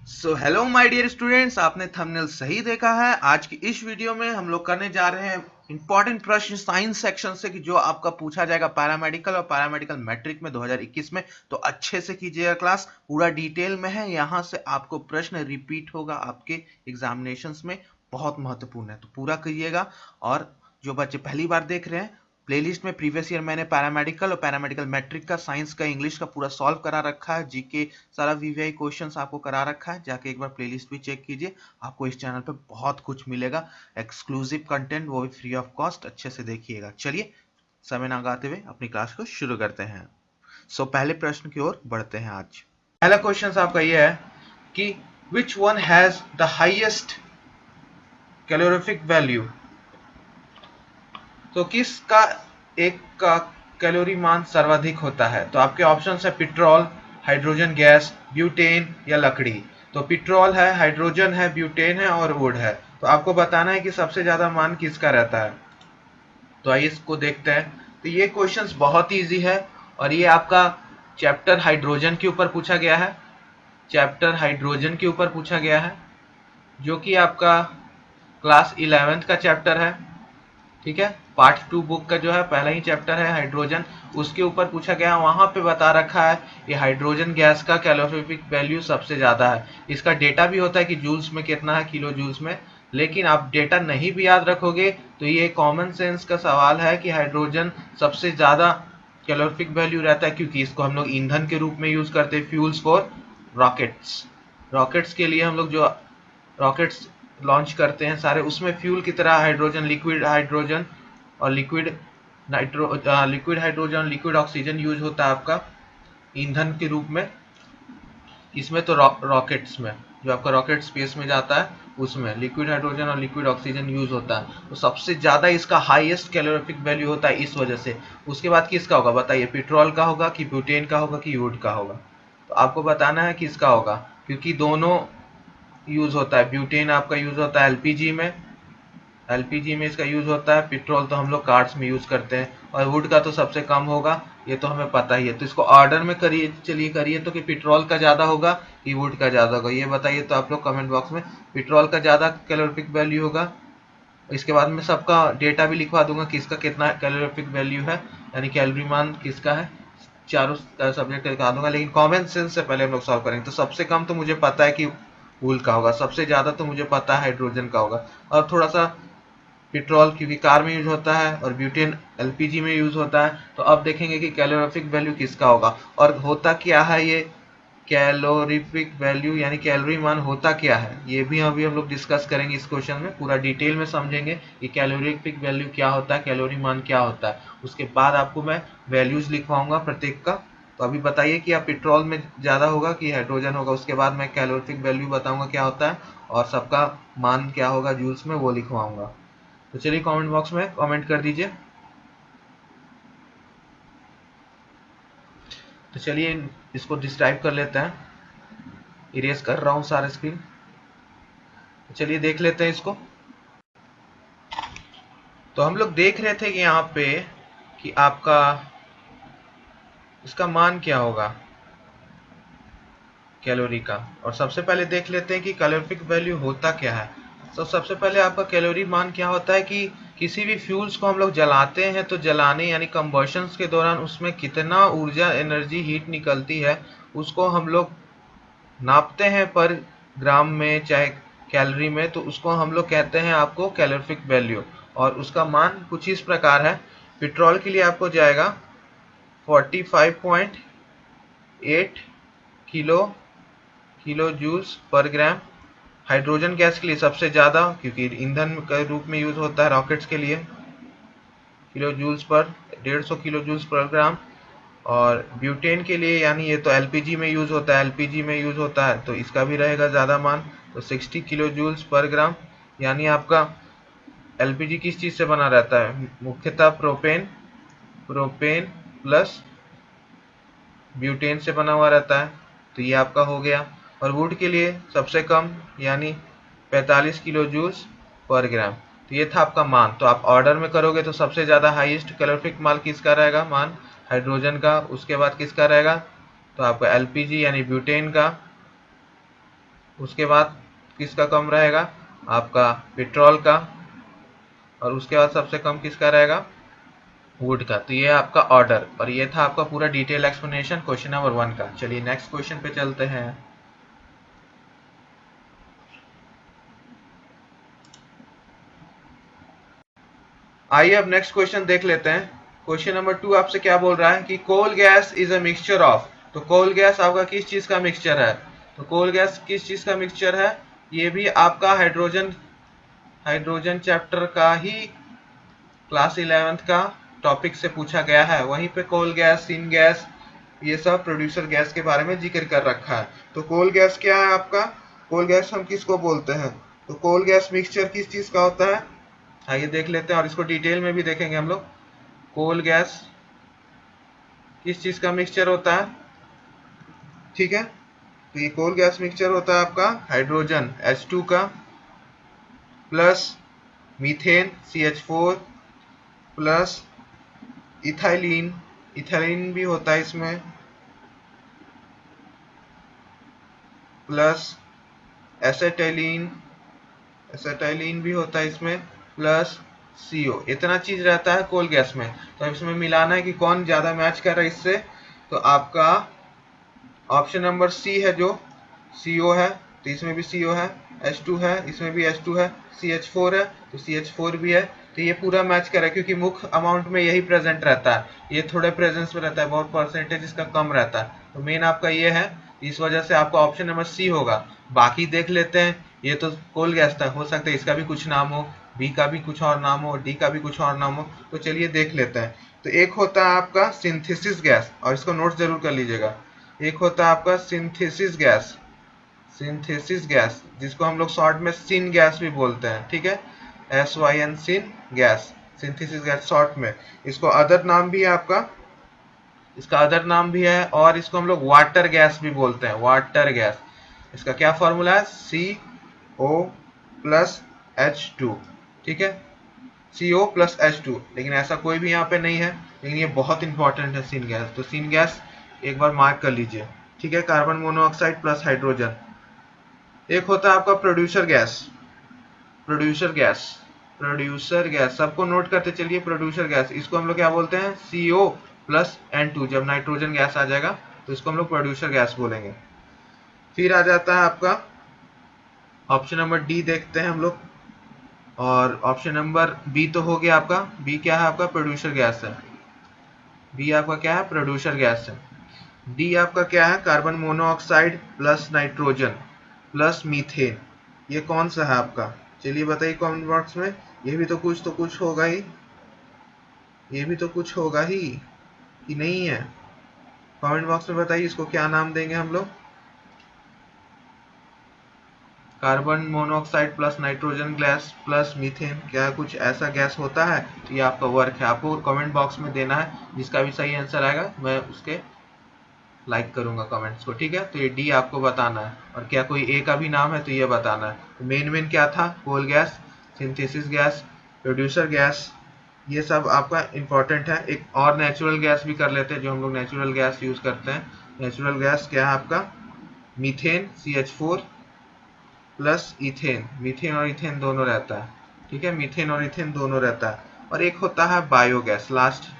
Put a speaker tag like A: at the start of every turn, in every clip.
A: So hello my dear students, आपने thumbnail सही देखा है। आज की इस वीडियो में हम लोग करने जा रहे हैं इंपॉर्टेंट प्रश्न साइंस सेक्शन से कि जो आपका पूछा जाएगा पैरामेडिकल और पैरामेडिकल मैट्रिक में 2021 में। तो अच्छे से कीजिएगा, क्लास पूरा डिटेल में है। यहाँ से आपको प्रश्न रिपीट होगा आपके एग्जामिनेशंस में, बहुत महत्वपूर्ण है, तो पूरा करिएगा। और जो बच्चे पहली बार देख रहे हैं, प्लेलिस्ट में प्रीवियस ईयर मैंने पैरामेडिकल और पैरामेडिकल मैट्रिक का, साइंस का, इंग्लिश का पूरा सॉल्व करा रखा है। जीके सारा वीवीआई क्वेश्चंस आपको करा रखा है, जाके एक बार प्लेलिस्ट भी चेक कीजिए। आपको इस चैनल पे बहुत कुछ मिलेगा, एक्सक्लूसिव कंटेंट, वो भी फ्री ऑफ कॉस्ट। अच्छे से देखिएगा। चलिए समय ना गाते हुए अपनी क्लास को शुरू करते हैं। पहले प्रश्न की ओर बढ़ते हैं। आज पहला क्वेश्चन आपका ये है कि विच one has the highest calorific value. तो किसका एक का कैलोरी मान सर्वाधिक होता है? तो आपके ऑप्शन है पेट्रोल, हाइड्रोजन गैस, ब्यूटेन या लकड़ी। तो पेट्रोल है, हाइड्रोजन है, ब्यूटेन है और वुड है। तो आपको बताना है कि सबसे ज्यादा मान किसका रहता है। तो आइए इसको देखते हैं। तो ये क्वेश्चंस बहुत इजी है और ये आपका चैप्टर हाइड्रोजन के ऊपर पूछा गया है। चैप्टर हाइड्रोजन के ऊपर पूछा गया है, जो कि आपका क्लास 11th का चैप्टर है। ठीक है, पार्ट 2 बुक का जो है पहला ही चैप्टर है हाइड्रोजन, उसके ऊपर पूछा गया। वहां पे बता रखा है ये हाइड्रोजन गैस का कैलोरीफिक वैल्यू सबसे ज्यादा है। इसका डेटा भी होता है कि जूल्स में कितना है, किलो जूल्स में। लेकिन आप डेटा नहीं भी याद रखोगे तो ये कॉमन सेंस का सवाल है कि हाइड्रोजन सबसे ज्यादा कैलोरीफिक वैल्यू रहता है, क्योंकि इसको हम लोग ईंधन के रूप में यूज करते हैं, फ्यूल्स फॉर रॉकेट्स। रॉकेट्स के लिए हम लोग जो रॉकेट्स लॉन्च करते हैं सारे, उसमें फ्यूल की तरह हाइड्रोजन, लिक्विड हाइड्रोजन और liquid hydrogen, liquid oxygen use होता है आपका ईंधन के रूप में। इसमें तो रॉकेट्स में, जो आपका रॉकेट स्पेस में जाता है, उसमें लिक्विड हाइड्रोजन और लिक्विड ऑक्सीजन यूज होता है। तो सबसे ज्यादा इसका हाईएस्ट कैलोरीफिक वैल्यू होता है इस वजह से। उसके बाद किसका होगा बताइए? पेट्रोल का होगा कि ब्यूटेन का होगा कि वुड का होगा? तो आपको बताना है किसका होगा, क्योंकि दोनों यूज होता है। ब्यूटेन आपका यूज होता है एलपीजी में, एलपीजी में इसका यूज होता है। पेट्रोल तो हम लोग कार्स में यूज करते हैं। और वुड का तो सबसे कम होगा, ये तो हमें पता ही है। तो इसको ऑर्डर में करिए, चलिए करिए तो कि पेट्रोल का ज्यादा होगा कि वुड का ज्यादा होगा, ये बताइए तो आप लोग कमेंट बॉक्स में। पेट्रोल का ज्यादा कैलोरीफिक वैल्यू होगा। इसके बाद में सबका डेटा भी लिखवा दूंगा किसका कितना कैलोरीफिक वैल्यू है, यानी कैलोरी मान किसका है। चारों सब्जेक्ट दिखा दूंगा, लेकिन कॉमन सेंस से पहले हम लोग सॉल्व करेंगे। तो सबसे कम तो मुझे पता है कि वूल का होगा, सबसे ज्यादा तो मुझे पता है हाइड्रोजन का होगा। और थोड़ा सा पेट्रोल क्योंकि कार में यूज होता है और ब्यूटेन एलपीजी में यूज होता है। तो अब देखेंगे कि कैलोरीफिक वैल्यू किसका होगा और होता क्या है ये कैलोरीफिक वैल्यू, यानी कैलोरी मान होता क्या है, ये भी अभी हम लोग डिस्कस करेंगे इस क्वेश्चन में। पूरा डिटेल में समझेंगे कि कैलोरीफिक वैल्यू क्या होता है, कैलोरी मान क्या होता है। उसके बाद आपको मैं वैल्यूज लिखवाऊंगा प्रत्येक का। तो अभी बताइए कि आप पेट्रोल में ज्यादा होगा कि हाइड्रोजन होगा। उसके बाद मैं कैलोरीफिक वैल्यू बताऊंगा क्या होता है और सबका मान क्या होगा जूल्स में, वो लिखवाऊंगा। तो चलिए कमेंट बॉक्स में कमेंट कर दीजिए। तो चलिए इसको डिस्क्राइब कर लेते हैं। इरेज कर रहा हूँ सारा स्क्रीन। तो चलिए देख लेते हैं इसको। तो हम लोग देख रहे थे कि यहाँ पे कि आपका इसका मान क्या होगा कैलोरी का। और सबसे पहले देख लेते हैं कि कैलोरीफिक वैल्यू होता क्या है। तो सबसे पहले आपका कैलोरी मान क्या होता है कि किसी भी फ्यूल्स को हम लोग जलाते हैं तो जलाने यानी कंबशन के दौरान उसमें कितना ऊर्जा, एनर्जी, हीट निकलती है, उसको हम लोग नापते हैं पर ग्राम में चाहे कैलोरी में। तो उसको हम लोग कहते हैं आपको कैलोरीफिक वैल्यू। और उसका मान कुछ इस प्रकार है। पेट्रोल के लिए आपको जाएगा 45.8 किलो किलो जूल्स पर ग्राम। हाइड्रोजन गैस के लिए सबसे ज्यादा, क्योंकि ईंधन के रूप में यूज होता है रॉकेट्स के लिए, kilo joules per 150 kilo joules per ग्राम। और ब्यूटेन के लिए, यानी ये तो एलपीजी में यूज होता है, एलपीजी में यूज होता है तो इसका भी रहेगा ज्यादा मान, तो 60 किलो जूल्स पर ग्राम। यानी आपका एलपीजी किस चीज से बना रहता है? मुख्यतः प्रोपेन, प्रोपेन प्लस ब्यूटेन से बना हुआ रहता है। तो ये आपका हो गया। और वुड के लिए सबसे कम, यानी 45 किलो जूल्स पर ग्राम। तो ये था आपका मान। तो आप ऑर्डर में करोगे तो सबसे ज्यादा हाईएस्ट कैलोरीफिक मान किसका रहेगा? मान हाइड्रोजन का। उसके बाद किसका रहेगा? तो आपका एलपीजी यानी ब्यूटेन का। उसके बाद किसका कम रहेगा, आपका पेट्रोल का, और उसके बाद सबसे कम किसका रहेगा, वुड का। तो ये आपका ऑर्डर, और ये था आपका पूरा डिटेल एक्सप्लेनेशन क्वेश्चन नंबर 1 का। चलिए नेक्स्ट क्वेश्चन पे चलते हैं। आइए अब नेक्स्ट क्वेश्चन देख लेते हैं। क्वेश्चन नंबर 2 आपसे क्या बोल रहा है कि coal gas is a mixture of. तो कोल गैस आपका किस चीज का मिक्सचर है, तो कोल गैस किस चीज का मिक्सचर है, ये भी आपका हाइड्रोजन हाइड्रोजन चैप्टर का ही क्लास 11th का टॉपिक से पूछा गया है। वहीं पे कोल गैस, सिन गैस, ये सब प्रोड्यूसर गैस के बारे में जिक्र कर रखा है। तो कोल गैस क्या है आपका, कोल गैस हम किसको बोलते हैं, तो कोल गैस मिक्सचर किस चीज का होता है, आइए देख लेते हैं और इसको डिटेल में भी देखेंगे हम लोग। कोल गैस किस चीज का मिक्सचर होता है, ठीक है। तो ये कोल गैस मिक्सचर होता है आपका हाइड्रोजन H2 का plus methane CH4 plus ethylene, ethylene भी होता है इसमें, प्लस एसेटाइलिन, एसेटाइलिन भी होता है इसमें, प्लस CO। इतना चीज रहता है कोल गैस में। तो अब इसमें मिलाना है कि कौन ज्यादा मैच कर रहा है इससे। तो आपका ऑप्शन नंबर सी है जो CO है, तो इसमें भी CO है, H2 है, इसमें भी H2 है, CH4 है, तो CH4 भी है। तो ये पूरा मैच कर रहा है क्योंकि मुख्य अमाउंट में यही प्रेजेंट रहता है, ये थोड़े प्रेजेंस में रहता है, बहुत परसेंटेज इसका कम रहता है। तो मेन आपका ये है, इस वजह से आपका ऑप्शन नंबर सी होगा। बाकी देख लेते हैं, ये तो कोल गैस था, हो सकता है इसका भी कुछ नाम हो, बी का भी कुछ और नाम हो, डी का भी कुछ और नाम हो। तो चलिए देख लेते हैं। तो एक होता है आपका सिंथेसिस गैस, और इसको नोट जरूर कर लीजिएगा। एक होता है आपका सिंथेसिस गैस, सिंथेसिस गैस जिसको हम लोग शॉर्ट में सिन गैस भी बोलते हैं, ठीक है, SYN syn gas, synthesis gas short में। इसको अदर नाम भी है आपका, इसका अदर नाम भी है, और इसको हम लोग वाटर गैस भी बोलते हैं, वाटर गैस। इसका क्या फॉर्मूला है, CO प्लस H2, ठीक है, CO प्लस H2। लेकिन ऐसा कोई भी यहाँ पे नहीं है, लेकिन ये बहुत इंपॉर्टेंट है सिन गैस। तो सिन गैस एक बार मार्क कर लीजिए, ठीक है, कार्बन मोनोऑक्साइड प्लस हाइड्रोजन। एक होता है आपका producer gas, producer gas, producer gas सबको नोट करते चलिए। प्रोड्यूसर गैस इसको हम लोग क्या बोलते हैं, CO प्लस N2। जब नाइट्रोजन गैस आ जाएगा तो इसको हम लोग प्रोड्यूसर गैस बोलेंगे। फिर आ जाता है आपका ऑप्शन नंबर डी, देखते हैं हम लोग। और ऑप्शन नंबर बी तो हो गया आपका, बी क्या है आपका, प्रोड्यूसर गैस है, बी आपका क्या है, प्रोड्यूसर गैस है। डी आपका क्या है, carbon monoxide plus nitrogen plus methane. ये कौन सा है आपका, चलिए बताइए कमेंट बॉक्स में। ये भी तो कुछ होगा ही, ये भी तो कुछ होगा ही कि नहीं है, कमेंट बॉक्स में बताइए इसको क्या नाम देंगे हम लोग। Carbon monoxide plus nitrogen gas plus methane, क्या कुछ ऐसा गैस होता है। तो ये आपका वर्क है, आपको कमेंट बॉक्स में देना है। जिसका भी सही आंसर आएगा मैं उसके लाइक करूंगा कमेंट्स को, ठीक है। तो ये डी आपको बताना है, और क्या कोई ए का भी नाम है तो ये बताना है। तो मेन क्या था, coal gas, synthesis gas, producer gas, ये सब आपका इंपॉर्टेंट है। एक और नेचुरल गैस भी कर लेते हैं, जो हम लोग नेचुरल गैस यूज करते हैं। नेचुरल गैस क्या है आपका, methane CH4 plus ethane, methane और इथेन दोनों रहता है, ठीक है, मीथेन और इथेन दोनों रहता है। और एक होता है बायोगैस, लास्ट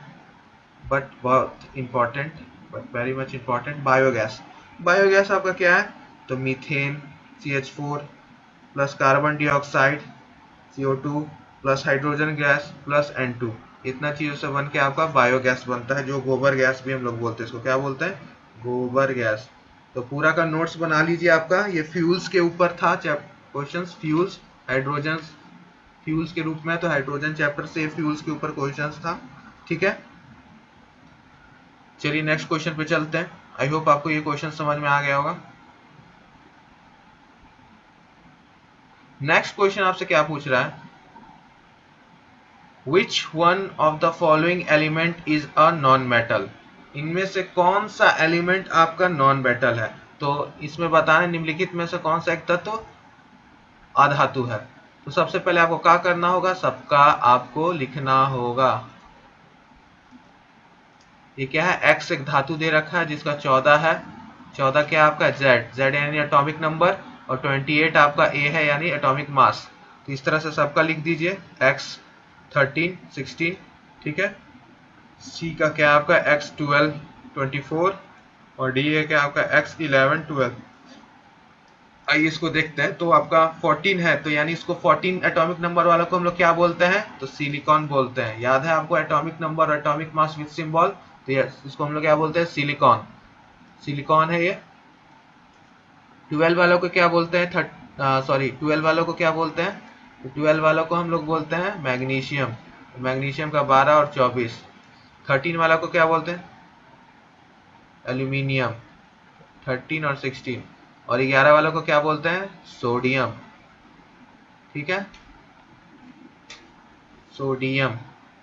A: बट बहुत important, but very much important, biogas. Biogas आपका क्या है, तो methane CH4 plus carbon dioxide CO2 plus hydrogen gas plus N2, इतना चीजों से बन के आपका बायोगैस बनता है, जो गोबर गैस भी हम लोग बोलते हैं। इसको क्या बोलते हैं, गोबर गैस। तो पूरा का नोट्स बना लीजिए आपका। ये फ्यूल्स के ऊपर था क्वेश्चन, फ्यूल्स, हाइड्रोजन फ्यूल्स के रूप में, तो हाइड्रोजन चैप्टर से फ्यूल्स के ऊपर क्वेश्चन था, ठीक है। चलिए नेक्स्ट क्वेश्चन पे चलते हैं। आई होप आपको ये क्वेश्चन समझ में आ गया होगा। नेक्स्ट क्वेश्चन आपसे क्या पूछ रहा है, Which one of the following element is a non-metal? इनमें से कौन सा एलिमेंट आपका नॉन मेटल है। तो इसमें बताना निम्नलिखित में से कौन सा एक तत्व अधातु है। तो सबसे पहले आपको क्या करना होगा, सबका आपको लिखना होगा। ये क्या है, X एक धातु दे रखा है जिसका 14 है, 14 क्या आपका Z, Z यानी एटॉमिक नंबर, और 28 आपका ए है यानी एटॉमिक मास। तो इस तरह से सबका लिख दीजिए, x 13 16, ठीक है। सी का क्या आपका x 12 24 और डी ए क्या आपका x 11 12। आइए इसको देखते हैं। तो आपका 14 है, तो यानी इसको 14 एटॉमिक नंबर वाला को हम लोग क्या बोलते हैं, तो सिलिकॉन बोलते हैं। याद है आपको atomic number, atomic mass with symbol, तो इसको हम लोग क्या बोलते हैं, सिलिकॉन। सिलिकॉन है ये। 12 वालों को क्या बोलते हैं, 12 वालों को क्या बोलते हैं, तो 12 वालों को हम लोग बोलते हैं मैग्नीशियम। मैग्नीशियम का 12 और 24। 13 वाला को क्या बोलते हैं, एल्यूमिनियम, 13 और 16। और 11 वालों को क्या बोलते हैं, सोडियम, ठीक है, सोडियम।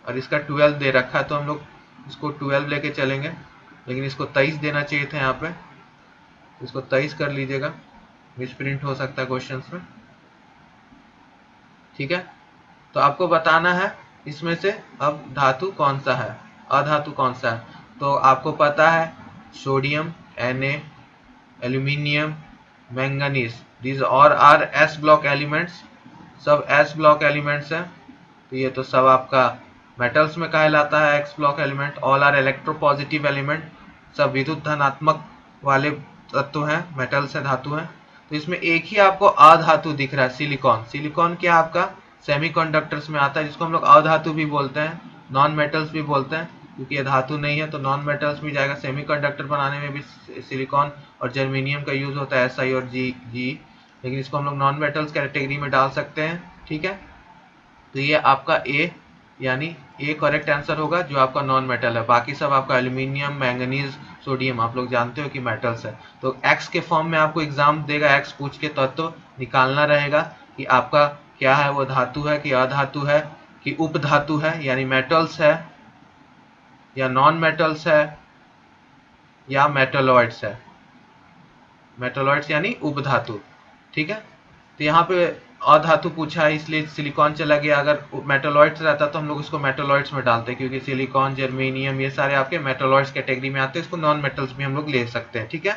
A: और इसका 12 दे रखा है तो हम लोग इसको 12 लेके चलेंगे, लेकिन इसको 23 देना चाहिए था यहाँ पे, इसको 23 कर लीजिएगा, मिसप्रिंट हो सकता है क्वेश्चन में, ठीक है। तो आपको बताना है इसमें से अब धातु कौन सा है, अधातु कौन सा है। तो आपको पता है sodium, Na, aluminium, manganese, these और आर एस ब्लॉक एलिमेंट्स, सब एस ब्लॉक एलिमेंट्स हैं। तो ये तो सब आपका मेटल्स में कहलाता है X block element. All are electropositive element, सब विद्युत धनात्मक वाले तत्व हैं, मेटल्स हैं, धातु हैं। तो इसमें एक ही आपको अधातु दिख रहा है, सिलिकॉन। सिलिकॉन क्या आपका सेमीकंडक्टर्स में आता है, जिसको हम लोग अधातु भी बोलते हैं, नॉन मेटल्स भी बोलते हैं, क्योंकि ये धातु नहीं है तो नॉन मेटल्स भी जाएगा। सेमीकंडक्टर बनाने में भी सिलिकॉन और जर्मेनियम का यूज होता है, SI और G, लेकिन इसको हम लोग नॉन मेटल्स कैटेगरी में डाल सकते हैं, ठीक है। तो ये आपका ए यानी ए करेक्ट आंसर होगा, जो आपका नॉन मेटल है। बाकी सब आपका एल्यूमिनियम, मैंगनीज, सोडियम आप लोग जानते हो कि मेटल्स है। तो एक्स के फॉर्म में आपको एग्जाम देगा, एक्स पूछ के तत्व निकालना रहेगा कि आपका क्या है, वो धातु है कि अधातु है कि उपधातु है यानी मेटल्स है, या नॉन मेटल्स है, या मेटलॉइड्स है। मेटलॉइड्स यानी उपधातु, ठीक है। तो यहाँ पे अधातु पूछा है इसलिए सिलिकॉन चला गया। अगर मेटलॉइड्स रहता तो हम लोग इसको मेटलॉइड्स में डालते, क्योंकि सिलिकॉन, जर्मेनियम ये सारे आपके मेटलॉइड्स कैटेगरी में आते हैं। इसको नॉन मेटल्स भी हम लोग ले सकते हैं, ठीक है।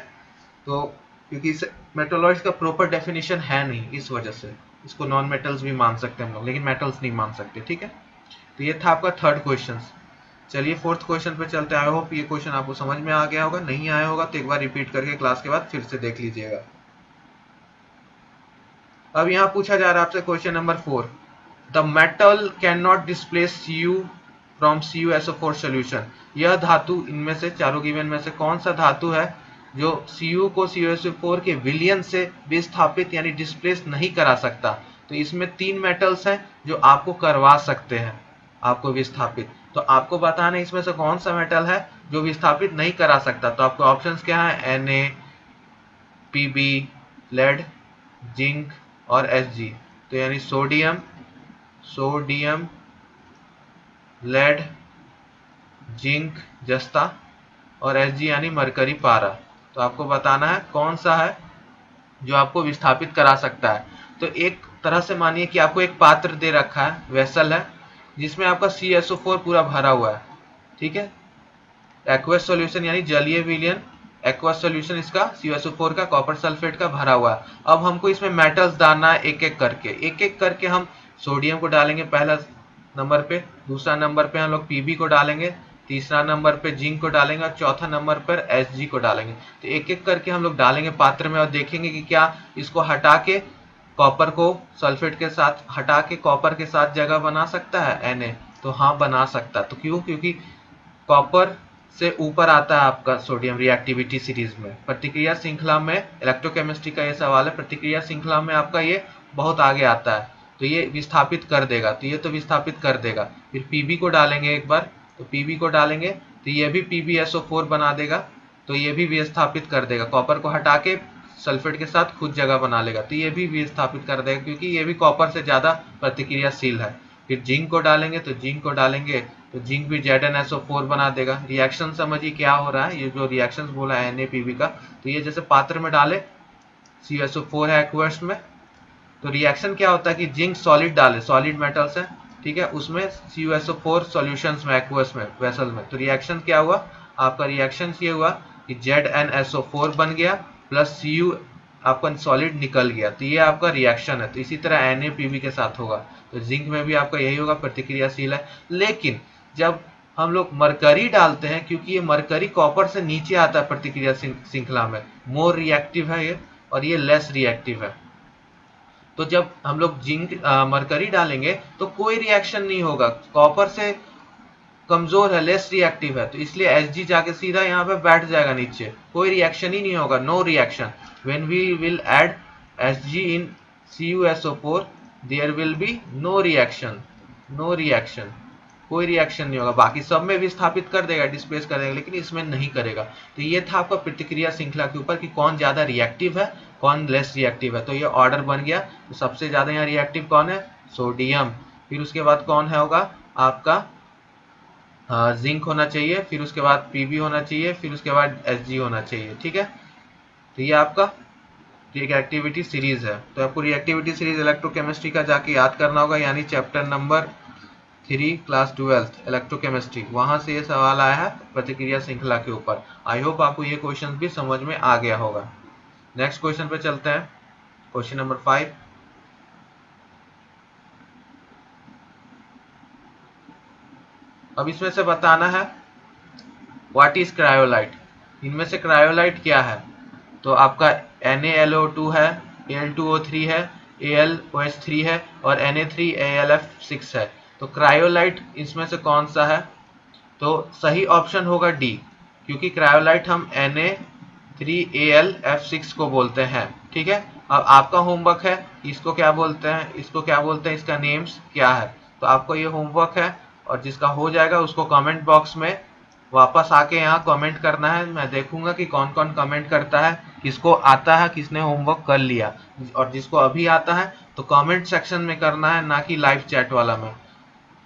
A: तो क्योंकि मेटलॉइड्स का प्रॉपर डेफिनेशन है नहीं, इस वजह से इसको नॉन मेटल्स भी मान सकते हैं हम लोग, लेकिन मेटल्स नहीं मान सकते, ठीक है। तो ये था आपका थर्ड क्वेश्चन। चलिए फोर्थ क्वेश्चन पे चलते हैं। आई होप ये क्वेश्चन आपको समझ में आ गया होगा, नहीं आया होगा तो एक बार रिपीट करके क्लास के बाद फिर से देख लीजिएगा। अब यहाँ पूछा जा रहा है आपसे question number 4, the metal can not displace Cu from CuSO4 solution. यह धातु इनमें से चारों गिवन में से कौन सा धातु है जो Cu को CuSO4 के विलयन से विस्थापित यानी डिस्प्लेस नहीं करा सकता। तो इसमें 3 मेटल्स हैं जो आपको करवा सकते हैं आपको विस्थापित। तो आपको बताना है इसमें से कौन सा मेटल है जो विस्थापित नहीं करा सकता। तो आपको ऑप्शंस क्या है, Na, Pb, लेड, जिंक और Hg। तो यानी सोडियम, लेड, जिंक, जस्ता और Hg यानी मरकरी पारा। तो आपको बताना है कौन सा है जो आपको विस्थापित करा सकता है। तो एक तरह से मानिए कि आपको एक पात्र दे रखा है, वेसल है, जिसमें आपका CSO4 पूरा भरा हुआ है, ठीक है। एक्वस सॉल्यूशन यानी जलीय विलयन, एक्वस सॉल्यूशन इसका CSO4 का, कॉपर सल्फेट का भरा हुआ है। अब हमको इसमें मेटल्स डालना है एक एक करके हम सोडियम को डालेंगे पहला नंबर पे, दूसरा नंबर पे हम लोग Pb को डालेंगे, तीसरा नंबर पे जिंक को डालेंगे और चौथा नंबर पर Hg को डालेंगे। तो एक एक करके हम लोग डालेंगे पात्र में और देखेंगे कि क्या इसको हटा के कॉपर को सल्फेट के साथ हटा के कॉपर के साथ जगह बना सकता है Na। तो हाँ बना सकता है। तो क्यों, क्योंकि कॉपर से ऊपर आता है आपका सोडियम रिएक्टिविटी सीरीज में, प्रतिक्रिया श्रृंखला में। इलेक्ट्रोकेमिस्ट्री का ये सवाल है, प्रतिक्रिया श्रृंखला में आपका ये बहुत आगे आता है। तो ये विस्थापित कर देगा, तो ये तो विस्थापित कर देगा। फिर Pb को डालेंगे एक बार, तो Pb को डालेंगे तो ये भी PbSO4 बना देगा, तो ये भी विस्थापित कर देगा। कॉपर को हटा के सल्फेट के साथ खुद जगह बना लेगा, तो ये भी विस्थापित कर देगा, क्योंकि ये भी कॉपर से ज्यादा प्रतिक्रियाशील है। फिर जिंक को डालेंगे तो जिंक भी ZnSO4 बना देगा। रिएक्शन समझिए क्या हो रहा है, ये जो रिएक्शन बोला है NaPb का, तो ये जैसे पात्र में डाले CSO4 है एक्वस में, तो रिएक्शन क्या होता है कि जिंक सॉलिड डाले, सॉलिड मेटल्स है, ठीक है, उसमें CuSO4 सॉल्यूशंस में, एक्वस में, वेसल में। तो रिएक्शन क्या हुआ, आपका रिएक्शन ये हुआ कि ZnSO4 बन गया प्लस Cu आपका सॉलिड निकल गया, तो ये आपका रिएक्शन है। तो इसी तरह NaPb के साथ होगा, तो जिंक में भी आपका यही होगा, प्रतिक्रियाशील है। लेकिन जब हम लोग मरकरी डालते हैं, क्योंकि ये मरकरी कॉपर से नीचे आता है प्रतिक्रिया श्रृंखला में, मोर रिएक्टिव है ये, और ये लेस रिएक्टिव है। तो जब हम लोग जिंक मरकरी डालेंगे तो कोई रिएक्शन नहीं होगा, कॉपर से कमजोर है, लेस रिएक्टिव है, तो इसलिए Hg जाके सीधा यहाँ पे बैठ जाएगा नीचे, कोई रिएक्शन ही नहीं होगा, no reaction. When we will add Hg in CuSO4 there will be no reaction, no reaction, कोई रिएक्शन नहीं होगा। बाकी सब में भी स्थापित कर देगा, डिस्प्लेस कर देगा, लेकिन इसमें नहीं करेगा। तो ये था आपका प्रतिक्रिया श्रृंखला के ऊपर कि कौन ज्यादा रिएक्टिव है, कौन लेस रिएक्टिव है। तो ये ऑर्डर बन गया। तो सबसे ज्यादा यहाँ रिएक्टिव कौन है? सोडियम। फिर उसके बाद कौन है होगा आपका जिंक होना चाहिए, फिर उसके बाद Pb होना चाहिए, फिर उसके बाद Hg होना चाहिए। ठीक है, तो ये आपका रिएक्टिविटी सीरीज है। तो आपको रिएक्टिविटी सीरीज इलेक्ट्रोकेमिस्ट्री का जाके याद करना होगा, यानी चैप्टर नंबर 3 क्लास 12 इलेक्ट्रोकेमिस्ट्री, वहां से ये सवाल आया है प्रतिक्रिया श्रृंखला के ऊपर। आई होप आपको ये क्वेश्चन भी समझ में आ गया होगा। नेक्स्ट क्वेश्चन पे चलते हैं, क्वेश्चन नंबर 5। अब इसमें से बताना है व्हाट इज क्रायोलाइट। इनमें से क्रायोलाइट क्या है? तो आपका NaLO2 है, Al2O3 है, AlOH3 है और Na3AlF6 है। तो क्रायोलाइट इसमें से कौन सा है? तो सही ऑप्शन होगा डी, क्योंकि क्रायोलाइट हम Na3AlF6 को बोलते हैं। ठीक है, अब आपका होमवर्क है इसको क्या बोलते हैं, इसको क्या बोलते हैं, इसका नेम्स क्या है। तो आपको ये होमवर्क है, और जिसका हो जाएगा उसको कमेंट बॉक्स में वापस आके यहाँ कमेंट करना है। मैं देखूंगा कि कौन कौन कमेंट करता है, किसको आता है, किसने होमवर्क कर लिया, और जिसको अभी आता है तो कमेंट सेक्शन में करना है, ना कि लाइव चैट वाला में।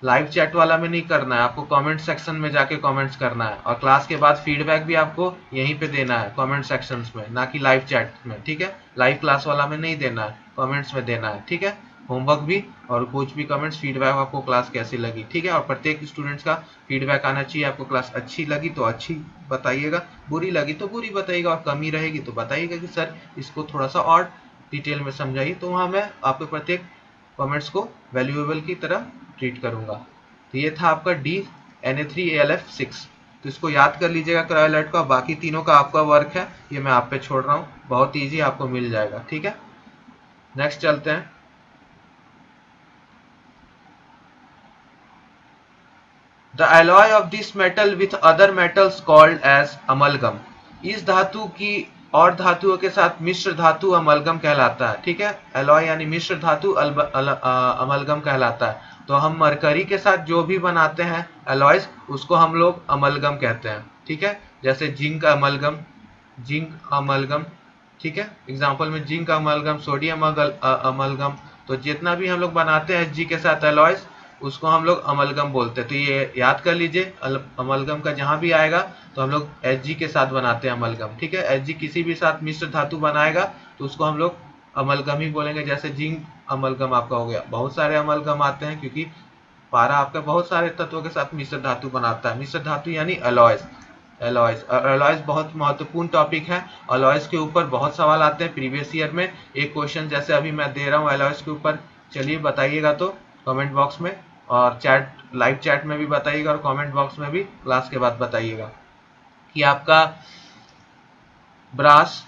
A: लाइव चैट वाला में नहीं करना है, आपको कमेंट सेक्शन में जाके कमेंट्स करना है, और क्लास के बाद फीडबैक भी आपको यहीं पे देना है कमेंट सेक्शंस में, ना कि लाइव चैट में। ठीक है, लाइव क्लास वाला में नहीं देना है, कमेंट्स में देना है। ठीक है, होमवर्क भी और कुछ भी कमेंट्स, फीडबैक आपको क्लास कैसी लगी। ठीक है, और प्रत्येक स्टूडेंट्स का फीडबैक आना चाहिए। आपको क्लास अच्छी लगी तो अच्छी बताइएगा, बुरी लगी तो बुरी बताइएगा, और कमी रहेगी तो बताइएगा कि सर इसको थोड़ा सा और डिटेल में समझाइए। तो वहाँ मैं आपके प्रत्येक कमेंट्स को वैल्यूएबल की तरह ट्रीट करूंगा। तो ये था आपका डी Na3AlF6। तो इसको याद कर लीजिएगा क्रायोलाइट का। बाकी तीनों का आपका वर्क है, ये मैं आप पे छोड़ रहा हूँ, बहुत ईजी आपको मिल जाएगा। ठीक है, नेक्स्ट चलते हैं। The alloy of this metal with other metals called as amalgam. इस धातु की और धातुओं के साथ मिश्र धातु अमलगम कहलाता है। ठीक है, एलॉय यानी मिश्र धातु अमलगम कहलाता है। तो हम मरकरी के साथ जो भी बनाते हैं एलॉयज, उसको हम लोग अमलगम कहते हैं। ठीक है, जैसे जिंक अमलगम, जिंक अमलगम। ठीक है, एग्जांपल में जिंक अमलगम, सोडियम अमलगम। तो जितना भी हम लोग बनाते हैं Hg के साथ एलॉयज, उसको हम लोग अमलगम बोलते हैं। तो ये याद कर लीजिए, अमलगम का जहां भी आएगा तो हम लोग Hg के साथ बनाते हैं अमलगम। ठीक है, Hg किसी भी साथ मिश्र धातु बनाएगा तो उसको हम लोग अमलगम ही बोलेंगे। जैसे जिंक अमलगम आपका हो गया, बहुत सारे अमलगम आते हैं क्योंकि पारा आपका बहुत सारे तत्वों के साथ मिश्र धातु बनाता है। मिश्र धातु यानी अलॉयज। अलॉयज बहुत महत्वपूर्ण टॉपिक है। अलॉयज के ऊपर बहुत सवाल आते हैं प्रीवियस ईयर में। एक क्वेश्चन जैसे अभी मैं दे रहा हूँ अलॉयज के ऊपर, चलिए बताइएगा तो कमेंट बॉक्स में, और चैट, लाइव चैट में भी बताइएगा, और कमेंट बॉक्स में भी क्लास के बाद बताइएगा कि आपका ब्रास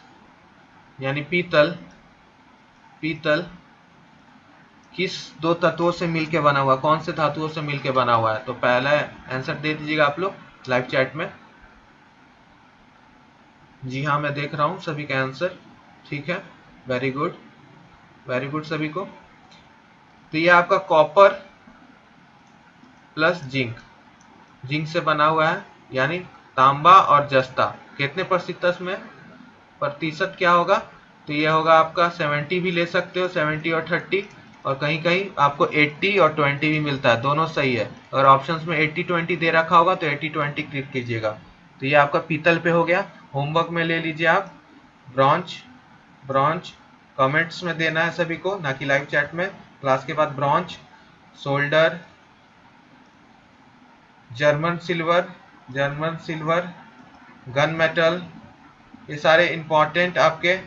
A: यानी पीतल, पीतल किस दो तत्वों से मिलकर बना हुआ, कौन से धातुओं से मिलकर बना हुआ है। तो पहला आंसर दे दीजिएगा आप लोग लाइव चैट में। जी हाँ, मैं देख रहा हूँ सभी का आंसर। ठीक है, वेरी गुड, वेरी गुड सभी को। तो ये आपका कॉपर प्लस जिंक, जिंक से बना हुआ है, यानी तांबा और जस्ता। कितने प्रतिशत में, प्रतिशत क्या होगा, तो ये होगा आपका 70 भी ले सकते हो, 70 और 30, और कहीं कहीं आपको 80 और 20 भी मिलता है, दोनों सही है। अगर ऑप्शंस में 80-20 दे रखा होगा तो 80-20 क्लिक कीजिएगा। तो ये आपका पीतल पे हो गया। होमवर्क में ले लीजिए आप ब्रॉन्ज, ब्रॉन्ज कमेंट्स में देना है सभी को, ना कि लाइव चैट में। क्लास के बाद bronze, solder, German silver, German silver, gun metal, ये सारे इंपॉर्टेंट आपके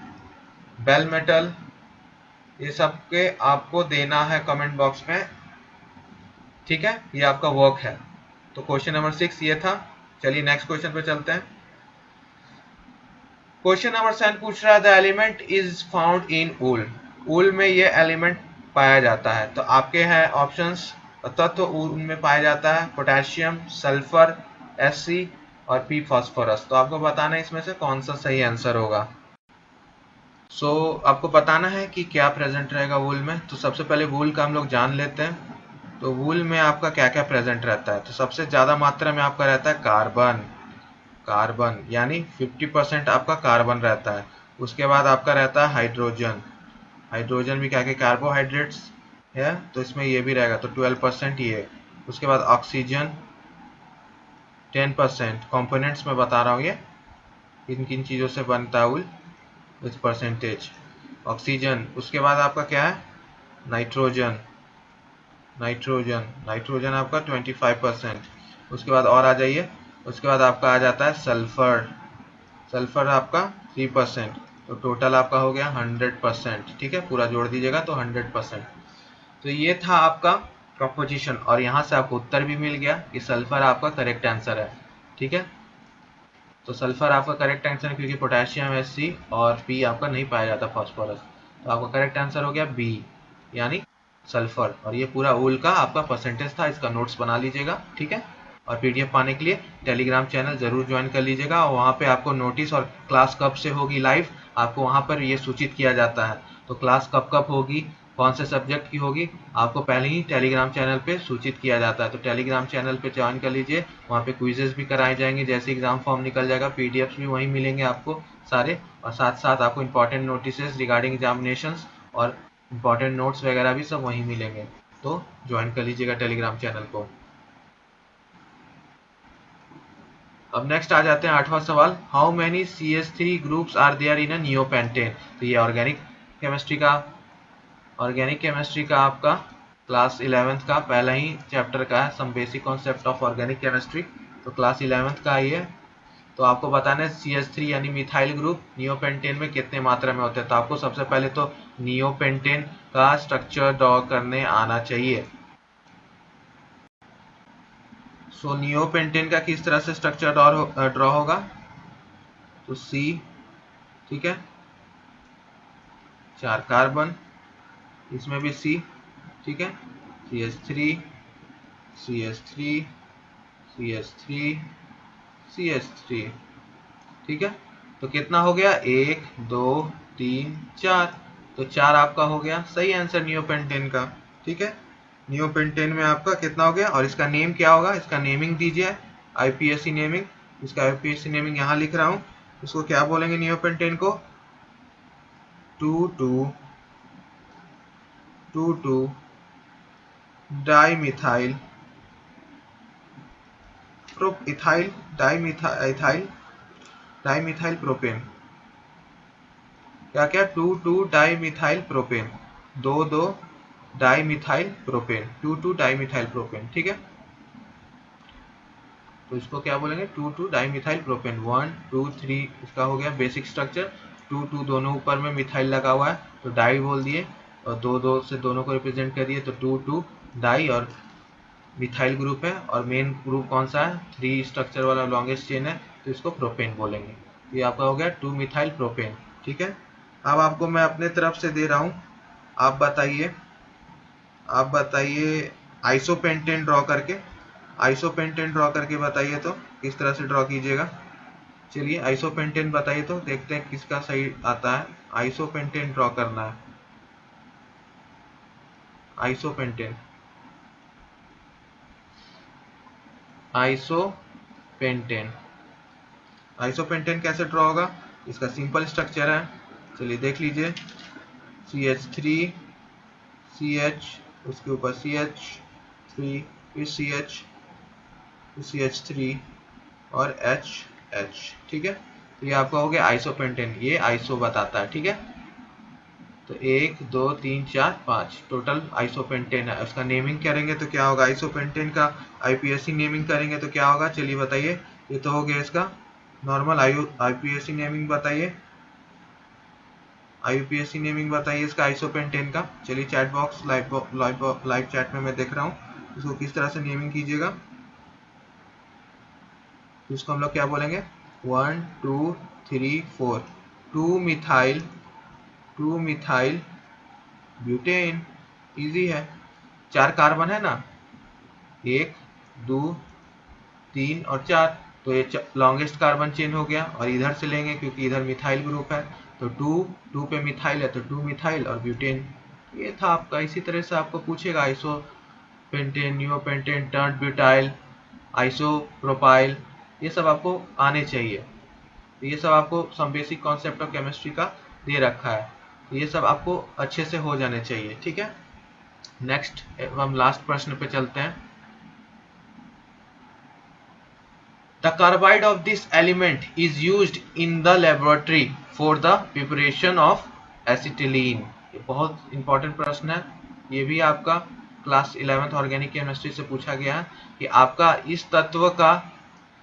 A: बेल मेटल, ये सब के आपको देना है कमेंट बॉक्स में, ठीक है, ये आपका वर्क है। तो क्वेश्चन नंबर 6 ये था। चलिए नेक्स्ट क्वेश्चन पे चलते हैं। क्वेश्चन नंबर 7 पूछ रहा है the element is found in wool. Wool में ये एलिमेंट पाया जाता है। तो आपके हैं ऑप्शंस, तत्व वूल में पाया जाता है पोटेशियम, सल्फर, Sc और पी फास्फोरस। तो आपको बताना है इसमें से कौन सा सही आंसर होगा। आपको बताना है कि क्या प्रेजेंट रहेगा वूल में। तो सबसे पहले वूल का हम लोग जान लेते हैं। तो वूल में आपका क्या क्या प्रेजेंट रहता है। तो सबसे ज्यादा मात्रा में आपका रहता है कार्बन, कार्बन यानी 50% आपका कार्बन रहता है। उसके बाद आपका रहता है हाइड्रोजन, हाइड्रोजन भी क्या क्या कार्बोहाइड्रेट्स है, तो इसमें ये भी रहेगा, तो 12% ये। उसके बाद ऑक्सीजन 10%, कंपोनेंट्स में बता रहा हूँ ये किन किन चीज़ों से बनता है उल विथ परसेंटेज। ऑक्सीजन, उसके बाद आपका क्या है नाइट्रोजन, नाइट्रोजन नाइट्रोजन आपका 25%। उसके बाद और आ जाइए, उसके बाद आपका आ जाता है सल्फर, सल्फर आपका 3%। तो टोटल आपका हो गया 100%, ठीक है, पूरा जोड़ दीजिएगा तो 100%। तो ये था आपका कंपोजिशन, और यहाँ से आपको उत्तर भी मिल गया कि सल्फर आपका करेक्ट आंसर है, ठीक है। तो सल्फर आपका करेक्ट आंसर है क्योंकि पोटेशियम Sc और पी आपका नहीं पाया जाता फॉस्फोरस। तो आपका करेक्ट आंसर हो गया बी यानी सल्फर। और ये पूरा वूल का आपका परसेंटेज था, इसका नोट्स बना लीजिएगा, ठीक है। और पीडीएफ पाने के लिए टेलीग्राम चैनल जरूर ज्वाइन कर लीजिएगा, और वहाँ पे आपको नोटिस और क्लास कब से होगी लाइव आपको वहाँ पर ये सूचित किया जाता है। तो क्लास कब कब होगी, कौन से सब्जेक्ट की होगी, आपको पहले ही टेलीग्राम चैनल पे सूचित किया जाता है। तो टेलीग्राम चैनल पे ज्वाइन कर लीजिए, वहाँ पे क्विजेस भी कराए जाएंगे, जैसे एग्जाम फॉर्म निकल जाएगा पीडीएफ भी वहीं मिलेंगे आपको सारे, और साथ साथ आपको इंपॉर्टेंट नोटिस रिगार्डिंग एग्जामिनेशन और इंपॉर्टेंट नोट्स वगैरह भी सब वहीं मिलेंगे। तो ज्वाइन कर लीजिएगा टेलीग्राम चैनल को। अब नेक्स्ट आ जाते हैं 8वां सवाल, how many CH3 groups are there in a neopentane. तो ये ऑर्गेनिक केमिस्ट्री का आपका क्लास 11th का पहला ही चैप्टर का है, some basic concept of organic chemistry. तो क्लास 11th का ये। तो आपको बताना है CH3 यानी मिथाइल ग्रुप नियोपेंटेन में कितने मात्रा में होते हैं। तो आपको सबसे पहले तो नियोपेंटेन का स्ट्रक्चर ड्रॉ करने आना चाहिए। नियोपेंटेन का किस तरह से स्ट्रक्चर ड्रॉ होगा। तो C, ठीक है, 4 कार्बन, इसमें भी C, ठीक है, CH3 CH3 CH3 CH3, ठीक है। तो कितना हो गया 1 2 3 4। तो 4 आपका हो गया सही आंसर नियोपेंटेन का, ठीक है। नियोपेंटेन में आपका कितना हो गया, और इसका नेम क्या होगा, इसका नेमिंग दीजिए, आईपीएससी नेमिंग। इसका आईपीएससी नेमिंग यहाँ लिख रहा हूँ। इसको क्या बोलेंगे नियोपेंटेन को, 2,2 dimethyl ethyl dimethyl dimethyl propane. क्या क्या 2,2 dimethyl propane, 2,2 dimethyl propane, 2,2 dimethyl propane, ठीक है। तो इसको क्या बोलेंगे 2,2 डाइमिथाइल प्रोपेन। 1 2 3 इसका हो गया बेसिक स्ट्रक्चर। 2,2 दोनों ऊपर में मिथाइल लगा हुआ है तो डाई बोल दिए, और 2,2 से दोनों को रिप्रेजेंट करिए तो 2,2 डाई और मिथाइल ग्रुप है। और मेन ग्रुप कौन सा है, 3 स्ट्रक्चर वाला लॉन्गेस्ट चेन है, तो इसको प्रोपेन बोलेंगे। ये आपका हो गया 2 मिथाइल प्रोपेन, ठीक है। अब आपको मैं अपने तरफ से दे रहा हूँ, आप बताइए, आप बताइए आइसोपेंटेन ड्रॉ करके, आइसोपेंटेन ड्रॉ करके बताइए तो किस तरह से ड्रॉ कीजिएगा। चलिए आइसोपेंटेन बताइए तो देखते हैं किसका सही आता है। आइसोपेंटेन ड्रॉ करना है, आइसोपेंटेन, आइसोपेंटेन, आइसोपेंटेन कैसे ड्रॉ होगा, इसका सिंपल स्ट्रक्चर है, चलिए देख लीजिए। CH3 CH, उसके ऊपर CH3, फिर CH, फिर CH3 और H, ठीक है। तो ये आपका हो गया आइसोपेंटेन, ये आइसो बताता है, ठीक है। तो 1 2 3 4 5 टोटल आइसोपेंटेन है। उसका नेमिंग करेंगे तो क्या होगा, आइसोपेंटेन का आईपीएससी नेमिंग करेंगे तो क्या होगा, चलिए बताइए। ये तो हो गया इसका नॉर्मल आईपीएससी नेमिंग, बताइए। IUPAC नेमिंग बताइए इसका आइसोपेंटेन का। चलिए चैट बॉक्स लाइव चैट में मैं देख रहा हूँ इसको किस तरह से नेमिंग कीजिएगा। तो इसको हम लोग क्या बोलेंगे, 1 2 3 4 टू मिथाइल ब्यूटेन। इजी है, 4 कार्बन है ना, 1 2 3 और 4, तो ये लॉन्गेस्ट कार्बन चेन हो गया। और इधर से लेंगे क्योंकि इधर मिथाइल ग्रुप है, तो 2 पे मिथाइल है तो 2 मिथाइल और ब्यूटेन। ये था आपका। इसी तरह से आपको पूछेगा isopentane, neopentane, turned butyl, isopropyl, ये सब आपको आने चाहिए। तो ये सब आपको some basic concept of chemistry का दे रखा है, तो ये सब आपको अच्छे से हो जाने चाहिए। ठीक है, नेक्स्ट हम लास्ट प्रश्न पे चलते हैं। The carbide of this element is used in the laboratory for the preparation of acetylene। ये बहुत इंपॉर्टेंट प्रश्न है, ये भी आपका क्लास 11th ऑर्गेनिक केमिस्ट्री से पूछा गया है कि आपका इस तत्व का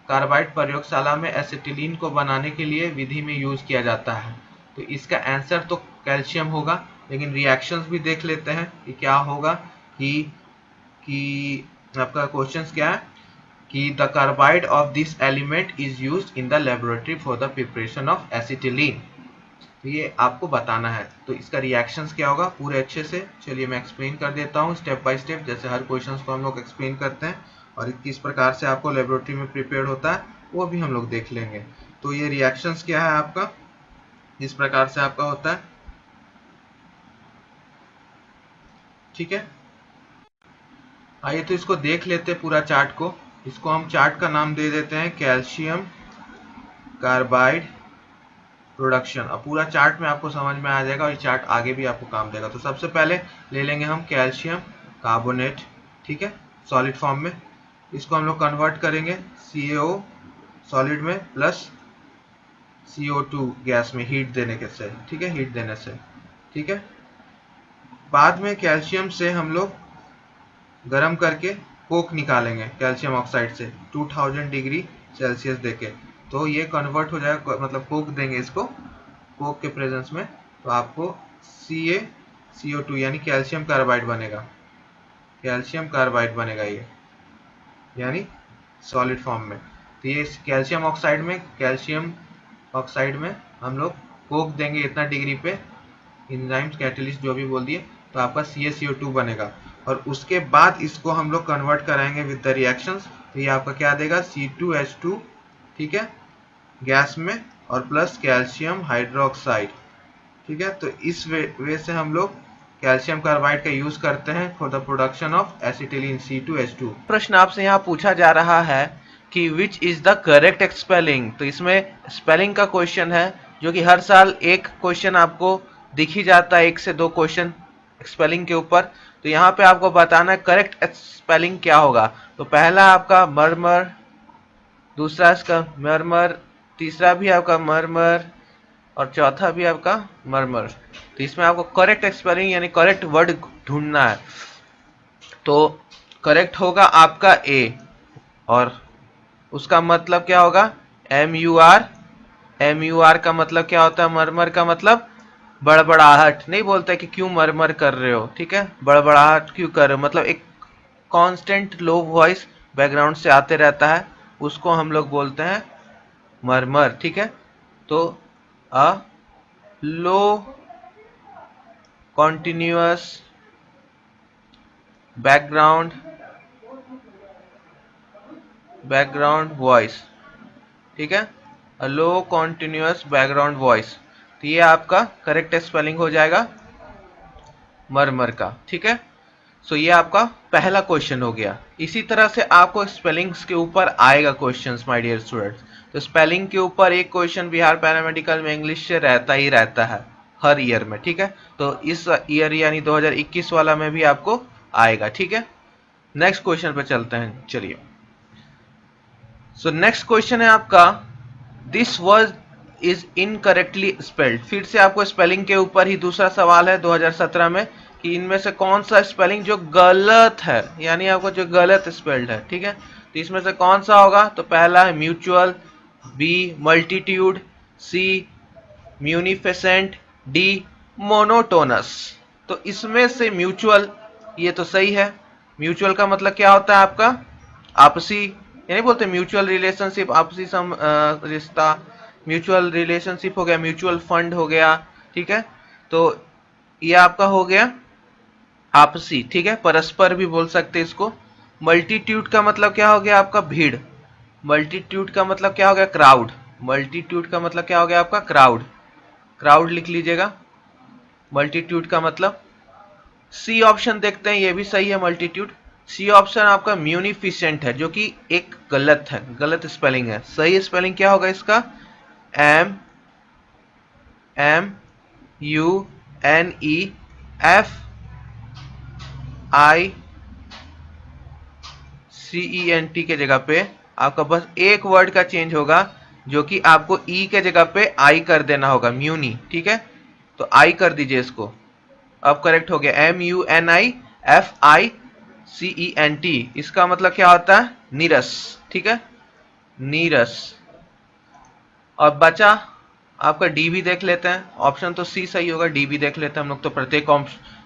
A: कार्बाइड प्रयोगशाला में एसिटिलीन को बनाने के लिए विधि में यूज किया जाता है। तो इसका आंसर तो कैल्शियम होगा, लेकिन रिएक्शंस भी देख लेते हैं कि क्या होगा। कि आपका क्वेश्चंस क्या है कि the carbide of this element is used in the laboratory for the preparation of acetylene. तो ये आपको बताना है, तो इसका रिएक्शंस क्या होगा पूरे अच्छे से। चलिए मैं एक्सप्लेन कर देता हूँ स्टेप बाय स्टेप, जैसे हर क्वेश्चंस को हम लोग एक्सप्लेन करते हैं और किस प्रकार से आपको लेबोरेटरी में प्रिपेयर होता है वो भी हम लोग देख लेंगे। तो ये रिएक्शंस क्या है आपका, इस प्रकार से आपका होता है। ठीक है, आइए तो इसको देख लेते हैं पूरा चार्ट को। इसको हम चार्ट का नाम दे देते हैं कैल्शियम कार्बाइड प्रोडक्शन। अब पूरा चार्ट में आपको समझ में आ जाएगा और ये चार्ट आगे भी आपको काम देगा। तो सबसे पहले ले लेंगे हम कैल्शियम कार्बोनेट, ठीक है, सॉलिड फॉर्म में। इसको हम लोग कन्वर्ट करेंगे CaO सॉलिड में प्लस CO2 गैस में हीट देने के से, ठीक है, हीट देने से। ठीक है, बाद में कैल्शियम से हम लोग गर्म करके कोक निकालेंगे कैल्शियम ऑक्साइड से 2000 डिग्री सेल्सियस देके। तो ये कन्वर्ट हो जाएगा, मतलब कोक देंगे इसको, कोक के प्रेजेंस में, तो आपको CaCO2 यानी कैल्शियम कार्बाइड बनेगा। कैल्शियम कार्बाइड बनेगा ये, यानी सॉलिड फॉर्म में। तो ये कैल्शियम ऑक्साइड में हम लोग कोक देंगे इतना डिग्री पे, एंजाइम्स कैटलिस्ट जो भी बोल दिए, तो आपका CaCO2 बनेगा। और उसके बाद इसको हम लोग कन्वर्ट कराएंगे विद द रिएक्शंस, तो ये आपका क्या देगा C2H2, ठीक है, गैस में, और प्लस कैल्शियम हाइड्रोक्साइड। ठीक है, तो इस वे से हम लोग कैल्शियम कार्बाइड का यूज करते हैं for the production of acetylene C2H2। प्रश्न आपसे यहाँ पूछा जा रहा है कि which is the correct spelling. तो इसमें स्पेलिंग का क्वेश्चन है, जो कि हर साल एक क्वेश्चन आपको दिख ही जाता है, 1 से 2 क्वेश्चन स्पेलिंग के ऊपर। तो यहाँ पे आपको बताना है करेक्ट स्पेलिंग क्या होगा। तो पहला आपका मरमर, दूसरा इसका मरमर, तीसरा भी आपका मरमर, और चौथा भी आपका मरमर। तो इसमें आपको करेक्ट स्पेलिंग यानी करेक्ट वर्ड ढूंढना है। तो करेक्ट होगा आपका A, और उसका मतलब क्या होगा MUR। MUR का मतलब क्या होता है, मरमर का मतलब बड़बड़ाहट। नहीं बोलते कि क्यों मरमर कर रहे हो, ठीक है, बड़बड़ाहट क्यों कर रहे हो, मतलब एक कांस्टेंट लो वॉइस बैकग्राउंड से आते रहता है, उसको हम लोग बोलते हैं मरमर। ठीक है, तो अ लो कॉन्टिन्यूअस बैकग्राउंड वॉइस, ठीक है, अ लो कॉन्टिन्यूअस बैकग्राउंड वॉइस। तो ये आपका करेक्ट स्पेलिंग हो जाएगा मरमर का। ठीक है, सो ये आपका पहला क्वेश्चन हो गया। इसी तरह से आपको स्पेलिंग्स के ऊपर आएगा क्वेश्चंस माय डियर स्टूडेंट्स। तो स्पेलिंग के ऊपर एक क्वेश्चन बिहार पैरामेडिकल में इंग्लिश से रहता ही रहता है हर ईयर में। ठीक है, तो इस ईयर यानी 2021 वाला में भी आपको आएगा। ठीक है, नेक्स्ट क्वेश्चन पे चलते हैं। चलिए, सो नेक्स्ट क्वेश्चन है आपका this word is incorrectly spelled. फिर से आपको स्पेलिंग के ऊपर ही दूसरा सवाल है 2017 में कि इनमें से कौन सा स्पेलिंग जो गलत है, यानी आपको जो गलत स्पेल्ड है। ठीक है, तो इसमें से कौन सा होगा। तो पहला है mutual, B multitude, C munificent, D monotonous. तो इसमें से म्यूचुअल, ये तो सही है। म्यूचुअल का मतलब क्या होता है आपका? आपसी, यानी बोलते म्यूचुअल रिलेशनशिप, आपसी रिश्ता। म्यूचुअल रिलेशनशिप हो गया, म्यूचुअल फंड हो गया, ठीक है। तो ये आपका हो गया आपसी, ठीक है, परस्पर भी बोल सकते हैं इसको। मल्टीट्यूड का मतलब क्या हो गया आपका? भीड़। मल्टीट्यूड का मतलब क्या हो गया? क्राउड। मल्टीट्यूड का मतलब क्या हो गया आपका? क्राउड। क्राउड लिख लीजिएगा मल्टीट्यूड का मतलब। सी ऑप्शन देखते हैं, ये भी सही है मल्टीट्यूड। सी ऑप्शन आपका म्यूनिफिसेंट है, जो कि एक गलत है, गलत स्पेलिंग है। सही स्पेलिंग क्या होगा इसका? M M U N E F I CENT के जगह पे आपका बस एक वर्ड का चेंज होगा, जो कि आपको ई के जगह पे आई कर देना होगा, म्यूनी, ठीक है। तो आई कर दीजिए इसको। अब करेक्ट हो गया, MUNIFICENT। इसका मतलब क्या होता है? नीरस, ठीक है, नीरस। और बचा आपका डी भी देख लेते हैं। ऑप्शन तो सी सही होगा, डी भी देख लेते हैं। हम लोग तो प्रत्येक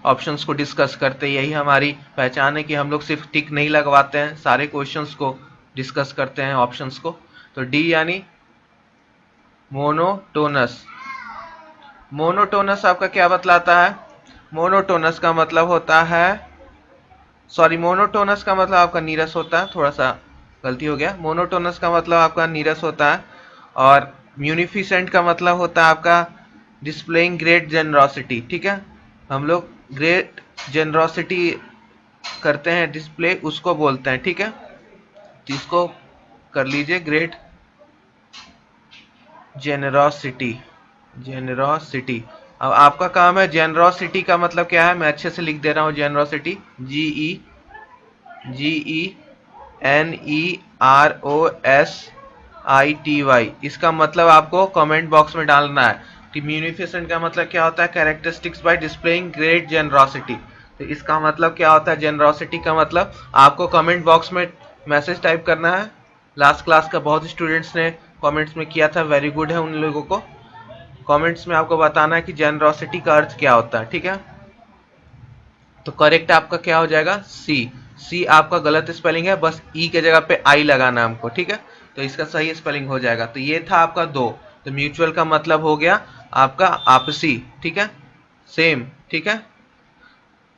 A: ऑप्शंस को डिस्कस करते हैं, यही हमारी पहचान है कि हम लोग सिर्फ टिक नहीं लगवाते हैं, सारे क्वेश्चंस को डिस्कस करते हैं, ऑप्शंस को। तो डी यानी मोनोटोनस। मोनोटोनस आपका क्या बतलाता है? मोनोटोनस का मतलब होता है, सॉरी, मोनोटोनस का मतलब आपका नीरस होता है। थोड़ा सा गलती हो गया। मोनोटोनस का मतलब आपका नीरस होता है। और म्यूनिफिसेंट का मतलब होता है आपका डिस्प्लेइंग ग्रेट जेनरोसिटी, ठीक है। हम लोग ग्रेट जेनरोसिटी करते हैं डिस्प्ले, उसको बोलते हैं, ठीक है। जिसको कर लीजिए ग्रेट जेनरोसिटी। जेनरोसिटी। अब आपका काम है, जेनरोसिटी का मतलब क्या है? मैं अच्छे से लिख दे रहा हूं, जेनरोसिटी GENEROSITY। इसका मतलब आपको कमेंट बॉक्स में डालना है कि म्यूनिफिसेंट का मतलब क्या होता है? Characteristics by displaying great generosity. तो इसका मतलब क्या होता है जेनरोसिटी का मतलब? आपको कमेंट बॉक्स में मैसेज टाइप करना है। लास्ट क्लास का बहुत स्टूडेंट्स ने कमेंट्स में किया था, वेरी गुड है उन लोगों को। कमेंट्स में आपको बताना है कि जेनरोसिटी का अर्थ क्या होता है, ठीक है। तो करेक्ट आपका क्या हो जाएगा? सी। सी आपका गलत स्पेलिंग है, बस ई के जगह पे आई लगाना हमको, ठीक है। तो इसका सही स्पेलिंग हो जाएगा। तो ये था आपका दो। तो म्यूचुअल का मतलब हो गया आपका आपसी, ठीक है, सेम, ठीक है।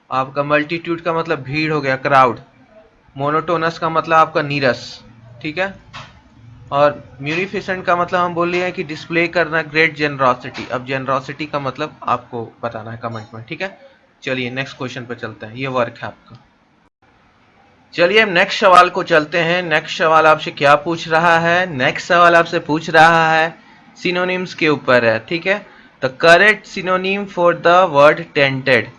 A: आपका मल्टीट्यूड का मतलब भीड़ हो गया, क्राउड। मोनोटोनस का मतलब आपका नीरस, ठीक है। और म्यूनिफिसेंट का मतलब हम बोल रहे हैं कि डिस्प्ले करना ग्रेट जेनरोसिटी। अब जेनरोसिटी का मतलब आपको बताना है कमेंट में, ठीक है। चलिए नेक्स्ट क्वेश्चन पे चलते हैं, ये वर्क है आपका। चलिए हम नेक्स्ट सवाल को चलते हैं। नेक्स्ट सवाल आपसे क्या पूछ रहा है? नेक्स्ट सवाल आपसे पूछ रहा है सिनोनिम्स के ऊपर है, ठीक है। The correct synonym for the word tainted.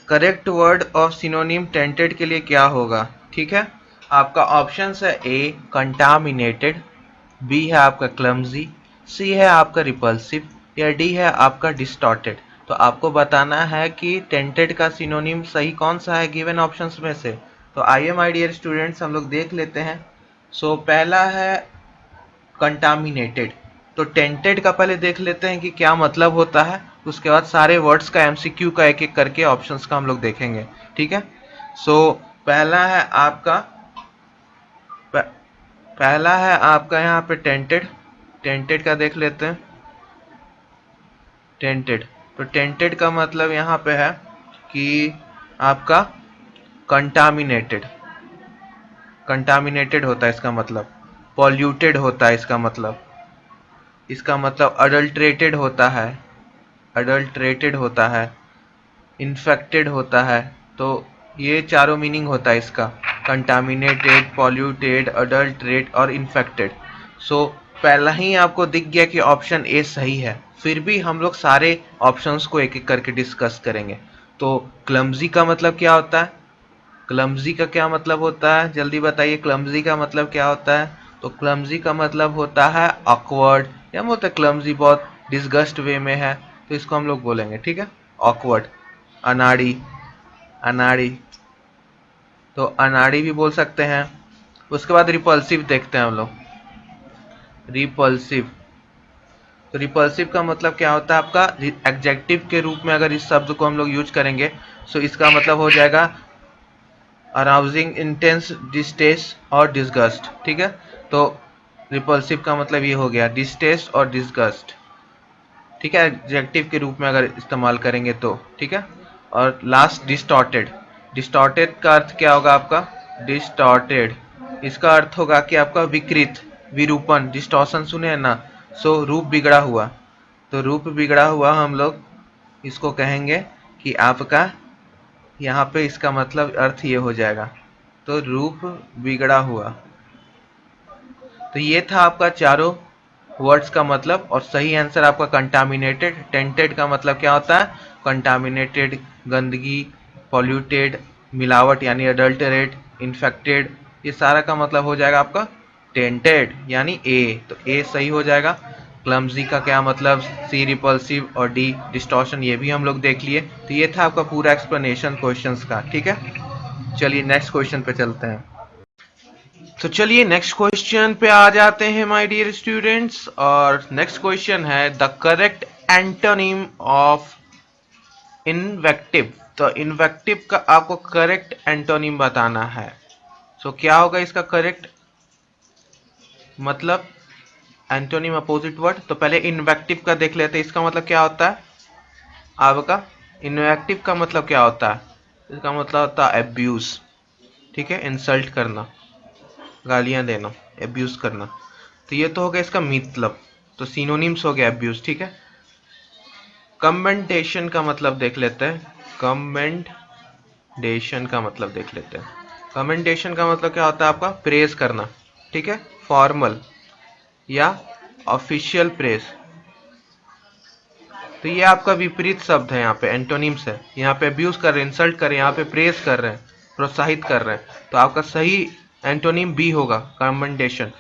A: Correct word of synonym tainted के लिए क्या होगा, ठीक है। आपका ऑप्शन है ए कंटामिनेटेड, बी है आपका क्लमजी, सी है आपका रिपल्सिव, या डी है आपका डिस्टॉर्टेड। तो आपको बताना है कि टेंटेड का सिनोनिम सही कौन सा है गिवन ऑप्शंस में से। तो आइए माय डियर स्टूडेंट्स हम लोग देख लेते हैं। सो पहला है कंटामिनेटेड। तो टेंटेड का पहले देख लेते हैं कि क्या मतलब होता है, उसके बाद सारे वर्ड्स का एमसीक्यू का एक एक करके ऑप्शंस का हम लोग देखेंगे, ठीक है। सो पहला है आपका पहला है आपका यहाँ पे टेंटेड। टेंटेड का देख लेते हैं। टेंटेड, तो टेंटेड का मतलब यहाँ पे है कि आपका कंटामिनेटेड। कंटामिनेटेड होता है इसका मतलब, पॉल्यूटेड होता है इसका मतलब, इसका मतलब अडल्ट्रेटेड होता है, अडल्ट्रेटेड होता है, इन्फेक्टेड होता है। तो ये चारों मीनिंग होता है इसका, कंटामिनेटेड, पॉल्यूटेड, अडल्ट्रेट और इन्फेक्टेड। सो पहला ही आपको दिख गया कि ऑप्शन ए सही है। फिर भी हम लोग सारे ऑप्शंस को एक एक करके डिस्कस करेंगे। तो क्लमजी का मतलब क्या होता है? क्लमजी का क्या मतलब होता है, जल्दी बताइए। क्लमजी का मतलब क्या होता है? तो क्लमजी का मतलब होता है ऑकवर्ड, या बोलते हैं क्लमजी बहुत डिसगस्ट वे में है, तो इसको हम लोग बोलेंगे, ठीक है, ऑकवर्ड। अनाड़ी, अनाड़ी, तो अनाड़ी भी बोल सकते हैं। उसके बाद रिपल्सिव देखते हैं हम लोग। रिपल्सिव, तो रिपल्सिव का मतलब क्या होता है आपका, एडजेक्टिव के रूप में अगर इस शब्द को हम लोग यूज करेंगे तो इसका मतलब हो जाएगा अराउजिंग इंटेंस डिस्टेस्ट और डिसगस्ट। ठीक है, तो रिपल्सिव का मतलब ये हो गया डिस्टेस्ट और डिसगस्ट। ठीक है, एडजेक्टिव के रूप में अगर इस्तेमाल करेंगे तो। ठीक है, और लास्ट डिस्टॉर्टेड। डिस्टॉर्टेड का अर्थ क्या होगा आपका, डिस्टॉर्टेड इसका अर्थ होगा कि आपका विकृत, विरूपण, डिस्टॉर्शन सुने हैं ना, सो रूप बिगड़ा हुआ। तो रूप बिगड़ा हुआ हम लोग इसको कहेंगे कि आपका यहाँ पे इसका मतलब अर्थ ये हो जाएगा, तो रूप बिगड़ा हुआ। तो ये था आपका चारों वर्ड्स का मतलब, और सही आंसर आपका कंटामिनेटेड। टेंटेड का मतलब क्या होता है, कंटामिनेटेड, गंदगी, पॉल्यूटेड, मिलावट यानी अडल्टरेट, इन्फेक्टेड, ये सारा का मतलब हो जाएगा आपका टेंटेड यानी ए। तो ए सही हो जाएगा। क्लमजी का क्या मतलब, सी रिपल्सिव, और डी डिस्टॉर्शन, ये भी हम लोग देख लिए। तो ये था आपका पूरा एक्सप्लेनेशन क्वेश्चंस का। ठीक है, चलिए नेक्स्ट क्वेश्चन पे चलते हैं। तो चलिए नेक्स्ट क्वेश्चन पे आ जाते हैं माय डियर स्टूडेंट्स, और नेक्स्ट क्वेश्चन है द करेक्ट एंटोनिम ऑफ इन्वेक्टिव। तो इन्वेक्टिव का आपको करेक्ट एंटोनिम बताना है। सो क्या होगा इसका करेक्ट मतलब, एंटोनिम अपोजिट वर्ड। तो पहले इन्वेक्टिव का देख लेते हैं, इसका मतलब क्या होता है आपका। इन्वेक्टिव का मतलब क्या होता है, इसका मतलब होता है एब्यूज। ठीक है, इंसल्ट करना, गालियां देना, एब्यूज करना। तो ये तो हो गया इसका मतलब, तो सिनोनिम्स हो गया एब्यूज। ठीक है, कमेंटेशन का मतलब देख लेते हैं। कमेंडेशन का मतलब देख लेते हैं। कमेंडेशन का मतलब क्या होता है आपका, प्रेज करना। ठीक है, फॉर्मल या ऑफिशियल प्रेज। तो ये आपका विपरीत शब्द है, यहाँ पे एंटोनिम्स है। यहाँ पे अब्यूज कर रहे हैं, इंसल्ट कर रहे हैं, यहाँ पे प्रेज कर रहे हैं, प्रोत्साहित कर रहे हैं। तो आपका सही एंटोनिम बी होगा, कमेंडेशन।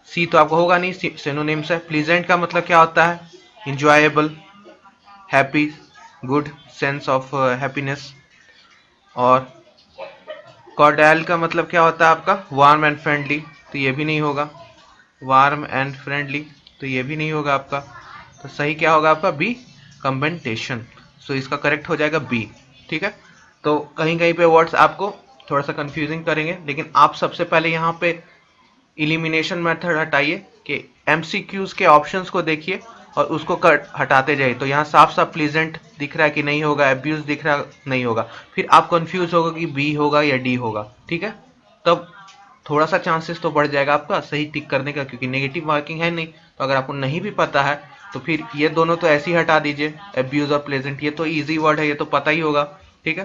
A: सी तो आपको होगा नहीं, सिनोनिम्स है। प्लीजेंट का मतलब क्या होता है, enjoyable, happy, good, sense of happiness. और कॉर्डियल का मतलब क्या होता है आपका, वार्म एंड फ्रेंडली। तो ये भी नहीं होगा, वार्म एंड फ्रेंडली, तो ये भी नहीं होगा आपका। तो सही क्या होगा आपका, बी, कमेंटेशन। सो इसका करेक्ट हो जाएगा बी। ठीक है, तो कहीं कहीं पे वर्ड्स आपको थोड़ा सा कंफ्यूजिंग करेंगे, लेकिन आप सबसे पहले यहाँ पे इलिमिनेशन मेथड हटाइए कि एमसीक्यूज के ऑप्शंस को देखिए और उसको हटाते जाइए। तो यहाँ साफ साफ प्लीजेंट दिख रहा है कि नहीं होगा, एब्यूज दिख रहा नहीं होगा, फिर आप कंफ्यूज होगा कि बी होगा या डी होगा। ठीक है, तब थोड़ा सा चांसेस तो बढ़ जाएगा आपका सही टिक करने का, क्योंकि नेगेटिव मार्किंग है नहीं। तो अगर आपको नहीं भी पता है तो फिर ये दोनों तो ऐसे ही हटा दीजिए, एब्यूज और प्लेजेंट, ये तो इजी वर्ड है, ये तो पता ही होगा। ठीक है,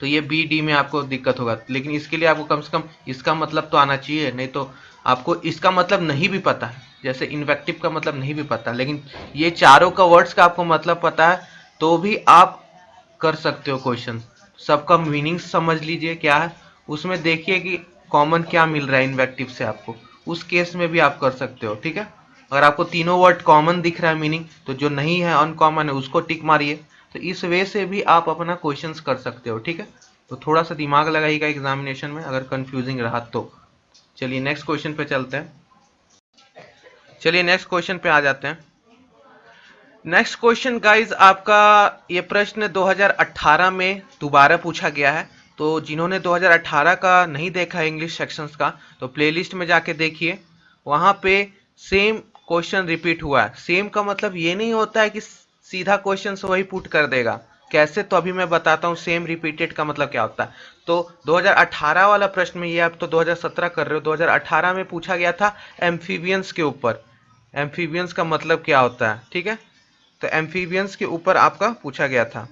A: तो ये बी डी में आपको दिक्कत होगा, लेकिन इसके लिए आपको कम से कम इसका मतलब तो आना चाहिए, नहीं तो आपको इसका मतलब नहीं भी पता है, जैसे इन्वेक्टिव का मतलब नहीं भी पता, लेकिन ये चारों का वर्ड्स का आपको मतलब पता है, तो भी आप कर सकते हो क्वेश्चन। सबका मीनिंग समझ लीजिए क्या है, उसमें देखिए कि कॉमन क्या मिल रहा है इन्वेक्टिव से आपको, उस केस में भी आप कर सकते हो। ठीक है, अगर आपको तीनों वर्ड कॉमन दिख रहा है मीनिंग, तो जो नहीं है अनकॉमन है उसको टिक मारिए। तो इस वे से भी आप अपना क्वेश्चंस कर सकते हो। ठीक है, तो थोड़ा सा दिमाग लगाइएगा एग्जामिनेशन में अगर कंफ्यूजिंग रहा तो। चलिए नेक्स्ट क्वेश्चन पे चलते हैं। चलिए नेक्स्ट क्वेश्चन पे आ जाते हैं। नेक्स्ट क्वेश्चन गाइज, आपका ये प्रश्न 2018 में दोबारा पूछा गया है। तो जिन्होंने 2018 का नहीं देखा है इंग्लिश सेक्शंस का, तो प्लेलिस्ट में जाके देखिए, वहां पे सेम क्वेश्चन रिपीट हुआ है। सेम का मतलब ये नहीं होता है कि सीधा क्वेश्चन वही पुट कर देगा, कैसे, तो अभी मैं बताता हूँ सेम रिपीटेड का मतलब क्या होता है। तो 2018 वाला प्रश्न में, ये आप तो 2017 कर रहे हो, 2018 में पूछा गया था एम्फीबियंस के ऊपर। एम्फीबियंस का मतलब क्या होता है, ठीक है, तो एम्फीबियंस के ऊपर आपका पूछा गया था।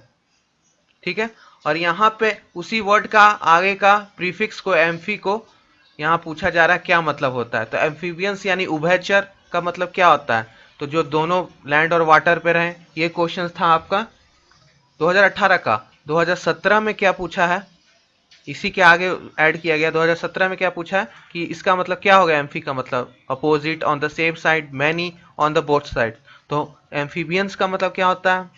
A: ठीक है, और यहाँ पे उसी वर्ड का आगे का प्रीफिक्स को, एम्फी को, यहाँ पूछा जा रहा है क्या मतलब होता है। तो एम्फीबियंस यानी उभयचर का मतलब क्या होता है, तो जो दोनों लैंड और वाटर पे रहे। ये क्वेश्चन था आपका 2018 का। 2017 में क्या पूछा है, इसी के आगे ऐड किया गया। 2017 में क्या पूछा है कि इसका मतलब क्या होगा, एम्फी का मतलब opposite, on the same side, many, on the both side. तो एम्फीबियंस का मतलब क्या होता है,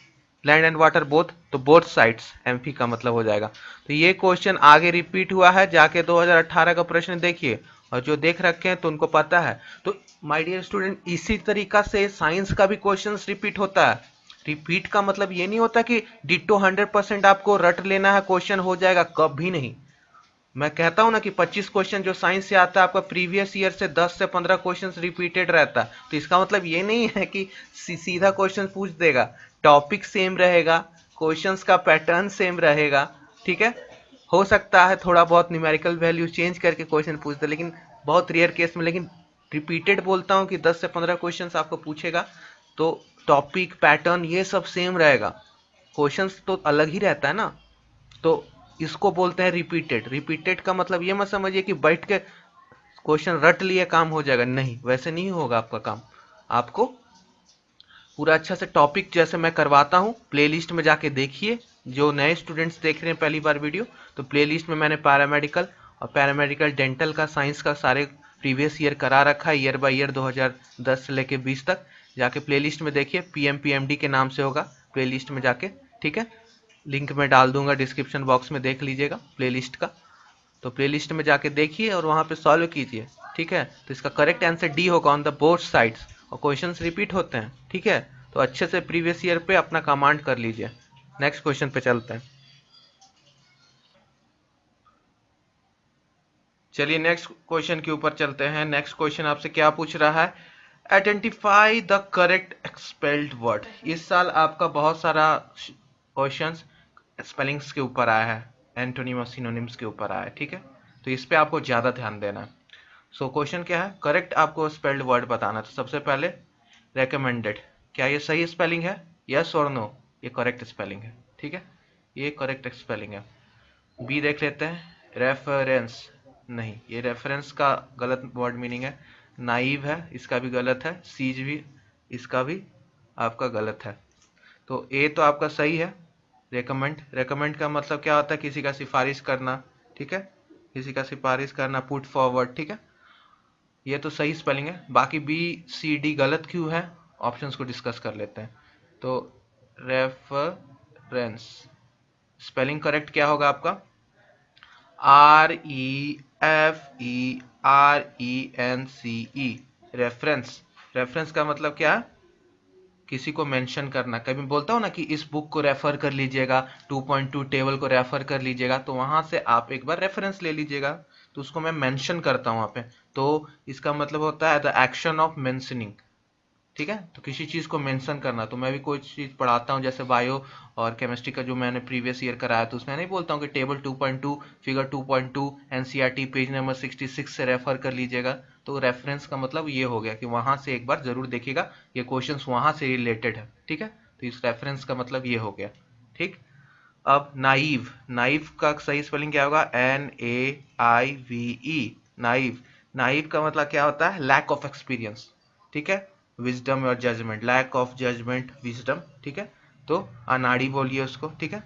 A: लैंड एंड वाटर बोथ, तो बोथ साइड्स एम्फी का मतलब हो जाएगा। तो ये क्वेश्चन आगे रिपीट हुआ है, जाके 2018 का प्रश्न देखिए, और जो देख रखे हैं तो उनको पता है। तो माय डियर स्टूडेंट, इसी तरीका से साइंस का भी क्वेश्चंस रिपीट होता है। रिपीट का मतलब ये नहीं होता कि डिट्टो 100% आपको रट लेना है, क्वेश्चन हो जाएगा, कभी नहीं। मैं कहता हूं ना कि 25 क्वेश्चन जो साइंस से आता है आपका प्रीवियस ईयर से 10 से 15 क्वेश्चन रिपीटेड रहता है। तो इसका मतलब ये नहीं है कि सीधा क्वेश्चन पूछ देगा। टॉपिक सेम रहेगा, क्वेश्चंस का पैटर्न सेम रहेगा, ठीक है। हो सकता है थोड़ा बहुत न्यूमेरिकल वैल्यू चेंज करके क्वेश्चन पूछ दे, लेकिन बहुत रेयर केस में। लेकिन रिपीटेड बोलता हूँ कि 10 से 15 क्वेश्चन आपको पूछेगा, तो टॉपिक पैटर्न ये सब सेम रहेगा, क्वेश्चंस तो अलग ही रहता है ना। तो इसको बोलते हैं रिपीटेड। रिपीटेड का मतलब ये मत समझिए कि बैठ के क्वेश्चन रट लिए काम हो जाएगा, नहीं, वैसे नहीं होगा आपका काम। आपको पूरा अच्छा से टॉपिक जैसे मैं करवाता हूँ, प्लेलिस्ट में जाके देखिए। जो नए स्टूडेंट्स देख रहे हैं पहली बार वीडियो, तो प्लेलिस्ट में मैंने पैरामेडिकल और पैरामेडिकल डेंटल का, साइंस का सारे प्रीवियस ईयर करा रखा है, ईयर बाय ईयर 2010 से लेके 20 तक। जाके प्लेलिस्ट में देखिए, पीएमपीएमडी के नाम से होगा प्लेलिस्ट में जाके, ठीक है। लिंक मैं डाल दूंगा डिस्क्रिप्शन बॉक्स में, देख लीजिएगा प्लेलिस्ट का। तो प्लेलिस्ट में जाके देखिए और वहां पे सॉल्व कीजिए, ठीक है। तो इसका करेक्ट आंसर डी होगा, ऑन द बोथ साइड्स। और क्वेश्चंस रिपीट होते हैं, ठीक है। तो अच्छे से प्रीवियस ईयर पे अपना कमांड कर लीजिए। नेक्स्ट क्वेश्चन पे चलते हैं। चलिए नेक्स्ट क्वेश्चन के ऊपर चलते हैं। नेक्स्ट क्वेश्चन आपसे क्या पूछ रहा है, identify the correct expelled word. इस साल आपका बहुत सारा क्वेश्चंस स्पेलिंग्स के ऊपर आया है, एंटोनिम और सिनोनिम्स के ऊपर आया है, ठीक है। तो इस पे आपको ज्यादा ध्यान देना है। सो क्वेश्चन क्या है, करेक्ट आपको स्पेल्ड वर्ड बताना। तो सबसे पहले रेकमेंडेड, क्या ये सही स्पेलिंग है, यस और नो? ये करेक्ट स्पेलिंग है, ठीक है, ये करेक्ट स्पेलिंग है। बी देख लेते हैं, रेफरेंस, नहीं, ये रेफरेंस का गलत वर्ड मीनिंग है। नाइव है, इसका भी गलत है। सीज भी, इसका भी आपका गलत है। तो ए तो आपका सही है। रेकमेंड, रेकमेंड का मतलब क्या होता है, किसी का सिफारिश करना, ठीक है, किसी का सिफारिश करना, पुट फॉरवर्ड, ठीक है। ये तो सही स्पेलिंग है। बाकी बी सी डी गलत क्यों है, ऑप्शंस को डिस्कस कर लेते हैं। तो रेफरेंस, स्पेलिंग करेक्ट क्या होगा आपका, REFERENCE, रेफरेंस। रेफरेंस का मतलब क्या है, किसी को मेंशन करना। कभी बोलता हूँ ना कि इस बुक को रेफर कर लीजिएगा, 2.2 टेबल को रेफर कर लीजिएगा, तो वहां से आप एक बार रेफरेंस ले लीजिएगा, तो उसको मैं मेंशन करता हूँ वहां पे। तो इसका मतलब होता है द एक्शन ऑफ मेंशनिंग, ठीक है। तो किसी चीज को मेंशन करना। तो मैं भी कोई चीज पढ़ाता हूँ, जैसे बायो और केमिस्ट्री का जो मैंने प्रीवियस ईयर कराया, तो उसमें नहीं बोलता हूँ कि table 2.2 figure 2.2 NCERT page number 66 से रेफर कर लीजिएगा। तो रेफरेंस का मतलब ये हो गया कि वहां से एक बार जरूर देखिएगा, ये क्वेश्चंस वहां से रिलेटेड है, ठीक है। तो इस रेफरेंस का मतलब ये हो गया, ठीक। अब नाइव, नाइव का सही स्पेलिंग क्या होगा, NAIVE, नाइव। नाइव का मतलब क्या होता है, लैक ऑफ एक्सपीरियंस, ठीक है। विजडम और judgement, lack of judgement wisdom, ठीक है। तो अनाड़ी बोलिए उसको, ठीक है।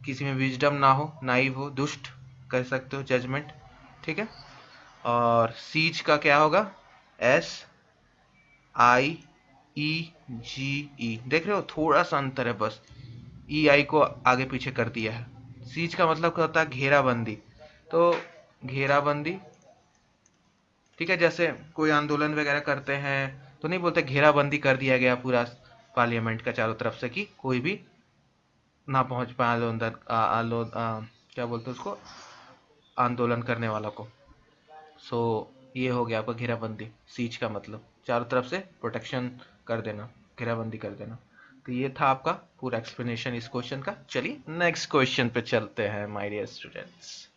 A: किसी में विजडम ना हो, नाइव हो, दुष्ट कह सकते हो, जजमेंट, ठीक है। और सीज का क्या होगा, SIEGE, देख रहे हो, थोड़ा सा अंतर है बस, EI को आगे पीछे कर दिया है। सीज का मतलब क्या होता है, घेराबंदी। तो घेराबंदी, ठीक है, जैसे कोई आंदोलन वगैरह करते हैं तो नहीं बोलते घेराबंदी कर दिया गया पूरा पार्लियामेंट का चारों तरफ से, कि कोई भी ना पहुंच पाए क्या बोलते हैं उसको, आंदोलन करने वाला को। सो ये हो गया आपका घेराबंदी, सीज का मतलब चारों तरफ से प्रोटेक्शन कर देना, घेराबंदी कर देना। तो ये था आपका पूरा एक्सप्लेनेशन इस क्वेश्चन का। चलिए नेक्स्ट क्वेश्चन पे चलते हैं my dear students.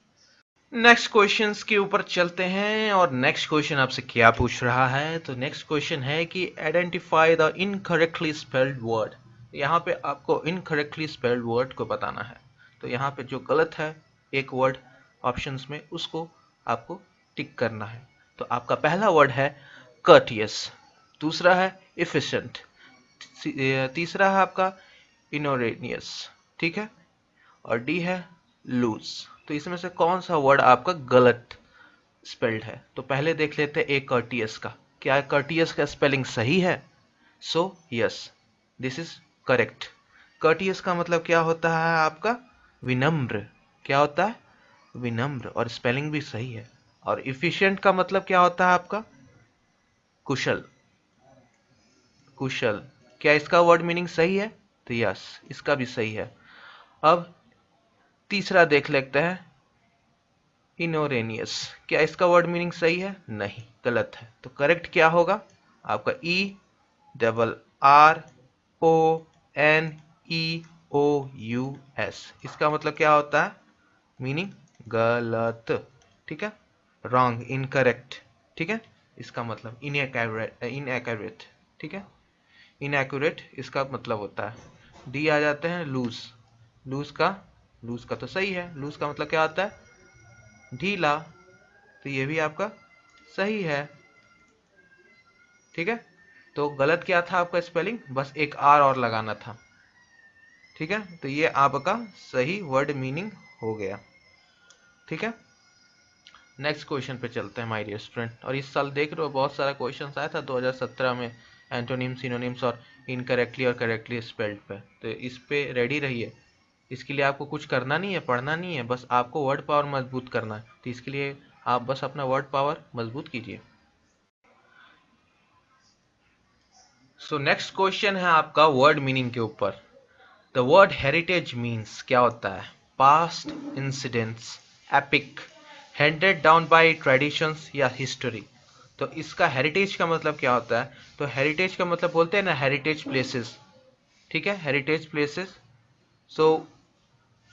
A: Next questions के ऊपर चलते हैं, और नेक्स्ट क्वेश्चन आपसे क्या पूछ रहा है, तो नेक्स्ट क्वेश्चन है कि identify the incorrectly spelled word. यहाँ पे आपको इनकरेक्टली स्पेल्ड वर्ड को बताना है। तो यहाँ पे जो गलत है एक वर्ड ऑप्शंस में, उसको आपको टिक करना है। तो आपका पहला वर्ड है कर्टियस, दूसरा है इफिशिएंट, तीसरा है आपका इनोरेनियस, ठीक है, और डी है लूज। तो इसमें से कौन सा वर्ड आपका गलत स्पेल्ड है? तो पहले देख लेते हैं ए कर्टियस का, क्या कर्टियस का स्पेलिंग सही है? So yes, this is correct. Courteous का मतलब क्या होता है आपका, विनम्र, क्या होता है, विनम्र, और स्पेलिंग भी सही है। और इफिशिएंट का मतलब क्या होता है आपका? कुशल। कुशल। क्या इसका वर्ड मीनिंग सही है? तो यस, इसका भी सही है। अब तीसरा देख लेते हैं, इनोरेनियस। क्या इसका वर्ड मीनिंग सही है? नहीं, गलत है। तो करेक्ट क्या होगा आपका? E double R O N E O U S. इसका मतलब क्या होता है? मीनिंग गलत। ठीक है, रॉन्ग, इनकरेक्ट। ठीक है, इसका मतलब इनएक्यूरेट। ठीक है, इनएक्यूरेट इसका मतलब होता है। डी आ जाते हैं, लूज। लूज का तो सही है। लूज का मतलब क्या आता है? ढीला। तो ये भी आपका सही है। ठीक है, तो गलत क्या था आपका स्पेलिंग? बस एक आर और लगाना था। ठीक है, तो ये आपका सही वर्ड मीनिंग हो गया। ठीक है, नेक्स्ट क्वेश्चन पे चलते हैं माय डियर स्टूडेंट। और इस साल देख रहे हो बहुत सारा क्वेश्चन आया था 2017 में, एंटोनिम, सिनोनिम्स और इनकरेक्टली और करेक्टली स्पेल्ड पे। तो इस पे रेडी रहिए। इसके लिए आपको कुछ करना नहीं है, पढ़ना नहीं है, बस आपको वर्ड पावर मजबूत करना है। तो इसके लिए आप बस अपना वर्ड पावर मजबूत कीजिए। सो नेक्स्ट क्वेश्चन है आपका वर्ड मीनिंग के ऊपर। द वर्ड हेरिटेज मीन्स क्या होता है? Past incidents, epic, handed down by traditions या हिस्ट्री। तो इसका हेरिटेज का मतलब क्या होता है? तो हेरिटेज का मतलब बोलते हैं ना हेरिटेज प्लेसेस। ठीक है, हेरिटेज प्लेसेस। सो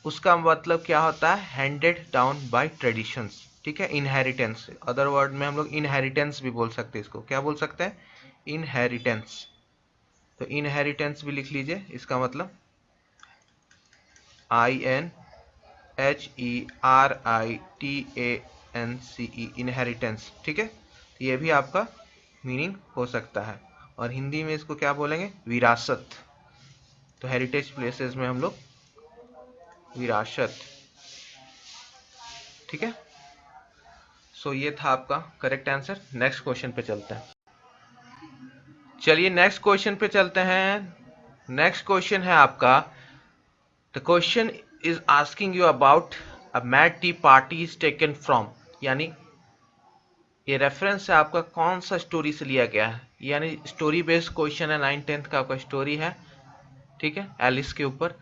A: उसका मतलब क्या होता है? Handed down by traditions. ठीक है, इनहेरिटेंस। अदर वर्ड में हम लोग इनहेरिटेंस भी बोल सकते हैं। इसको क्या बोल सकते हैं? इनहेरिटेंस। तो इनहेरिटेंस भी लिख लीजिए। इसका मतलब INHERITANCE, इनहेरिटेंस। ठीक है, तो ये भी आपका मीनिंग हो सकता है। और हिंदी में इसको क्या बोलेंगे? विरासत। तो हेरिटेज प्लेसेस में हम लोग विरासत। ठीक है, सो ये था आपका करेक्ट आंसर। नेक्स्ट क्वेश्चन पे चलते हैं। चलिए नेक्स्ट क्वेश्चन पे चलते हैं। नेक्स्ट क्वेश्चन है आपका, the question is asking you about a mad T party is taken from. यानी ये रेफरेंस है आपका कौन सा स्टोरी से लिया गया है। यानी स्टोरी बेस्ड क्वेश्चन है, 9th-10th का आपका स्टोरी है। ठीक है, एलिस के ऊपर।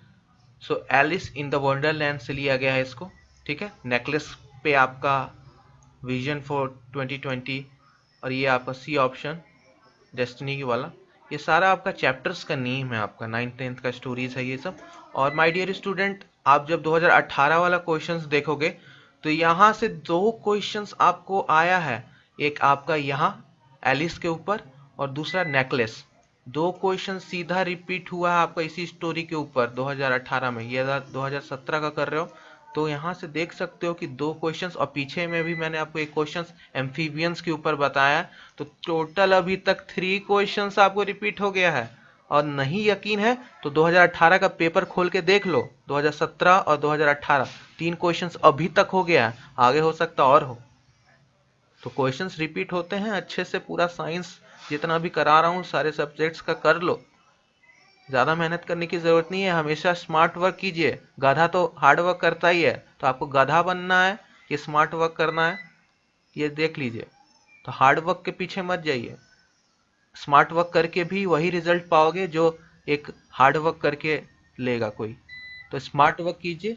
A: सो एलिस इन द वंडरलैंड से लिया गया है इसको। ठीक है, नेकलेस पे आपका विजन फॉर 2020, और ये आपका सी ऑप्शन डेस्टिनी की वाला। ये सारा आपका चैप्टर्स का नेम है, आपका 9th-10th का स्टोरीज है ये सब। और माय डियर स्टूडेंट, आप जब 2018 वाला क्वेश्चंस देखोगे तो यहाँ से दो क्वेश्चंस आपको आया है। एक आपका यहाँ एलिस के ऊपर और दूसरा नेकलेस। दो क्वेश्चन सीधा रिपीट हुआ है आपका इसी स्टोरी के ऊपर 2018 में। ये 2017 का कर रहे हो तो यहाँ से देख सकते हो कि दो क्वेश्चंस, और पीछे में भी मैंने आपको एक क्वेश्चंस एम्फीबियंस के ऊपर बताया। तो टोटल अभी तक 3 क्वेश्चंस आपको रिपीट हो गया है। और नहीं यकीन है तो 2018 का पेपर खोल के देख लो। 2017 और 2018 3 क्वेश्चंस अभी तक हो गया है, आगे हो सकता और हो। तो क्वेश्चंस रिपीट होते हैं अच्छे से। पूरा साइंस जितना भी करा रहा हूँ सारे सब्जेक्ट्स का कर लो। ज़्यादा मेहनत करने की ज़रूरत नहीं है, हमेशा स्मार्ट वर्क कीजिए। गधा तो हार्ड वर्क करता ही है, तो आपको गधा बनना है कि स्मार्ट वर्क करना है, ये देख लीजिए। तो हार्ड वर्क के पीछे मत जाइए। स्मार्ट वर्क करके भी वही रिजल्ट पाओगे जो एक हार्ड वर्क करके लेगा कोई। तो स्मार्ट वर्क कीजिए।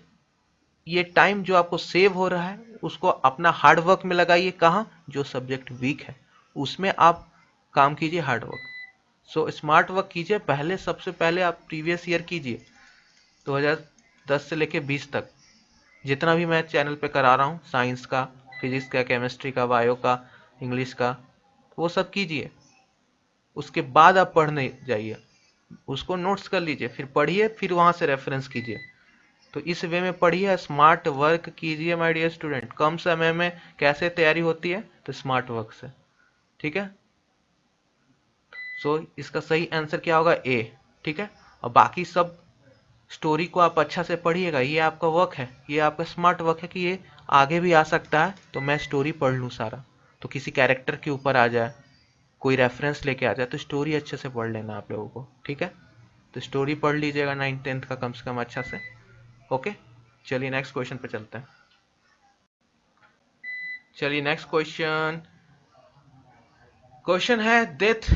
A: ये टाइम जो आपको सेव हो रहा है उसको अपना हार्ड वर्क में लगाइए। कहाँ? जो सब्जेक्ट वीक है उसमें आप काम कीजिए hard work. So smart work कीजिए। पहले सबसे पहले आप प्रीवियस ईयर कीजिए 2010 से लेके 20 तक, जितना भी मैं चैनल पे करा रहा हूँ, साइंस का, फिजिक्स का, केमिस्ट्री का, बायो का, इंग्लिश का, वो सब कीजिए। उसके बाद आप पढ़ने जाइए, उसको नोट्स कर लीजिए, फिर पढ़िए, फिर वहाँ से रेफरेंस कीजिए। तो इस वे में पढ़िए, स्मार्ट वर्क कीजिए माय डियर स्टूडेंट। कम समय में कैसे तैयारी होती है? तो स्मार्ट वर्क से। ठीक है, सो इसका सही आंसर क्या होगा? ए। ठीक है, और बाकी सब स्टोरी को आप अच्छा से पढ़िएगा। ये आपका वर्क है, ये आपका स्मार्ट वर्क है कि ये आगे भी आ सकता है, तो मैं स्टोरी पढ़ लूँ सारा। तो किसी कैरेक्टर के ऊपर आ जाए, कोई रेफरेंस लेके आ जाए, तो स्टोरी अच्छे से पढ़ लेना आप लोगों को। ठीक है, तो स्टोरी पढ़ लीजिएगा 9th-10th का कम से कम अच्छा से। ओके, चलिए नेक्स्ट क्वेश्चन पे चलते हैं। चलिए नेक्स्ट क्वेश्चन। क्वेश्चन है, death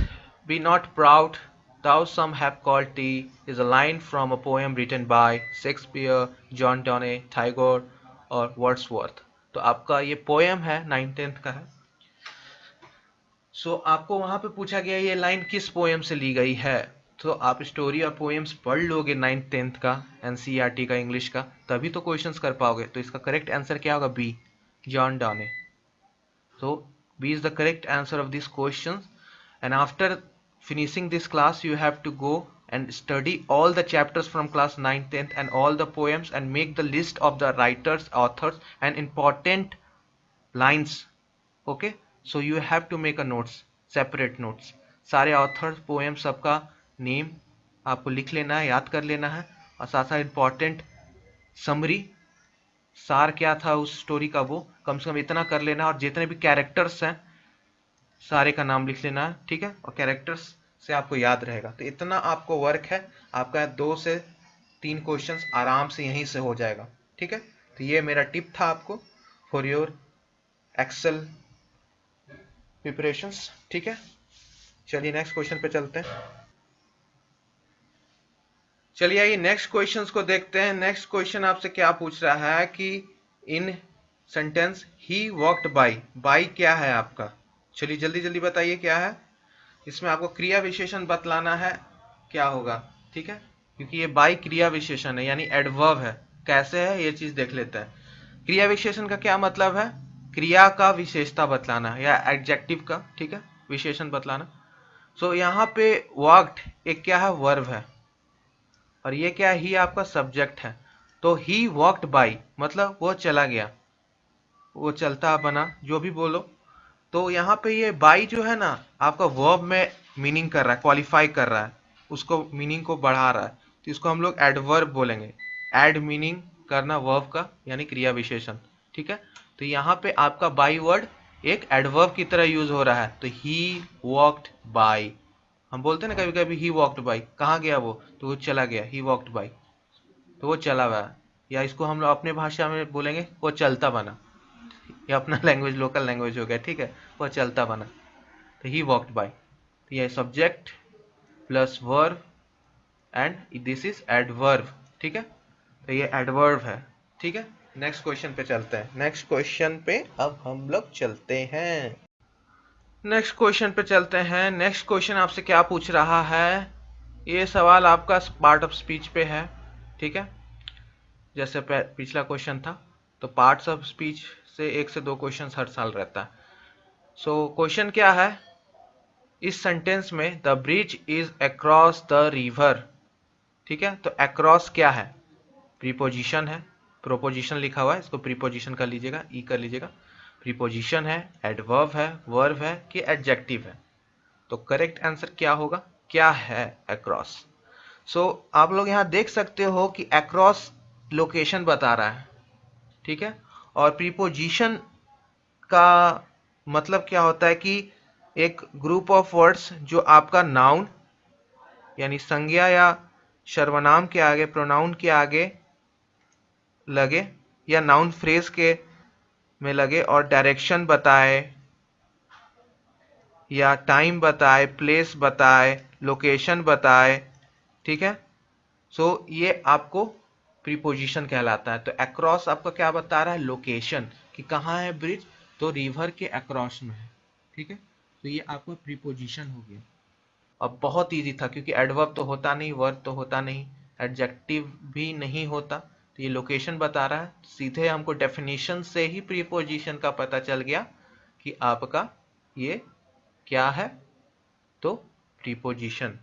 A: B not proud thou some have called tea is a line from a poem written by Shakespeare, John Donne, Tagore और Wordsworth। तो आपका ये पोएम है 9th का है। सो आपको वहां पे पूछा गया ये लाइन किस पोएम से ली गई है। तो आप स्टोरी और पोएम्स पढ़ लोगे 9th 10th का एनसीईआरटी का इंग्लिश का, तभी तो क्वेश्चंस कर पाओगे। तो इसका करेक्ट आंसर क्या होगा? B, John Donne. So B is the correct answer of these questions. And after finishing this class, you have to go and study all the chapters from class 9th 10th and all the poems and make the list of the writers, authors and important lines. Okay, so you have to make a notes, separate notes। सारे authors, poems सबका name आपको लिख लेना है, याद कर लेना है, और साथ साथ important summary, सार क्या था उस स्टोरी का वो कम से कम इतना कर लेना, और जितने भी कैरेक्टर्स हैं सारे का नाम लिख लेना है, ठीक है, और कैरेक्टर्स से आपको याद रहेगा। तो इतना आपको वर्क है, आपका 2 से 3 क्वेश्चंस आराम से यहीं से हो जाएगा, ठीक है। तो ये मेरा टिप था आपको फॉर योर एक्सेल प्रिपरेशंस, ठीक है। चलिए नेक्स्ट क्वेश्चन पे चलते हैं। चलिए आइए नेक्स्ट क्वेश्चंस को देखते हैं। नेक्स्ट क्वेश्चन आपसे क्या पूछ रहा है कि in sentence he walked by, by क्या है आपका? चलिए जल्दी जल्दी बताइए क्या है। इसमें आपको क्रिया विशेषण बतलाना है क्या होगा, ठीक है, क्योंकि ये बाई क्रिया विशेषण है यानी एडवर्ब है। कैसे है ये चीज देख लेते हैं। क्रिया विशेषण का क्या मतलब है? क्रिया का विशेषता बतलाना या एडजेक्टिव का, ठीक है, विशेषण बतलाना। सो यहाँ पे वॉक्ड एक क्या है? वर्ब है, और ये क्या है? ही आपका सब्जेक्ट है। तो ही वॉक्ड बाई मतलब वो चला गया, वो चलता बना, जो भी बोलो। तो यहाँ पे ये बाई जो है ना आपका वर्ब में मीनिंग कर रहा है, क्वालिफाई कर रहा है, उसको मीनिंग को बढ़ा रहा है। तो इसको हम लोग एडवर्ब बोलेंगे। एड मीनिंग करना वर्ब का यानी क्रिया विशेषण, ठीक है। तो यहाँ पे आपका बाई वर्ड एक एडवर्ब की तरह यूज हो रहा है। तो ही वॉक्ड बाई, हम बोलते हैं ना कभी कभी ही वॉक्ड बाई, कहाँ गया वो? तो वो चला गया, ही वॉक्ड बाई, तो वो चला गया। या इसको हम लोग अपने भाषा में बोलेंगे वो चलता बना, ये अपना लैंग्वेज लोकल लैंग्वेज हो गया, ठीक है, वो चलता बना। तो ही वॉकड बाय, तो ये subject plus verb and this is adverb, ठीक है। तो ये एडवर्ब है, ठीक है। नेक्स्ट क्वेश्चन पे चलते हैं। नेक्स्ट क्वेश्चन पे अब हम लोग चलते हैं। नेक्स्ट क्वेश्चन पे चलते हैं। नेक्स्ट क्वेश्चन आपसे क्या पूछ रहा है? ये सवाल आपका पार्ट ऑफ स्पीच पे है, ठीक है, जैसे पिछला क्वेश्चन था। तो पार्ट्स ऑफ स्पीच से 1 से 2 क्वेश्चन हर साल रहता है। सो क्वेश्चन क्या है इस सेंटेंस में? The bridge is across the river, ठीक है। तो अक्रॉस क्या है? प्रीपोजिशन है, प्रोपोजिशन लिखा हुआ है, इसको प्रीपोजिशन कर लीजिएगा, ई कर लीजिएगा। प्रीपोजिशन है, एडवर्ब है, वर्ब है कि एडजेक्टिव है? तो करेक्ट आंसर क्या होगा? क्या है अक्रॉस? सो आप लोग यहाँ देख सकते हो कि अक्रॉस लोकेशन बता रहा है, ठीक है। और प्रीपोजिशन का मतलब क्या होता है कि एक ग्रुप ऑफ वर्ड्स जो आपका नाउन यानी संज्ञा या सर्वनाम के आगे, प्रोनाउन के आगे लगे या नाउन फ्रेज के में लगे और डायरेक्शन बताए या टाइम बताए, प्लेस बताए, लोकेशन बताए, ठीक है। सो ये आपको प्रीपोजिशन कहलाता है। तो अक्रॉस आपका क्या बता रहा है? लोकेशन, कि कहाँ है ब्रिज, तो रिवर के अक्रॉस में है, ठीक है। तो ये आपका प्रीपोजिशन हो गया। अब बहुत इजी था क्योंकि एडवर्ब तो होता नहीं, वर्ब तो होता नहीं, एडजेक्टिव भी नहीं होता, तो ये लोकेशन बता रहा है। सीधे हमको डेफिनेशन से ही प्रीपोजिशन का पता चल गया कि आपका ये क्या है, तो प्रीपोजिशन।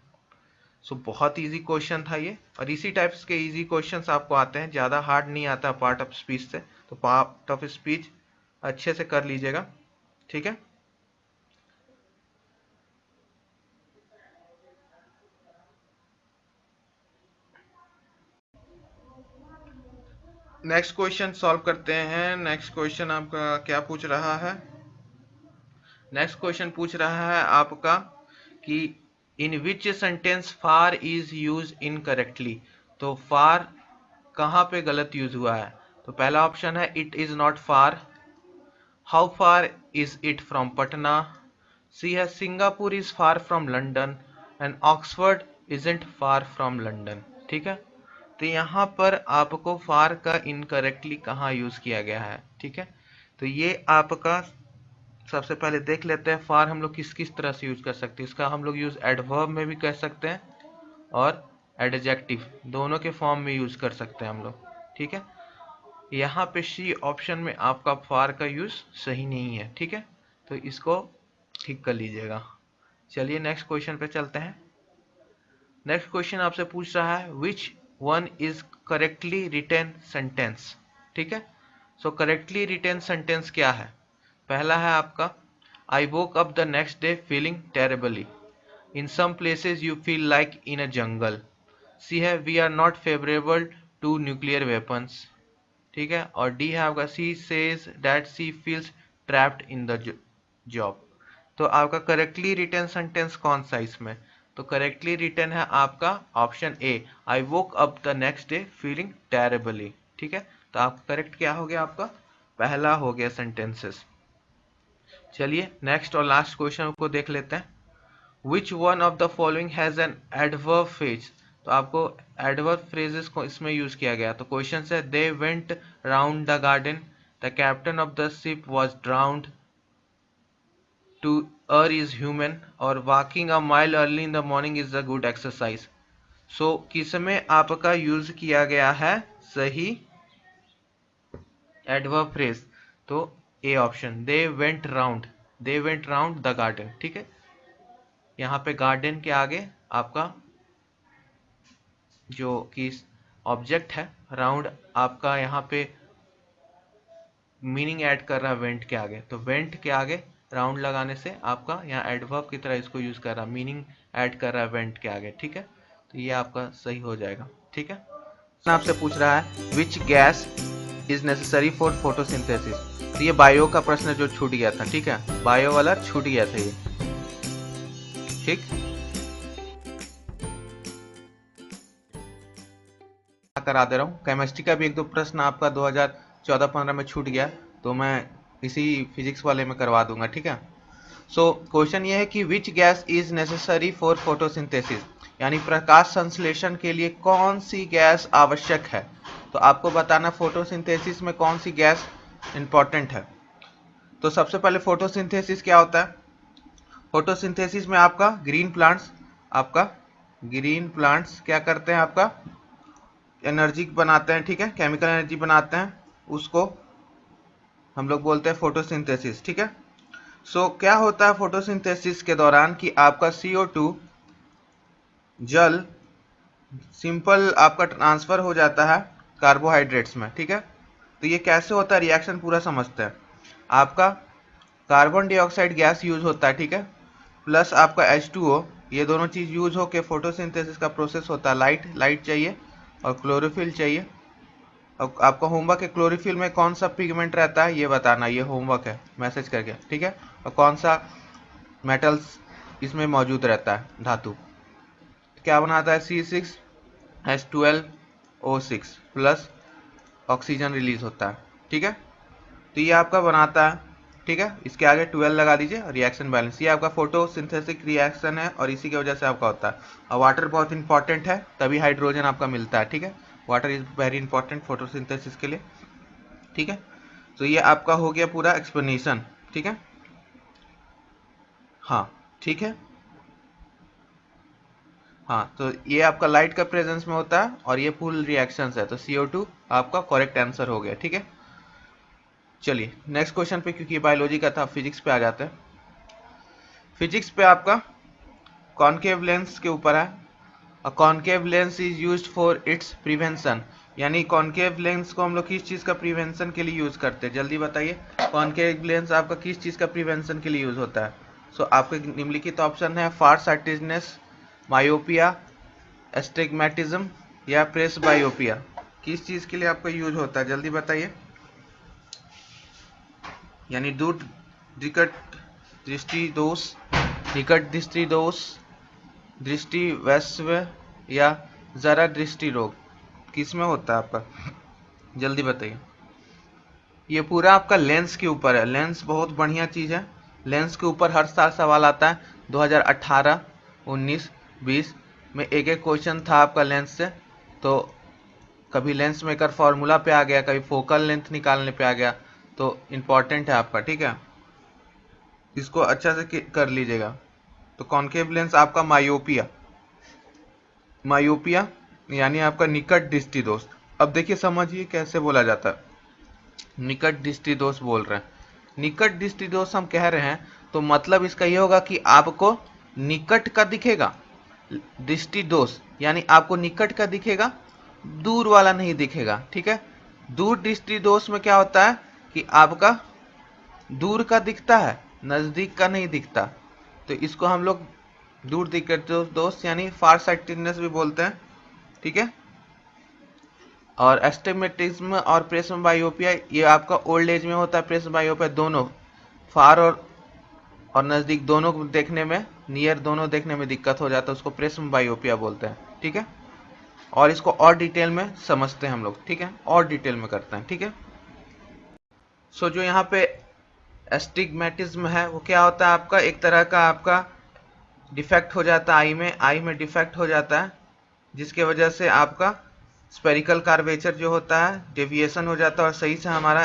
A: सो बहुत इजी क्वेश्चन था ये, और इसी टाइप्स के इजी क्वेश्चंस आपको आते हैं, ज़्यादा हार्ड नहीं आता पार्ट ऑफ स्पीच से। तो पार्ट ऑफ स्पीच अच्छे से कर लीजिएगा, ठीक है। नेक्स्ट क्वेश्चन सॉल्व करते हैं। नेक्स्ट क्वेश्चन आपका क्या पूछ रहा है? नेक्स्ट क्वेश्चन पूछ रहा है आपका कि in which sentence far is use incorrectly. तो फार कहाँ पे गलत यूज हुआ है? तो पहला ऑप्शन है it is not far, how far is it from Patna. C है Singapore is far from London and Oxford isn't far from London. ठीक है, तो यहाँ पर आपको फार का इनकरेक्टली कहाँ यूज किया गया है। ठीक है, तो ये आपका सबसे पहले देख लेते हैं फार हम लोग किस किस तरह से यूज कर सकते हैं। इसका हम लोग यूज एडवर्ब में भी कर सकते हैं और एडजेक्टिव दोनों के फॉर्म में यूज कर सकते हैं हम लोग। ठीक है, यहाँ पे सी ऑप्शन में आपका फार का यूज सही नहीं है। ठीक है, तो इसको ठीक कर लीजिएगा। चलिए नेक्स्ट क्वेश्चन पे चलते हैं। नेक्स्ट क्वेश्चन आपसे पूछ रहा है which one is correctly written sentence. ठीक है, सो करेक्टली रिटेन सेंटेंस क्या है। पहला है आपका I woke up the next day feeling terribly. In some places you feel like in a jungle. C है we are not favourable to nuclear weapons. ठीक है, और डी है आपका she says that she feels trapped in the job. तो आपका correctly written sentence कौन सा इसमें, तो करेक्टली रिटन है आपका option A I woke up the next day feeling terribly. ठीक है, तो आप करेक्ट क्या हो गया, आपका पहला हो गया सेंटेंसेस। चलिए नेक्स्ट और लास्ट क्वेश्चन को देख लेते हैं। Which one of the following has an adverb phrase. तो आपको एडवर्ब फ्रेजेस को इसमें यूज किया गया। तो क्वेश्चन है they went round the garden, the captain of the ship was drowned, to err is human, और walking a mile early in the morning is a good exercise. So किसमें आपका use किया गया है सही एडवर्ब फ्रेज, तो A option they went round the garden. ठीक है, यहाँ पे गार्डन के आगे आपका जो कि ऑब्जेक्ट है राउंड आपका यहाँ पे मीनिंग ऐड कर रहा है वेंट के आगे, तो वेंट के आगे राउंड लगाने से आपका यहाँ एडवर्ब की तरह इसको यूज कर रहा है, मीनिंग ऐड कर रहा है वेंट के आगे। ठीक है, तो ये आपका सही हो जाएगा। ठीक है, आपसे पूछ रहा है which gas is necessary for photosynthesis. तो ये बायो का प्रश्न जो छूट गया था। ठीक है, बायो वाला छूट गया था ये। ठीक, करा दे रहा हूँ। केमिस्ट्री का भी एक दो प्रश्न आपका 2014-15 में छूट गया, तो मैं इसी फिजिक्स वाले में करवा दूंगा। ठीक है, सो क्वेश्चन ये है कि which gas is necessary for photosynthesis, यानी प्रकाश संश्लेषण के लिए कौन सी गैस आवश्यक है। तो आपको बताना फोटोसिंथेसिस में कौन सी गैस इंपॉर्टेंट है। तो सबसे पहले फोटोसिंथेसिस क्या होता है। फोटोसिंथेसिस में आपका ग्रीन प्लांट्स क्या करते हैं, आपका एनर्जी बनाते हैं। ठीक है, केमिकल एनर्जी बनाते हैं, उसको हम लोग बोलते हैं फोटोसिंथेसिस। ठीक है, सो क्या होता है फोटोसिंथेसिस के दौरान कि आपका CO2 जल सिंपल आपका ट्रांसफर हो जाता है कार्बोहाइड्रेट्स में। ठीक है, तो ये कैसे होता है रिएक्शन पूरा समझते हैं। आपका कार्बन डाइऑक्साइड गैस यूज होता है। ठीक है, प्लस आपका H2O, ये दोनों चीज यूज होकर फोटोसिंथेसिस का प्रोसेस होता है। लाइट चाहिए और क्लोरोफिल चाहिए। और आपका होमवर्क है क्लोरोफिल में कौन सा पिगमेंट रहता है ये बताना, ये होमवर्क है मैसेज करके। ठीक है, और कौन सा मेटल्स इसमें मौजूद रहता है, धातु क्या बनाता है, C6H12O6 प्लस ऑक्सीजन रिलीज होता है। ठीक है, तो ये आपका बनाता है। ठीक है, इसके आगे 12 लगा दीजिए, रिएक्शन बैलेंस, ये आपका फोटोसिंथेटिक रिएक्शन है और इसी की वजह से आपका होता है। और वाटर बहुत इंपॉर्टेंट है, तभी हाइड्रोजन आपका मिलता है। ठीक है, water is very important photosynthesis के लिए। ठीक है, तो ये आपका हो गया पूरा एक्सप्लेनेशन। ठीक है, हाँ ठीक है, हाँ तो ये आपका लाइट का प्रेजेंस में होता है और ये फुल रिएक्शंस है, तो CO2 आपका करेक्ट आंसर हो गया। ठीक है, चलिए नेक्स्ट क्वेश्चन पे, क्योंकि बायोलॉजी का था फिजिक्स पे आ जाते हैं। फिजिक्स पे आपका कॉनकेव लेंस के ऊपर है। A concave lens is used for its prevention, यानी कॉनकेव लेंस को हम लोग किस चीज का प्रिवेंशन के लिए यूज करते हैं, जल्दी बताइए। कॉनकेव लेंस आपका किस चीज का प्रिवेंशन के लिए यूज होता है। सो आपके निम्नलिखित ऑप्शन है फार साइटिजनेस, मायोपिया, एस्टिग्मेटिज्म या प्रेस बायोपिया। किस चीज के लिए आपका यूज होता है जल्दी बताइए, यानी दूर निकट दृष्टि दोष, निकट दृष्टि दोष, दृष्टि वैश्व या जरा दृष्टि रोग, किस में होता है आपका, जल्दी बताइए। ये पूरा आपका लेंस के ऊपर है। लेंस बहुत बढ़िया चीज़ है। लेंस के ऊपर हर साल सवाल आता है। 2018, 19, 20 में एक एक क्वेश्चन था आपका लेंस से। तो कभी लेंस मेकर फॉर्मूला पे आ गया, कभी फोकल लेंथ निकालने पे आ गया। तो इम्पॉर्टेंट है आपका, ठीक है, इसको अच्छा से कर लीजिएगा। तो कॉन्केव लेंस आपका मायोपिया, मायोपिया यानी आपका निकट दृष्टि दोष। अब देखिए समझिए कैसे बोला जाता है। निकट दृष्टि दोष बोल रहे हैं, निकट दृष्टि दोष हम कह रहे हैं, तो मतलब इसका ये होगा कि आपको निकट का दिखेगा दृष्टि दोष, यानी आपको निकट का दिखेगा, दूर वाला नहीं दिखेगा, ठीक है। दूर दृष्टि दोष में क्या होता है कि आपका दूर का दिखता है, नजदीक का नहीं दिखता। तो इसको हम लोग दूर दिक्कत दोस्त यानी फार साइटेडनेस भी बोलते हैं, ठीक है। और एस्टिग्मेटिज्म और प्रेसबायोपिया ये आपका ओल्ड एज में होता है। प्रेसबायोपिया दोनों फार और नज़दीक दोनों को देखने में, नियर दोनों देखने में दिक्कत हो जाता है, उसको प्रेसबायोपिया बोलते हैं, ठीक है। और इसको और डिटेल में समझते हैं हम लोग, ठीक है, और डिटेल में करते हैं, ठीक है। सो जो यहाँ पे एस्टिग्मेटिज्म है वो क्या होता है आपका, एक तरह का आपका डिफेक्ट हो जाता है आई में डिफेक्ट हो जाता है, जिसके वजह से आपका स्पेरिकल कार्वेचर जो होता है डेविएशन हो जाता है और सही से हमारा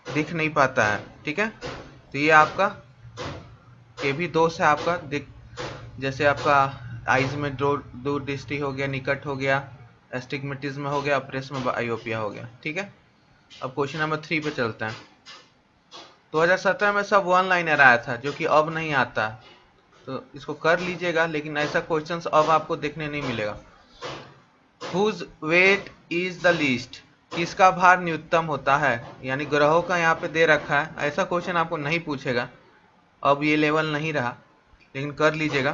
A: दिख नहीं पाता है, ठीक है। तो ये आपका ये भी दोष है आपका, जैसे आपका आइज में दूर दृष्टि हो गया, निकट हो गया, एस्टिग्मेटिज्म हो गया, प्रेसबायोपिया हो गया, ठीक है। अब क्वेश्चन नंबर 3 पे चलते हैं। 2017 में सब वन लाइनर आया था जो कि अब नहीं आता, तो इसको कर लीजिएगा, लेकिन ऐसा क्वेश्चंस अब आपको देखने नहीं मिलेगा। Whose weight is the least, किसका भार न्यूनतम होता है, यानी ग्रहों का यहाँ पे दे रखा है। ऐसा क्वेश्चन आपको नहीं पूछेगा, अब ये लेवल नहीं रहा, लेकिन कर लीजिएगा,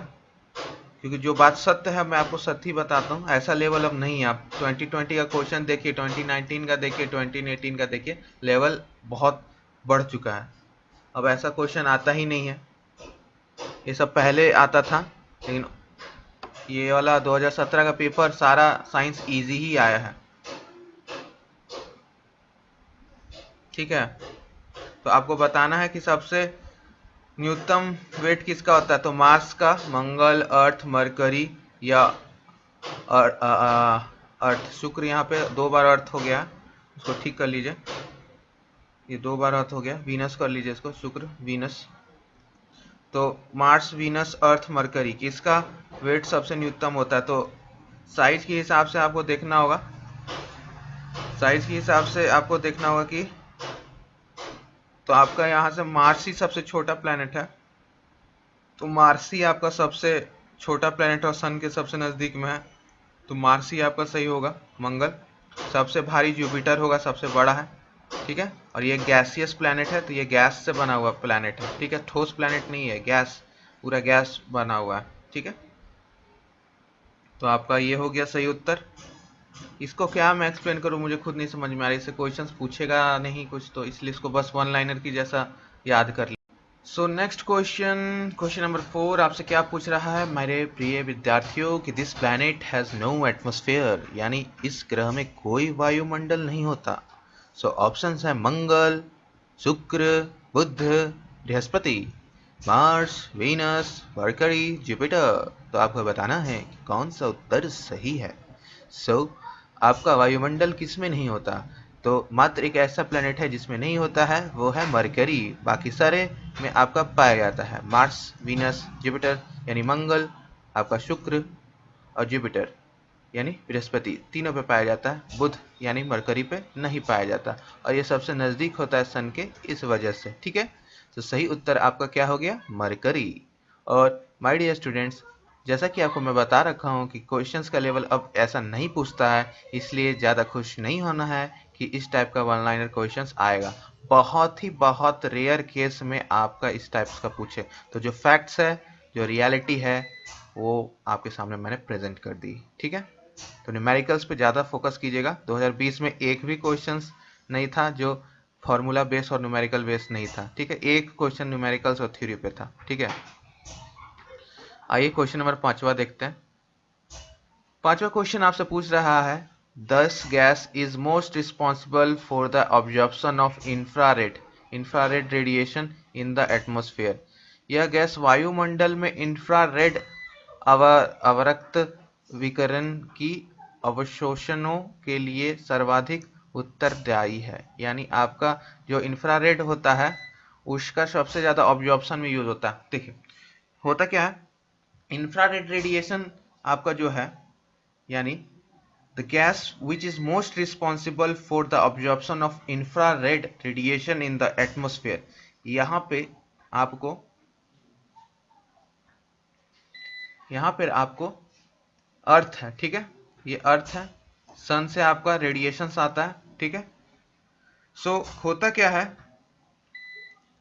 A: क्योंकि जो बात सत्य है मैं आपको सत्य ही बताता हूँ। ऐसा लेवल अब नहीं है। आप 2020 का क्वेश्चन देखिए, 2019 का देखिए, 2018 का देखिए, लेवल बहुत बढ़ चुका है। अब ऐसा क्वेश्चन आता ही नहीं है। ये सब पहले आता था, लेकिन ये वाला 2017 का पेपर सारा साइंस इजी ही आया है, ठीक है। तो आपको बताना है कि सबसे न्यूनतम वेट किसका होता है। तो मार्स का, मंगल, अर्थ, मरकरी या अर्थ, शुक्र। यहाँ पे 2 बार अर्थ हो गया, उसको ठीक कर लीजिए, ये 2 बार अर्थ हो गया। वीनस कर लीजिए इसको, शुक्र वीनस। तो मार्स, वीनस, अर्थ, मरकरी, किसका वेट सबसे न्यूनतम होता है। तो साइज के हिसाब से आपको देखना होगा, साइज के हिसाब से आपको देखना होगा कि, तो आपका यहाँ से मार्स ही सबसे छोटा प्लैनेट है, तो मार्स ही आपका सबसे छोटा प्लैनेट और सन के सबसे नज़दीक में है, तो मार्स ही आपका सही होगा। मंगल सबसे भारी जुपिटर होगा, सबसे बड़ा है, ठीक है। और ये गैसियस प्लैनेट है, तो ये गैस से बना हुआ प्लैनेट है, ठीक है, ठोस प्लैनेट नहीं है, गैस, पूरा गैस बना हुआ है, ठीक है। तो आपका ये हो गया सही उत्तर। इसको क्या मैं एक्सप्लेन करूँ, मुझे खुद नहीं समझ में आ रही, इससे क्वेश्चंस पूछेगा नहीं कुछ, तो इसलिए इसको बस वन लाइनर की जैसा याद कर लिया। So next question, question number 4 आपसे क्या पूछ रहा है मेरे प्रिय विद्यार्थियों कि this planet has no atmosphere, यानी इस ग्रह में कोई वायुमंडल नहीं होता। सो ऑप्शंस है Mangal, Shukra, Budh, Brihaspati, Mars, Venus, Mercury, Jupiter. तो आपको बताना है कि कौन सा उत्तर सही है। सो आपका वायुमंडल किसमें नहीं होता, तो मात्र एक ऐसा प्लेनेट है जिसमें नहीं होता है, वो है मरकरी। बाकी सारे में आपका पाया जाता है, मार्स, वीनस, जुपिटर यानी मंगल, आपका शुक्र और जुपिटर यानी बृहस्पति, तीनों पे पाया जाता है। बुध यानी मरकरी पे नहीं पाया जाता, और ये सबसे नज़दीक होता है सन के, इस वजह से, ठीक है। तो सही उत्तर आपका क्या हो गया, मरकरी। और माय डियर स्टूडेंट्स, जैसा कि आपको मैं बता रखा हूँ कि क्वेश्चंस का लेवल अब ऐसा नहीं पूछता है, इसलिए ज़्यादा खुश नहीं होना है कि इस टाइप का वन लाइनर क्वेश्चंस आएगा। बहुत रेयर केस में आपका इस टाइप का पूछे, तो जो फैक्ट्स है, जो रियलिटी है, वो आपके सामने मैंने प्रेजेंट कर दी, ठीक है। तो न्यूमेरिकल्स पे ज़्यादा फोकस कीजिएगा। 2020 में एक भी क्वेश्चंस नहीं था जो फॉर्मूला बेस और न्यूमेरिकल बेस नहीं था, ठीक है। एक क्वेश्चन न्यूमेरिकल्स और थ्योरी पे था, ठीक है। आइए क्वेश्चन नंबर 5वां देखते हैं। 5वां क्वेश्चन आपसे पूछ रहा है Thus gas is most responsible for the absorption of infrared radiation in the atmosphere. यह गैस वायुमंडल में इंफ्रारेड अवरक्त विकिरण की अवशोषणों के लिए सर्वाधिक उत्तरदायी है। यानी आपका जो इंफ्रारेड होता है उसका सबसे ज्यादा ऑब्जॉर्प्शन में यूज होता है। देखिए होता क्या है, इंफ्रारेड रेडिएशन आपका जो है, यानी the gas which is most responsible for the absorption of infrared radiation in the atmosphere, यहाँ पे आपको अर्थ है, ठीक है, ये अर्थ है, सन से आपका रेडिएशन आता है, ठीक है। सो होता क्या है,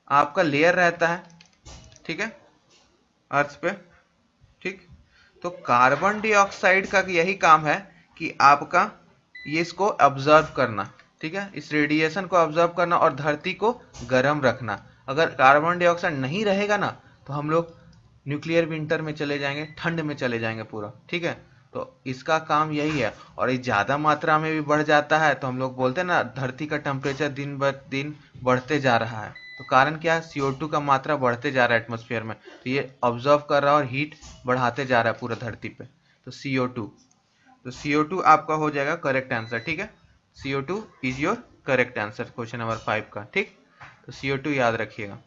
A: आपका लेयर रहता है, ठीक है, अर्थ पे, ठीक। तो कार्बन डाइऑक्साइड का यही काम है कि आपका ये इसको ऑब्जर्व करना, ठीक है, इस रेडिएशन को ऑब्जर्व करना और धरती को गर्म रखना। अगर कार्बन डाइऑक्साइड नहीं रहेगा ना तो हम लोग न्यूक्लियर विंटर में चले जाएंगे, ठंड में चले जाएंगे पूरा, ठीक है। तो इसका काम यही है, और ये ज्यादा मात्रा में भी बढ़ जाता है तो हम लोग बोलते हैं ना धरती का टेम्परेचर दिन ब दिन बढ़ते जा रहा है। तो कारण क्या है, CO2 का मात्रा बढ़ते जा रहा है एटमॉस्फेयर में, तो ये ऑब्जर्व कर रहा है और हीट बढ़ाते जा रहा है पूरा धरती पे। तो CO2, तो CO2 आपका हो जाएगा करेक्ट आंसर, ठीक है। CO2 is your correct answer question number 5 का, ठीक। तो CO2 याद रखिएगा,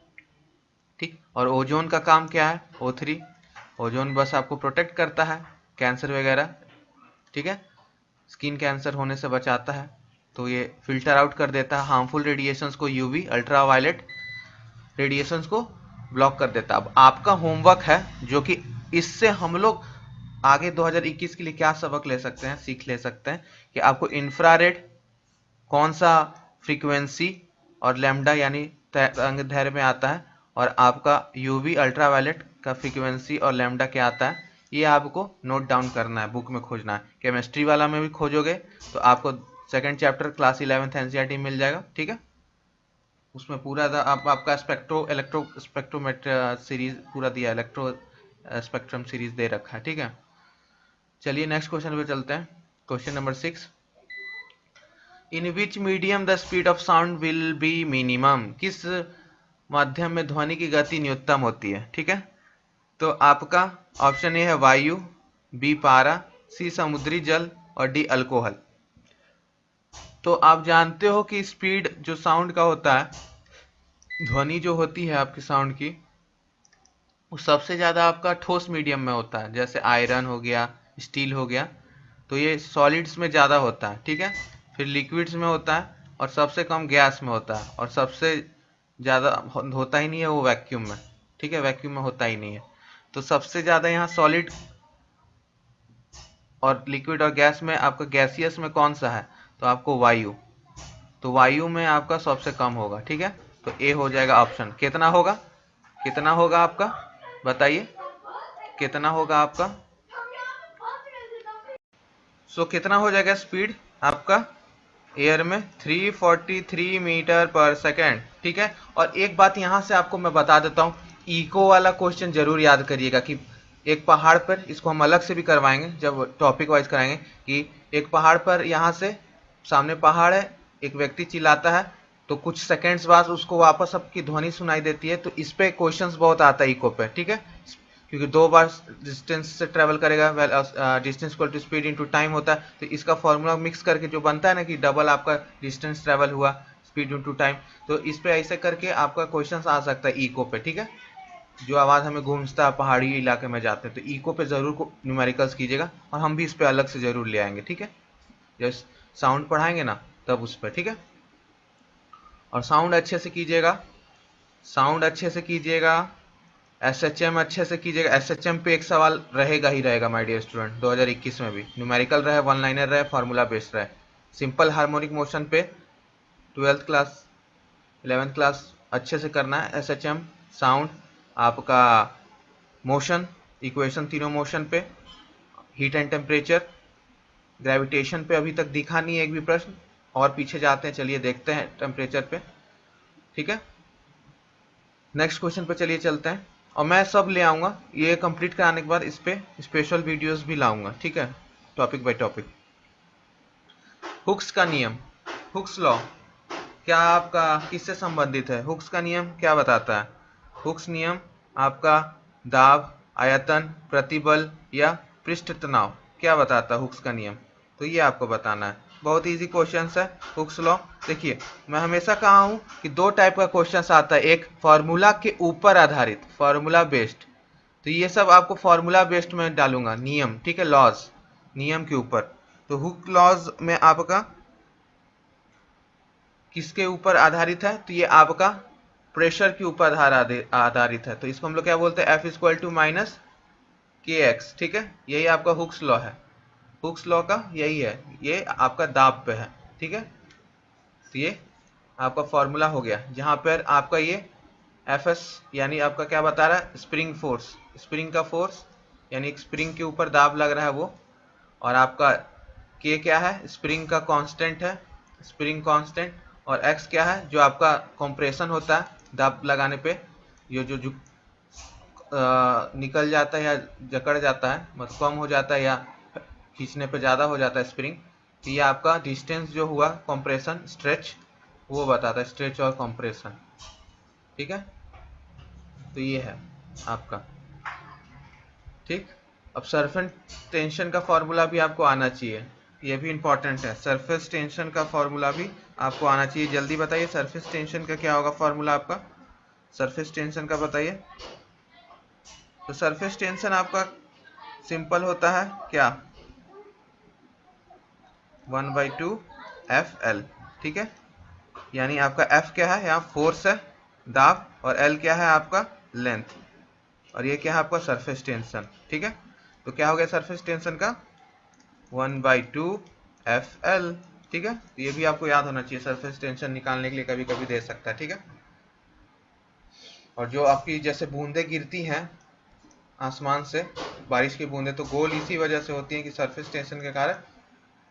A: ठीक। और ओजोन का काम क्या है, O3, ओजोन बस आपको प्रोटेक्ट करता है कैंसर वगैरह, ठीक है, स्किन कैंसर होने से बचाता है। तो ये फिल्टर आउट कर देता है हार्मफुल रेडिएशंस को, यूवी अल्ट्रावायलेट रेडिएशंस को ब्लॉक कर देता है। अब आपका होमवर्क है जो कि इससे हम लोग आगे 2021 के लिए क्या सबक ले सकते हैं, सीख ले सकते हैं कि आपको इंफ्रारेड कौन सा फ्रीक्वेंसी और लैम्डा यानी तरंग दैर्ध्य में आता है, और आपका यूवी अल्ट्रावायलेट का फ्रीक्वेंसी और लैम्डा क्या आता है, ये आपको नोट डाउन करना है, बुक में खोजना है। केमिस्ट्री वाला में भी खोजोगे तो आपको second chapter class 11th NCERT मिल जाएगा, ठीक है। उसमें पूरा आपका इलेक्ट्रो स्पेक्ट्रोमेट्री सीरीज पूरा दिया, इलेक्ट्रो स्पेक्ट्रम सीरीज दे रखा है, ठीक है। चलिए नेक्स्ट क्वेश्चन पे चलते हैं, question number 6। In which medium the speed of sound will be minimum, किस माध्यम में ध्वनि की गति न्यूनतम होती है, ठीक है। तो आपका ऑप्शन ए है वायु, बी पारा, सी समुद्री जल और डी अल्कोहल। तो आप जानते हो कि स्पीड जो साउंड का होता है, ध्वनि जो होती है आपकी साउंड की, वो सबसे ज्यादा आपका ठोस मीडियम में होता है, जैसे आयरन हो गया, स्टील हो गया, तो ये सॉलिड्स में ज्यादा होता है, ठीक है। फिर लिक्विड्स में होता है, और सबसे कम गैस में होता है, और सबसे ज्यादा होता ही नहीं है वो वैक्यूम में, ठीक है, वैक्यूम में होता ही नहीं है। तो सबसे ज्यादा यहाँ सॉलिड और लिक्विड और गैस में आपका गैसियस में कौन सा है, तो आपको वायु, तो वायु में आपका सबसे कम होगा, ठीक है। तो ए हो जाएगा ऑप्शन। कितना होगा, कितना होगा आपका, बताइए कितना होगा आपका। सो कितना हो जाएगा स्पीड आपका एयर में, 343 मीटर पर सेकेंड, ठीक है। और एक बात यहां से आपको मैं बता देता हूं, इको वाला क्वेश्चन जरूर याद करिएगा कि एक पहाड़ पर, इसको हम अलग से भी करवाएंगे जब टॉपिक वाइज कराएंगे, कि एक पहाड़ पर यहाँ से सामने पहाड़ है, एक व्यक्ति चिल्लाता है, तो कुछ सेकंड्स बाद उसको वापस आपकी ध्वनि सुनाई देती है। तो इस पे क्वेश्चंस बहुत आता है इको पे, ठीक है, क्योंकि 2 बार डिस्टेंस से ट्रेवल करेगा, distance equal to speed into time होता है, तो इसका फॉर्मूला मिक्स करके जो बनता है ना कि डबल आपका डिस्टेंस ट्रेवल हुआ, स्पीड इनटू टाइम, तो इस पे ऐसे करके आपका क्वेश्चन आ सकता है इको पे, ठीक है। जो आवाज हमें गूंजता है पहाड़ी इलाके में जाते हैं, तो इको पे जरूर न्यूमेरिकल्स कीजिएगा, और हम भी इस पे अलग से जरूर ले आएंगे, ठीक है, जब साउंड पढ़ाएंगे ना तब उस पर, ठीक है। और साउंड अच्छे से कीजिएगा, साउंड अच्छे से कीजिएगा, SHM अच्छे से कीजिएगा। SHM पे एक सवाल रहेगा ही रहेगा माय डियर स्टूडेंट, 2021 में भी, न्यूमेरिकल रहे, वन लाइनर रहे, फार्मूला बेस्ड रहे। सिंपल हार्मोनिक मोशन पे 12th क्लास 11th क्लास अच्छे से करना है। SHM, साउंड, आपका मोशन, इक्वेशन तीनों मोशन पे, हीट एंड टेम्परेचर, ग्रेविटेशन पे अभी तक दिखा नहीं है एक भी प्रश्न, और पीछे जाते हैं, चलिए देखते हैं टेम्परेचर पे, ठीक है। नेक्स्ट क्वेश्चन पे चलिए चलते हैं, और मैं सब ले आऊंगा, ये कंप्लीट कराने के बाद इस पे स्पेशल वीडियोस भी लाऊंगा, ठीक है, टॉपिक बाय टॉपिक। हुक्स का नियम, हुक्स लॉ क्या आपका किससे संबंधित है? हुक्स का नियम क्या बताता है? हुक्स नियम आपका दाब, आयतन, प्रतिबल या पृष्ठ तनाव क्या बताता है हुक्स का नियम? तो ये आपको बताना है। बहुत इजी क्वेश्चन है हुक्स लॉ। देखिए मैं हमेशा कहा हूं कि दो टाइप का क्वेश्चन आता है, एक फॉर्मूला के ऊपर आधारित, फॉर्मूला बेस्ड, तो ये सब आपको फॉर्मूला बेस्ड में डालूंगा, नियम, ठीक है, लॉज, नियम के ऊपर। तो हुक लॉज में आपका किसके ऊपर आधारित है? तो ये आपका प्रेशर के ऊपर आधारित है। तो इसको हम लोग क्या बोलते हैं? एफ इक्वल टू माइनस के एक्स, ठीक है, यही आपका हुक्स लॉ है। हुक्स लॉ का यही है, ये आपका दाब पे है, ठीक है। तो ये आपका फॉर्मूला हो गया, जहां पर आपका ये एफ एस यानी आपका क्या बता रहा है? स्प्रिंग फोर्स, स्प्रिंग का फोर्स यानी स्प्रिंग के ऊपर दाब लग रहा है वो, और आपका के क्या है? स्प्रिंग का कांस्टेंट है, स्प्रिंग कांस्टेंट, और एक्स क्या है? जो आपका कंप्रेशन होता है दाब लगाने पे, ये जो निकल जाता है या जकड़ जाता है, मतलब कम हो जाता है या खींचने पे ज़्यादा हो जाता है स्प्रिंग, तो ये आपका डिस्टेंस जो हुआ कंप्रेशन स्ट्रेच, वो बताता है स्ट्रेच और कंप्रेशन, ठीक है। तो ये है आपका, ठीक। अब सरफेस टेंशन का फॉर्मूला भी आपको आना चाहिए, ये भी इंपॉर्टेंट है। सरफेस टेंशन का फॉर्मूला भी आपको आना चाहिए। जल्दी बताइए सरफेस टेंशन का क्या होगा फॉर्मूला आपका? सरफेस टेंशन का बताइए। तो सरफेस टेंशन आपका सिंपल होता है क्या? 1/2 FL, ठीक है। यानी आपका F क्या है? यहाँ फोर्स है, दाब, और L क्या है? आपका लेंथ, और ये क्या है? आपका सरफेस टेंशन, ठीक है। तो क्या हो गया सरफेस टेंशन का? 1/2 FL, ठीक है। तो ये भी आपको याद होना चाहिए, सरफेस टेंशन निकालने के लिए कभी कभी दे सकता है, ठीक है। और जो आपकी जैसे बूंदे गिरती हैं आसमान से, बारिश की बूंदे, तो गोल इसी वजह से होती हैं कि सरफेस टेंशन के कारण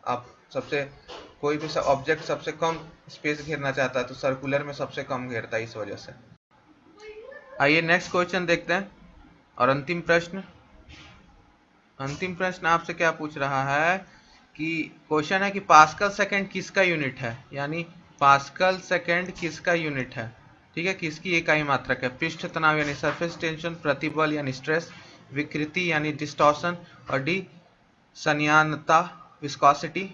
A: आप सबसे कोई भी ऑब्जेक्ट सबसे कम स्पेस घेरना चाहता है तो सर्कुलर में सबसे कम घेरता है, इस वजह से। आइए नेक्स्ट क्वेश्चन देखते हैं। और अंतिम प्रश्न आपसे क्या पूछ रहा है कि क्वेश्चन है कि पास्कल सेकंड किसका यूनिट है? यानी पास्कल सेकंड किसका यूनिट है, ठीक है, किसकी इकाई मात्रक है? पृष्ठ तनाव यानी सरफेस टेंशन, प्रतिबल यानी स्ट्रेस, विकृति यानी डिस्टॉर्शन, और डी संयानता विस्कोसिटी।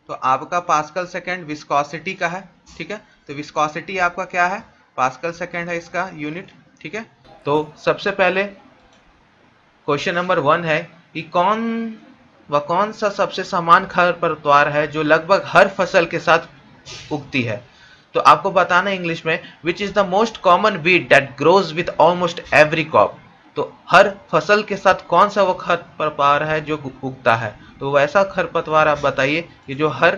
A: तो आपका पास्कल सेकंड विस्कोसिटी का है, ठीक है। तो विस्कोसिटी आपका क्या है? पास्कल सेकंड है इसका यूनिट, ठीक है। तो सबसे पहले क्वेश्चन नंबर 1 है कि कौन सा सबसे समान खरपतवार है जो लगभग हर फसल के साथ उगती है? तो आपको बताना है इंग्लिश में, which is the most common weed that grows with almost every crop. तो हर फसल के साथ कौन सा वो खरपतवार है जो उगता है? तो वैसा खरपतवार आप बताइए कि जो हर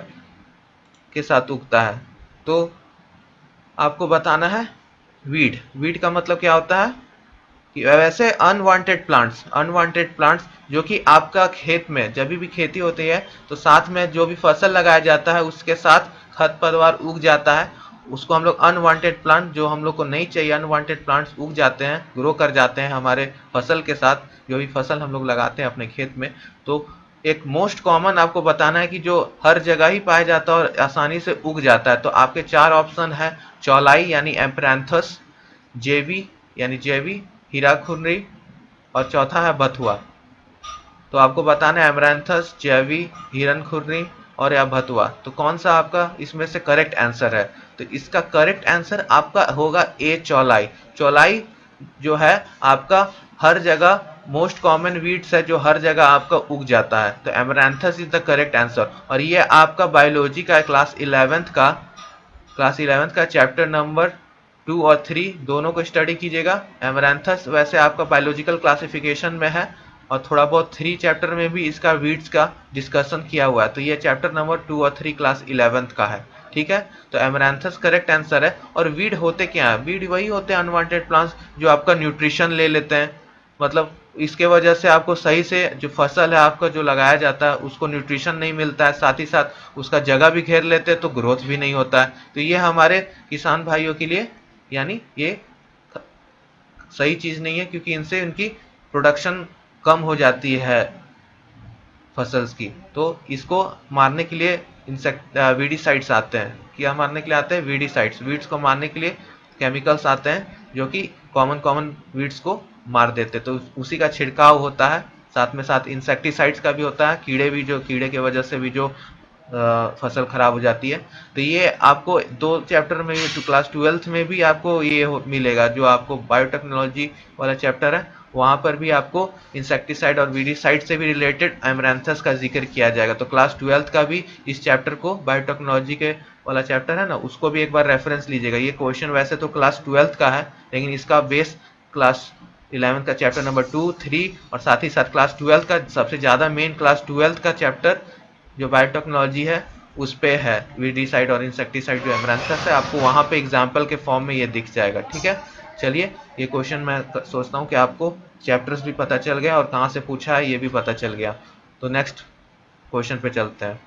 A: के साथ उगता है। तो आपको बताना है वीड। वीड का मतलब क्या होता है कि वैसे अनवांटेड प्लांट्स जो कि आपका खेत में जब भी खेती होती है तो साथ में जो भी फसल लगाया जाता है उसके साथ खरपतवार उग जाता है, उसको हम लोग अनवांटेड प्लांट, जो हम लोग को नहीं चाहिए अनवांटेड प्लांट्स उग जाते हैं, ग्रो कर जाते हैं हमारे फसल के साथ, जो भी फसल हम लोग लगाते हैं अपने खेत में। तो एक मोस्ट कॉमन आपको बताना है कि जो हर जगह ही पाया जाता है और आसानी से उग जाता है। तो आपके 4 ऑप्शन है, चौलाई यानी एम्पैरेंथस, जेवी यानी जेवी, हीराकुंडी, और चौथा है बथुआ। तो आपको बताना है एमरैंथस, जैवी, हिरनखुर्नी और या भतुआ, तो कौन सा आपका इसमें से करेक्ट आंसर है? तो इसका करेक्ट आंसर आपका होगा ए, चौलाई। चौलाई जो है आपका हर जगह मोस्ट कॉमन वीड्स है जो हर जगह आपका उग जाता है। तो एमरैंथस इज द करेक्ट आंसर। और ये आपका बायोलॉजी का क्लास 11th का चैप्टर नंबर 2 और 3 दोनों को स्टडी कीजिएगा। एमरैंथस वैसे आपका बायोलॉजिकल क्लासिफिकेशन में है और थोड़ा बहुत 3 चैप्टर में भी इसका वीड्स का डिस्कशन किया हुआ है। तो ये चैप्टर नंबर 2 और 3 क्लास 11th का है, ठीक है। तो एमरैंथस करेक्ट आंसर है। और वीड होते क्या है? वीड वही होते हैं अनवांटेड प्लांट्स जो आपका न्यूट्रिशन ले लेते हैं, मतलब इसके वजह से आपको सही से जो फसल है आपका जो लगाया जाता है उसको न्यूट्रिशन नहीं मिलता है, साथ ही साथ उसका जगह भी घेर लेते हैं तो ग्रोथ भी नहीं होता है। तो ये हमारे किसान भाइयों के लिए यानी ये सही चीज नहीं है, क्योंकि इनसे उनकी प्रोडक्शन कम हो जाती है फसल्स की। तो इसको मारने के लिए इंसेक्ट वीडीसाइड्स आते हैं। क्या मारने के लिए आते हैं? वीडीसाइड्स। वीड्स को मारने के लिए केमिकल्स आते हैं जो कि कॉमन कॉमन वीड्स को मार देते, तो उसी का छिड़काव होता है। साथ में साथ इंसेक्टिसाइड्स का भी होता है, कीड़े भी, जो कीड़े की वजह से भी जो फसल खराब हो जाती है। तो ये आपको दो चैप्टर में, क्लास 12th में भी आपको ये मिलेगा, जो आपको बायोटेक्नोलॉजी वाला चैप्टर है वहां पर भी आपको इंसेक्टिसाइड और वीडीसाइड से भी रिलेटेड एमरांथस का जिक्र किया जाएगा। तो क्लास 12th का भी इस चैप्टर को, बायोटेक्नोलॉजी के वाला चैप्टर है ना, उसको भी एक बार रेफरेंस लीजिएगा। ये क्वेश्चन वैसे तो क्लास 12th का है, लेकिन इसका बेस क्लास 11th का चैप्टर नंबर 2, 3 और साथ ही साथ क्लास 12th का सबसे ज्यादा मेन क्लास 12th का चैप्टर जो बायोटेक्नोलॉजी है उस पे है। वीडीसाइड और इंसेक्टिसाइड जो एमरांथस है, आपको वहां पे एग्जाम्पल के फॉर्म में ये दिख जाएगा। ठीक है, चलिए ये क्वेश्चन मैं सोचता हूँ कि आपको चैप्टर्स भी पता चल गया और कहाँ से पूछा है ये भी पता चल गया। तो नेक्स्ट क्वेश्चन पे चलते हैं।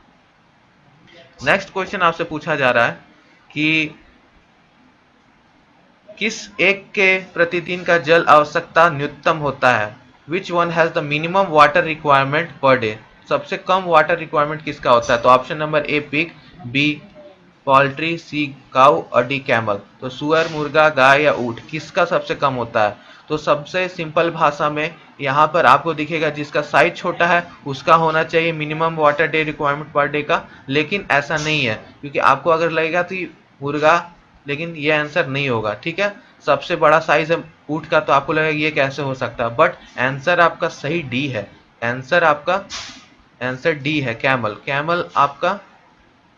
A: नेक्स्ट क्वेश्चन आपसे पूछा जा रहा है कि किस एक के प्रतिदिन का जल आवश्यकता न्यूनतम होता है? Which one has the minimum water requirement per day? सबसे कम वाटर रिक्वायरमेंट किसका होता है? तो option number A pig, B poultry, C cow और डी कैमल। तो सुअर, मुर्गा, गाय या ऊंट, किसका सबसे कम होता है? तो सबसे सिंपल भाषा में यहाँ पर आपको दिखेगा जिसका साइज छोटा है उसका होना चाहिए minimum water day requirement per day का, लेकिन ऐसा नहीं है, क्योंकि आपको अगर लगेगा तो मुर्गा, लेकिन ये आंसर नहीं होगा। ठीक है, सबसे बड़ा साइज है ऊंट का, तो आपको लगेगा ये कैसे हो सकता है, बट आंसर आपका सही डी है। आंसर आपका, आंसर डी है, कैमल। कैमल आपका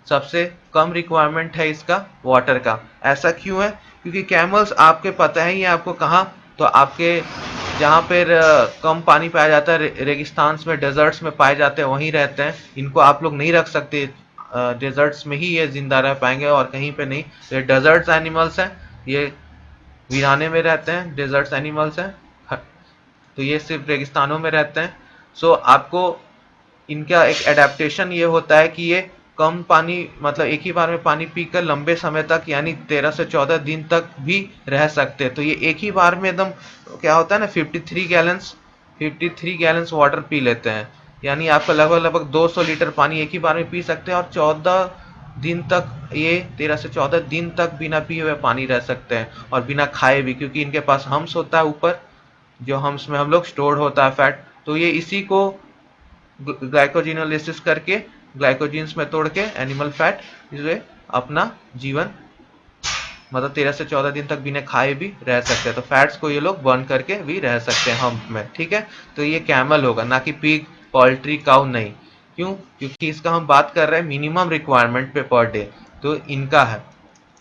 A: सबसे कम रिक्वायरमेंट है इसका वाटर का। ऐसा क्यों है? क्योंकि कैमल्स आपके पता है ये आपको कहाँ, तो आपके जहाँ पर कम पानी पाया जाता है, रेगिस्तान में, डेजर्ट्स में पाए जाते हैं, वहीं रहते हैं। इनको आप लोग नहीं रख सकते, डेजर्ट्स में ही ये जिंदा रह पाएंगे और कहीं पे नहीं। ये डेजर्ट्स एनिमल्स हैं, ये वीराने में रहते हैं, डेजर्ट्स एनिमल्स हैं, तो ये सिर्फ रेगिस्तानों में रहते हैं। सो आपको इनका एक एडेप्टेशन ये होता है कि ये कम पानी, मतलब एक ही बार में पानी पीकर लंबे समय तक, यानी 13 से 14 दिन तक भी रह सकते हैं। तो ये एक ही बार में एकदम क्या होता है ना, 53 गैलन्स वाटर पी लेते हैं, यानी आपका लगभग 200 लीटर पानी एक ही बार में पी सकते हैं। और 14 दिन तक, ये 13 से 14 दिन तक बिना पिए हुए पानी रह सकते हैं और बिना खाए भी, क्योंकि इनके पास हम्स होता है ऊपर, जो हम्स में हम लोग स्टोर्ड होता है फैट, तो ये इसी को ग्लाइकोजिनोलिसिस करके, ग्लाइकोजिन्स में तोड़ के एनिमल फैट, इसे अपना जीवन, मतलब 13 से 14 दिन तक बिना खाए भी रह सकते हैं। तो फैट्स को ये लोग बर्न करके भी रह सकते हैं हम्प में। ठीक है, तो ये कैमल होगा, ना कि पिग, पोल्ट्री, काउ नहीं। क्यों? क्योंकि इसका हम बात कर रहे हैं मिनिमम रिक्वायरमेंट पे पर डे, तो इनका है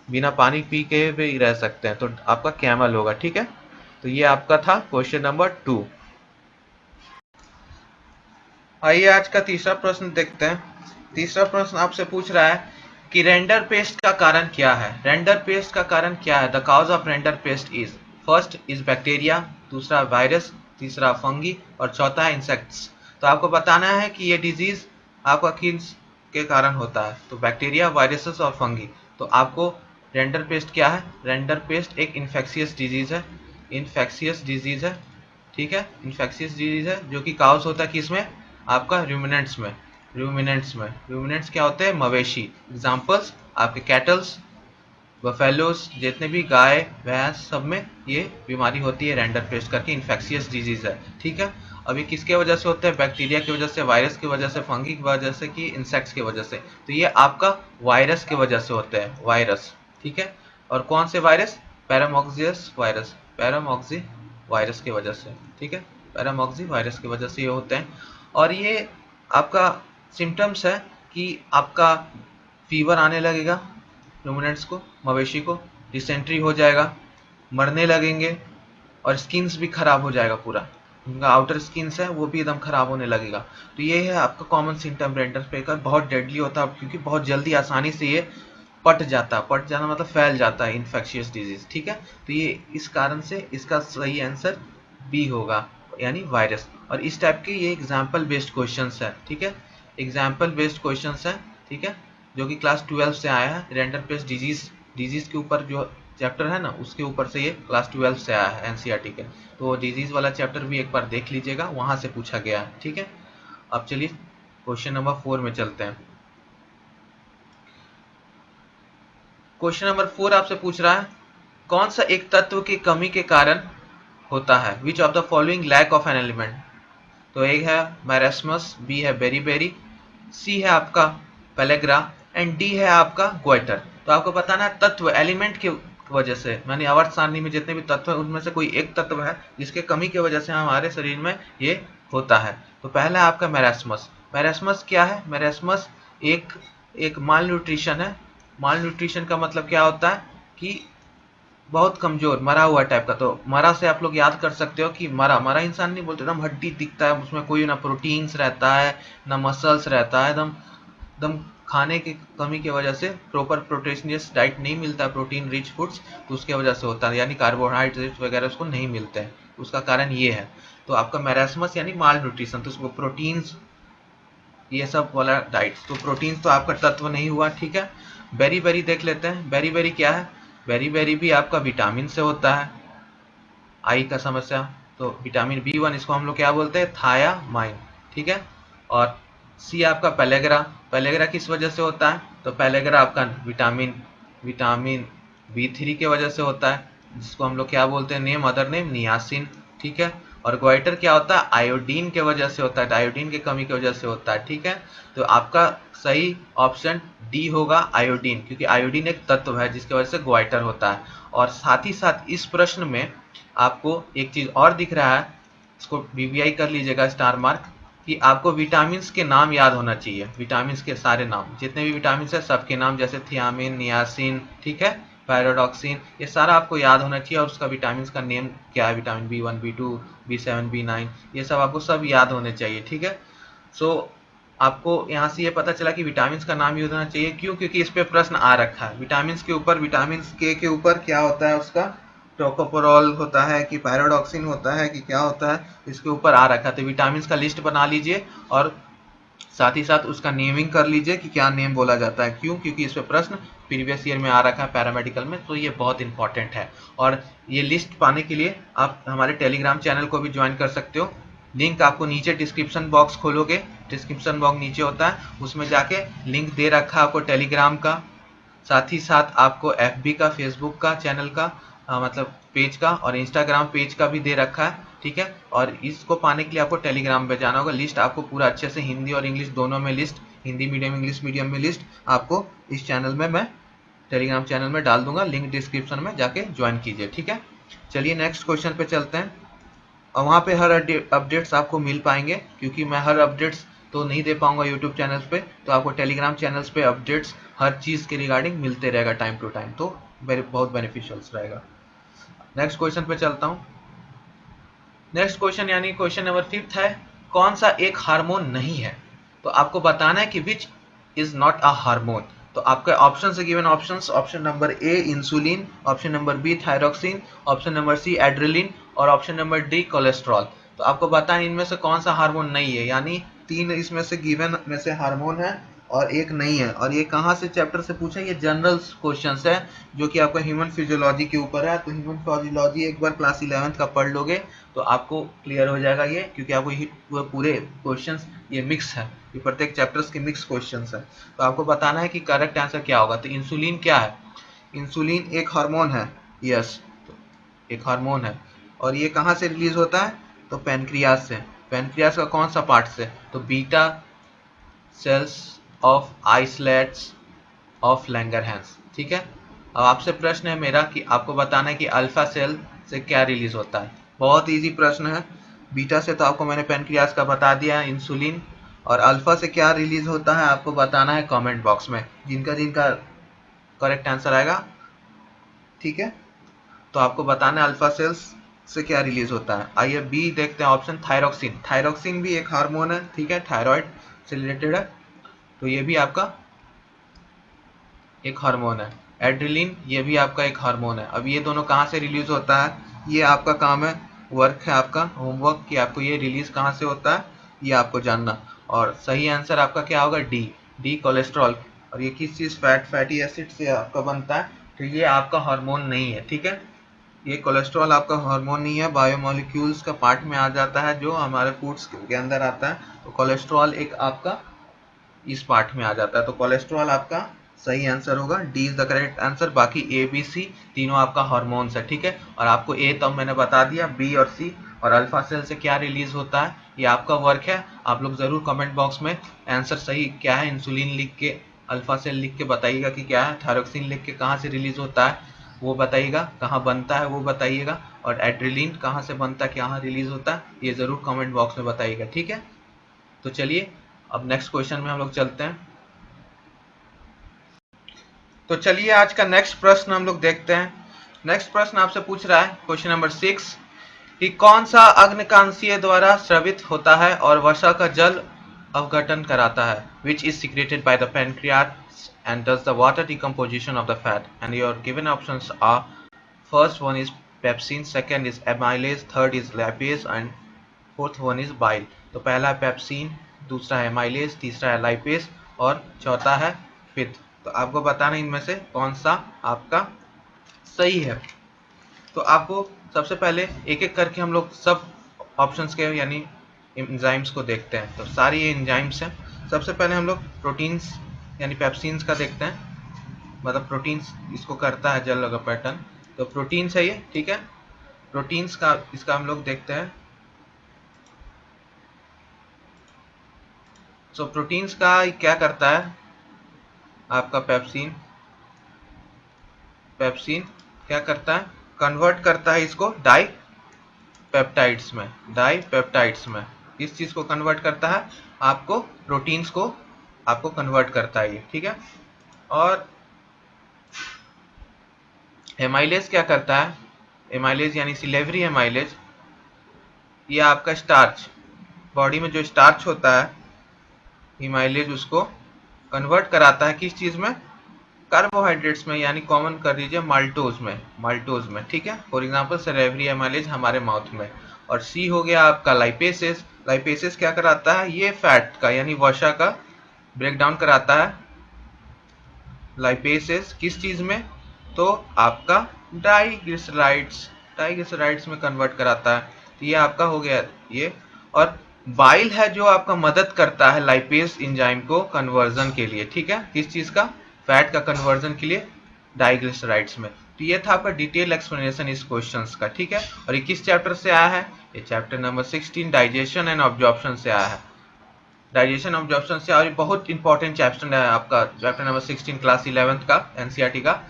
A: बिना पानी पी के भी रह सकते हैं, तो आपका कैमल होगा। ठीक है, तो ये आपका था क्वेश्चन नंबर 2। आइए आज का तीसरा प्रश्न देखते हैं। तीसरा प्रश्न आपसे पूछ रहा है कि रेंडर पेस्ट का कारण क्या है? रेंडर पेस्ट का कारण क्या है? The cause of rinderpest is, first is bacteria, दूसरा वायरस, तीसरा फंगी और चौथा इंसेक्ट्स। तो आपको बताना है कि ये डिजीज आपका किस के कारण होता है। तो बैक्टीरिया, वायरसेस और फंगी। तो आपको रेंडर पेस्ट क्या है? रेंडर पेस्ट एक इन्फेक्शियस डिजीज है, इन्फेक्शियस डिजीज है। ठीक है, इन्फेक्शियस डिजीज है जो कि काउज होता है किसमें? आपका रूमिनेंट्स में। रूमिनेंट्स क्या होते हैं? मवेशी। एग्जांपल्स आपके कैटल्स, बफेलोस, जितने भी गाय, भैंस, सब में ये बीमारी होती है रेंडर पेस्ट करके, इन्फेक्शियस डिजीज है। ठीक है, अभी किसके वजह से होते हैं? बैक्टीरिया की वजह से, वायरस की वजह से, फंगी की वजह से, कि इंसेक्ट्स की वजह से। तो ये आपका वायरस की वजह से होते हैं, वायरस। ठीक है, और कौन से वायरस? पैरामॉक्सियस वायरस, पैरामॉक्सी वायरस की वजह से। ठीक है, पैरामॉक्सी वायरस की वजह से ये होते हैं। और ये आपका सिम्टम्स है कि आपका फीवर आने लगेगा, रूमिनेंट्स को, मवेशी को, डिसेंट्री हो जाएगा, मरने लगेंगे और स्किन्स भी खराब हो जाएगा पूरा, उनका आउटर स्किन्स है वो भी एकदम खराब होने लगेगा। तो ये है आपका कॉमन सिम्टम रेंडर पेस्ट का। बहुत डेडली होता है क्योंकि बहुत जल्दी आसानी से ये पट जाता है, पट जाना मतलब फैल जाता है, इन्फेक्शियस डिजीज। ठीक है, तो ये इस कारण से इसका सही आंसर बी होगा, यानी वायरस। और इस टाइप के ये एग्जाम्पल बेस्ड क्वेश्चंस है। ठीक है, एग्जाम्पल बेस्ड क्वेश्चंस है। ठीक है, जो कि क्लास 12 से आया है। रेंडर पेस्ट डिजीज के ऊपर जो चैप्टर है ना, उसके ऊपर से ये क्लास 12 से आया है एनसीईआरटी के। तो डिजीज वाला चैप्टर भी एक बार देख लीजिएगा, वहां से पूछा गया है। ठीक है, अब चलिए क्वेश्चन नंबर 4 में चलते हैं। क्वेश्चन नंबर 4 आपसे पूछ रहा है कौन सा एक तत्व की कमी के कारण होता है, which of the following lack of an element. तो एक है मैरास्मस, बी है बेरीबेरी, सी है आपका पेलेग्रा एंड डी है आपका ग्वाइटर। तो आपको बताना है तत्व एलिमेंट की वजह से, मानी आवर्त सारणी में जितने भी तत्व हैं उनमें से कोई एक तत्व है जिसके कमी की वजह से हमारे शरीर में ये होता है। तो पहला है आपका मैरास्मस। मैरास्मस क्या है? मैरास्मस एक एक माल न्यूट्रिशन है। माल न्यूट्रिशन का मतलब क्या होता है कि बहुत कमजोर मरा हुआ टाइप का। तो मरा से आप लोग याद कर सकते हो कि मरा मरा इंसान नहीं बोलते, एकदम हड्डी दिखता है, उसमें कोई ना प्रोटीन्स रहता है ना मसल्स रहता है, एकदम एकदम खाने की कमी की वजह से प्रॉपर प्रोटीनियस डाइट नहीं मिलता है, प्रोटीन रिच फूड्स, तो उसके वजह से होता है, यानी कार्बोहाइड्रेट वगैरह उसको नहीं मिलते हैं, उसका कारण ये है। तो आपका मैरास्मस यानी माल न्यूट्रिशन, तो उसको प्रोटीन्स ये सब वाला डाइट, तो प्रोटीन तो आपका तत्व नहीं हुआ, ठीक है। बेरी बेरी देख लेते हैं, बेरी बेरी क्या है? बेरी बेरी भी आपका विटामिन से होता है, आई का समस्या। तो विटामिन B1 इसको हम लोग क्या बोलते हैं? थायामाइन, ठीक है। और सी आपका पेलेग्रा। पेलेग्रा किस वजह से होता है? तो पेलेग्रा आपका विटामिन विटामिन B3 के वजह से होता है, जिसको हम लोग क्या बोलते हैं? नेम अदर नेम नियासिन, ठीक है। और ग्वाइटर क्या होता है? आयोडीन के वजह से होता है, आयोडीन की कमी की वजह से होता है, ठीक है। तो आपका सही ऑप्शन डी होगा आयोडीन, क्योंकि आयोडीन एक तत्व है जिसकी वजह से ग्वाइटर होता है। और साथ ही साथ इस प्रश्न में आपको एक चीज और दिख रहा है, इसको BBI कर लीजिएगा स्टार मार्क, कि आपको विटामिन के नाम याद होना चाहिए, विटामिन के सारे नाम, जितने भी विटामिन है सबके नाम, जैसे थियामिन, नियासिन, ठीक है, पैराडॉक्सिन, ये सारा आपको याद होना चाहिए। और उसका विटामिन का नेम क्या है, vitamin B1, B2, B7, B9, ये सब आपको सब याद होने चाहिए, ठीक है। सो आपको यहाँ से ये पता चला कि विटामिन का नाम याद होना चाहिए, क्यों? क्योंकि इस पे प्रश्न आ रखा है, विटामिन के ऊपर, विटामिन के ऊपर क्या होता है, उसका टोकोपोरॉल होता है कि पैराडॉक्सिन होता है कि क्या होता है, इसके ऊपर आ रखा है। तो विटामिन का लिस्ट बना लीजिए और साथ ही साथ उसका नेमिंग कर लीजिए कि क्या नेम बोला जाता है, क्यों? क्योंकि इस पे प्रश्न प्रीवियस ईयर में आ रखा है पैरामेडिकल में, तो ये बहुत इंपॉर्टेंट है। और ये लिस्ट पाने के लिए आप हमारे टेलीग्राम चैनल को भी ज्वाइन कर सकते हो, लिंक आपको नीचे डिस्क्रिप्शन बॉक्स खोलोगे, डिस्क्रिप्शन बॉक्स नीचे होता है, उसमें जाके लिंक दे रखा है आपको टेलीग्राम का, साथ ही साथ आपको FB का, फेसबुक का चैनल का, मतलब पेज का, और इंस्टाग्राम पेज का भी दे रखा है, ठीक है। और इसको पाने के लिए आपको टेलीग्राम पे जाना होगा। लिस्ट आपको पूरा अच्छे से हिंदी और इंग्लिश दोनों में list, Hindi medium English medium में लिस्ट आपको इस चैनल में, मैं टेलीग्राम चैनल में डाल दूंगा, लिंक डिस्क्रिप्शन में जाके ज्वाइन कीजिए, ठीक है। चलिए नेक्स्ट क्वेश्चन पे चलते हैं। और वहाँ पे हर अपडेट्स आपको मिल पाएंगे, क्योंकि मैं हर अपडेट्स तो नहीं दे पाऊंगा यूट्यूब चैनल्स पे, तो आपको टेलीग्राम चैनल्स पे अपडेट्स हर चीज़ के रिगार्डिंग मिलते रहेगा टाइम टू टाइम, तो बहुत बेनिफिशियल्स रहेगा। नेक्स्ट क्वेश्चन पे चलता हूँ। नेक्स्ट क्वेश्चन यानी क्वेश्चन नंबर 5 है, कौन सा एक हार्मोन नहीं है? तो आपको बताना है कि which is not a hormone. तो आपके ऑप्शन से given options, option number A insulin, option number B thyroxine, option number C adrenaline, और ऑप्शन नंबर डी कोलेस्ट्रॉल। तो आपको बताएं इनमें से कौन सा हार्मोन नहीं है, यानी 3 इसमें से गिवन में से हार्मोन है और एक नहीं है। और ये कहाँ से चैप्टर से पूछा? ये जनरल क्वेश्चंस है जो कि आपका ह्यूमन फिजियोलॉजी के ऊपर है। तो ह्यूमन फिजियोलॉजी एक बार क्लास 11th का पढ़ लोगे तो आपको क्लियर हो जाएगा ये, क्योंकि आपको पूरे क्वेश्चंस ये मिक्स है, ये प्रत्येक चैप्टर्स के मिक्स क्वेश्चंस है। तो आपको बताना है कि करेक्ट आंसर क्या होगा। तो इंसुलिन क्या है? इंसुलिन एक हार्मोन है, यस, एक हार्मोन है। और ये कहाँ से रिलीज होता है? तो पैनक्रियाज से। पैनक्रियाज का कौन सा पार्ट से? तो beta cells of islets of Langerhans, ठीक है। अब आपसे प्रश्न है मेरा कि आपको बताना है कि अल्फा सेल से क्या रिलीज होता है। बहुत इजी प्रश्न है। बीटा से तो आपको मैंने पैनक्रियाज का बता दिया है, इंसुलिन, और अल्फा से क्या रिलीज होता है आपको बताना है कमेंट बॉक्स में, जिनका जिनका करेक्ट आंसर आएगा, ठीक है। तो आपको बताना है अल्फा सेल्स से क्या रिलीज होता है। आइए बी देखते हैं ऑप्शन, थायरोक्सिन। थायरोक्सिन भी एक हार्मोन है, ठीक है, थायराइड से रिलेटेड है, तो ये भी आपका एक हार्मोन है। एड्रेलिन ये भी आपका एक हार्मोन है। अब ये दोनों कहाँ से रिलीज होता है, ये आपका काम है, वर्क है आपका, होमवर्क, कि आपको ये रिलीज कहाँ से होता है ये आपको जानना। और सही आंसर आपका क्या होगा? D, D cholesterol. और ये किस चीज, फैटी एसिड से आपका बनता है, तो ये आपका हार्मोन नहीं है, ठीक है। ये कोलेस्ट्रॉल आपका हार्मोन नहीं है, बायोमोलिक्यूल्स का पार्ट में आ जाता है जो हमारे फूड्स के अंदर आता है। तो कोलेस्ट्रॉल एक आपका इस पार्ट में आ जाता है। तो कोलेस्ट्रॉल आपका सही आंसर होगा, D is the correct answer. बाकी ए बी सी तीनों आपका हार्मोन्स है, ठीक है। और आपको ए तो मैंने बता दिया, बी और सी और अल्फा सेल से क्या रिलीज होता है ये आपका वर्क है। आप लोग जरूर कमेंट बॉक्स में आंसर सही क्या है इंसुलिन लिख के, अल्फा सेल लिख के बताइएगा कि क्या है, थायरोक्सिन लिख के कहाँ से रिलीज होता है वो बताइएगा, कहाँ बनता है वो बताइएगा, और एड्रेलिन कहाँ से बनता है, कहाँ रिलीज होता है ये जरूर कमेंट बॉक्स में बताइएगा, ठीक है। तो चलिए अब नेक्स्ट क्वेश्चन में हम लोग चलते हैं। तो चलिए आज का नेक्स्ट प्रश्न हम लोग देखते हैं। नेक्स्ट प्रश्न आपसे पूछ रहा है क्वेश्चन नंबर 6 कि कौन सा अग्नकांशीय द्वारा स्रावित होता है और वसा का जल अवघटन कराता है, which is secreted by the pancreas and does the water decomposition of the fat, and your given options are first one is pepsin, second is amylase, third is lipase and fourth one is bile. तो पहला है pepsin, दूसरा है amylase, तीसरा है lipase और चौथा है पित्त। तो आपको बताना इनमें से कौन सा आपका सही है। तो आपको सबसे पहले एक एक करके हम लोग सब ऑप्शंस के यानी एंजाइम्स को देखते हैं। तो सारी ये एंजाइम्स हैं। सबसे पहले हम लोग प्रोटीन्स यानी पेप्सिन्स का देखते हैं, मतलब प्रोटीन्स इसको करता है जल पैटर्न। तो प्रोटीन्स है ये, ठीक है। प्रोटीन्स का इसका हम लोग देखते हैं। सो प्रोटीन्स का क्या करता है आपका पेप्सिन, पेप्सिन क्या करता है, कन्वर्ट करता है इसको डाई पेप्टाइड्स में, डाई पेप्टाइड्स में। किस चीज को कन्वर्ट करता है, आपको प्रोटीन्स को आपको कन्वर्ट करता है ये, ठीक है। और एमाइलेज क्या करता है, एमाइलेज यानी सिलेवरी एमाइलेज, ये आपका स्टार्च, बॉडी में जो स्टार्च होता है एमाइलेज उसको कन्वर्ट कराता है किस चीज में, कार्बोहाइड्रेट्स में, यानी कॉमन कर दीजिए माल्टोज में, माल्टोज में, ठीक है। फॉर एग्जांपल सेरेवरी एमाइलेज हमारे माउथ में। और सी हो गया आपका लाइपेसेस, लाइपेसेस क्या कराता है, ये फैट का यानी वसा का ब्रेक डाउन कराता है। लाइपेसेस किस चीज में, तो आपका डाइग्लिसराइड्स, डाइग्लिसराइड्स में कन्वर्ट कराता है। तो ये आपका हो गया ये। और बाइल है जो आपका मदद करता है लाइपेज एंजाइम को कन्वर्जन के लिए, ठीक है। किस चीज का, फैट का कन्वर्जन के लिए डाइग्लिसराइड्स में। तो ये था आपका डिटेल एक्सप्लेनेशन इस क्वेश्चंस का, ठीक है। और ये किस चैप्टर से आया है, ये chapter number 16 digestion and absorption से आया है। डाइजेशन ऑब्जॉर्प्शन से, और बहुत इंपॉर्टेंट चैप्टर है आपका चैप्टर नंबर 16 क्लास 11th का एनसीईआरटी का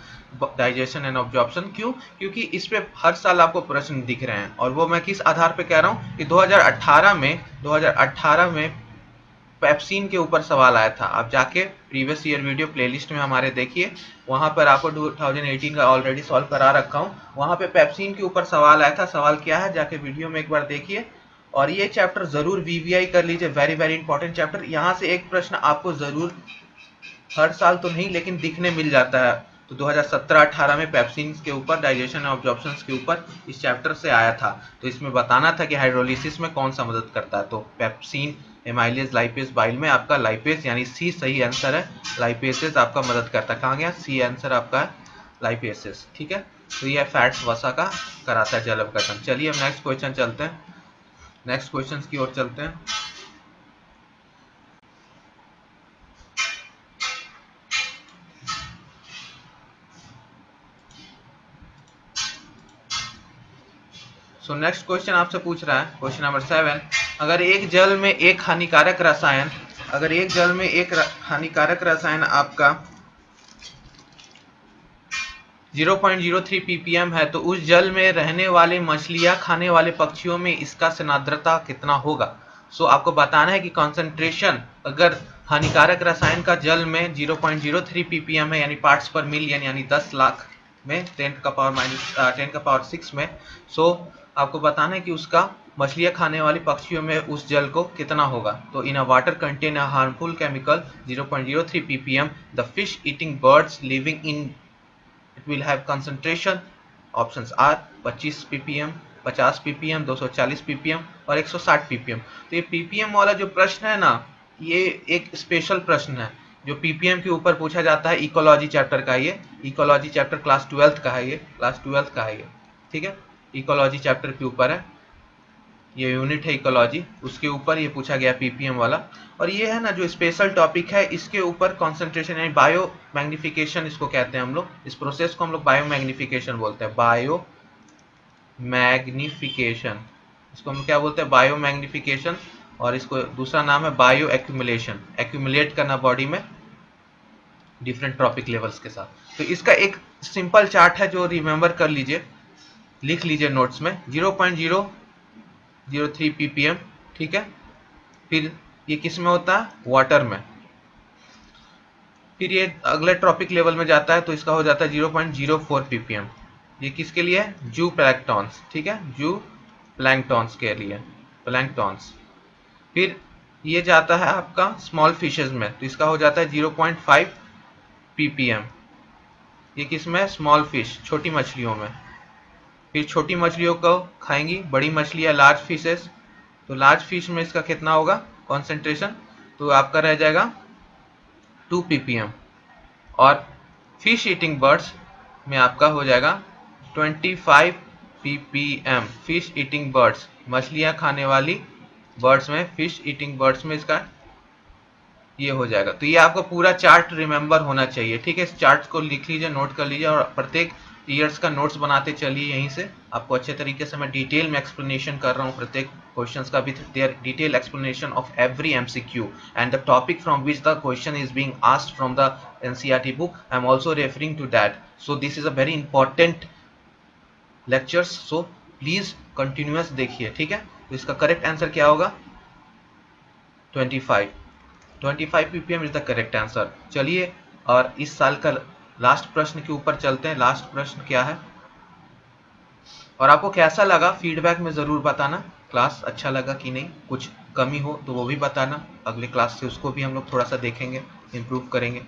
A: डाइजेशन एंड ऑब्जॉर्प्शन। क्यों, क्योंकि इस पे हर साल आपको प्रश्न दिख रहे हैं। और वो मैं किस आधार पे कह रहा हूँ कि 2018 में पेप्सिन के ऊपर सवाल आया था। आप जाके प्रीवियस ईयर वीडियो प्लेलिस्ट में हमारे देखिए, वहां पर आपको 2018 का ऑलरेडी सॉल्व करा रखा हूँ। वहां पे पेप्सिन के ऊपर सवाल आया था। सवाल क्या है जाके वीडियो में एक बार देखिए। और ये चैप्टर जरूर वीवीआई कर लीजिए, वेरी वेरी इंपॉर्टेंट चैप्टर। यहाँ से एक प्रश्न आपको जरूर, हर साल तो नहीं लेकिन दिखने मिल जाता है। तो 2017-18 में पेप्सिन के ऊपर, डाइजेशन ऑब्जॉर्प्शन के ऊपर इस चैप्टर से आया था। तो इसमें बताना था कि हाइड्रोलिसिस में कौन सा मदद करता है। तो पेप्सिन, एमाइलेज, लाइपेज, बाइल में आपका लाइपेज यानी सी सही आंसर है। लाइपेसेस आपका मदद करता है, कहाँ गया, सी आंसर आपका है लाइपेसेस, ठीक है। तो ये फैट्स वसा का कराता है जल अवघटन। चलिए अब नेक्स्ट क्वेश्चन चलते हैं, नेक्स्ट क्वेश्चन की ओर चलते हैं। सो नेक्स्ट क्वेश्चन आपसे पूछ रहा है क्वेश्चन नंबर 7, अगर एक जल में एक हानिकारक रसायन, अगर एक जल में एक हानिकारक रसायन आपका 0.03 ppm है, तो उस जल में रहने वाले मछलियां खाने वाले पक्षियों में इसका सांद्रता कितना होगा। सो आपको बताना है कि कंसंट्रेशन, अगर हानिकारक रसायन का जल में 0.03 ppm है यानी पार्ट्स पर मिलियन यानी 10 लाख में 10⁻⁶ में, सो आपको बताना है कि उसका मछलियां खाने वाली पक्षियों में उस जल को कितना होगा। तो in a water contain a harmful chemical 0.03 ppm, the fish eating birds living in it will have concentration, options are 25 ppm, 50 ppm, 240 ppm और 160 ppm। तो ये ppm वाला जो प्रश्न है ना, ये एक स्पेशल प्रश्न है जो ppm के ऊपर पूछा जाता है। इकोलॉजी चैप्टर का, ये इकोलॉजी चैप्टर क्लास 12th का है, ये क्लास 12th का है ये, ठीक है। इकोलॉजी चैप्टर के ऊपर है। ये यूनिट है इकोलॉजी, उसके ऊपर ये पूछा गया पीपीएम वाला। और ये है ना जो स्पेशल टॉपिक है, इसके ऊपर कंसंट्रेशन यानी बायो मैग्निफिकेशन इसको कहते हैं हम लोग, इस प्रोसेस को हम लोग बायो मैग्निफिकेशन बोलते हैं, बायो मैग्निफिकेशन, इसको हम क्या बोलते हैं, बायो मैग्निफिकेशन। और इसको दूसरा नाम है बायो एक्यूमुलेशन, एक्यूमुलेट करना बॉडी में डिफरेंट ट्रॉपिक लेवल्स के साथ। तो इसका एक सिंपल चार्ट है जो रिमेंबर कर लीजिए, लिख लीजिए नोट्स में, 0.003 ppm, ठीक है। फिर ये किस में होता है, वाटर में। फिर ये अगले ट्रॉपिक लेवल में जाता है तो इसका हो जाता है 0.04 ppm। ये किसके लिए है, जू प्लैंक्टॉन्स, ठीक है, जू प्लैंक्टॉन्स के लिए, प्लैंक्टॉन्स। फिर ये जाता है आपका स्मॉल फिशेज में, तो इसका हो जाता है 0.5 ppm। ये किस में, स्मॉल फिश, छोटी मछलियों में। फिर छोटी मछलियों को खाएंगी बड़ी मछलियाँ, लार्ज फिशेस, तो लार्ज फिश में इसका कितना होगा कॉन्सेंट्रेशन, तो आपका रह जाएगा 2 ppm। और फिश ईटिंग बर्ड्स में आपका हो जाएगा 25 ppm। फिश ईटिंग बर्ड्स, मछलियाँ खाने वाली बर्ड्स में, फिश ईटिंग बर्ड्स में इसका ये हो जाएगा। तो ये आपको पूरा चार्ट रिमेंबर होना चाहिए, ठीक है। इस चार्ट को लिख लीजिए, नोट कर लीजिए, और प्रत्येक ईयर्स का नोट्स बनाते चलिए यहीं से। आपको अच्छे तरीके से मैं डिटेल में एक्सप्लेनेशन कर रहा हूँ प्रत्येक क्वेश्चंस का, with their detail explanation of every MCQ and the topic from which the question is being asked from the NCERT book. I am also referring to that, so this is a very important lectures, so please continuous देखिए, ठीक है। तो इसका correct answer क्या होगा, 25 ppm is the correct answer. चलिए, और इस साल का लास्ट प्रश्न के ऊपर चलते हैं। लास्ट प्रश्न क्या है, और आपको कैसा लगा फीडबैक में ज़रूर बताना, क्लास अच्छा लगा कि नहीं, कुछ कमी हो तो वो भी बताना, अगले क्लास से उसको भी हम लोग थोड़ा सा देखेंगे, इम्प्रूव करेंगे,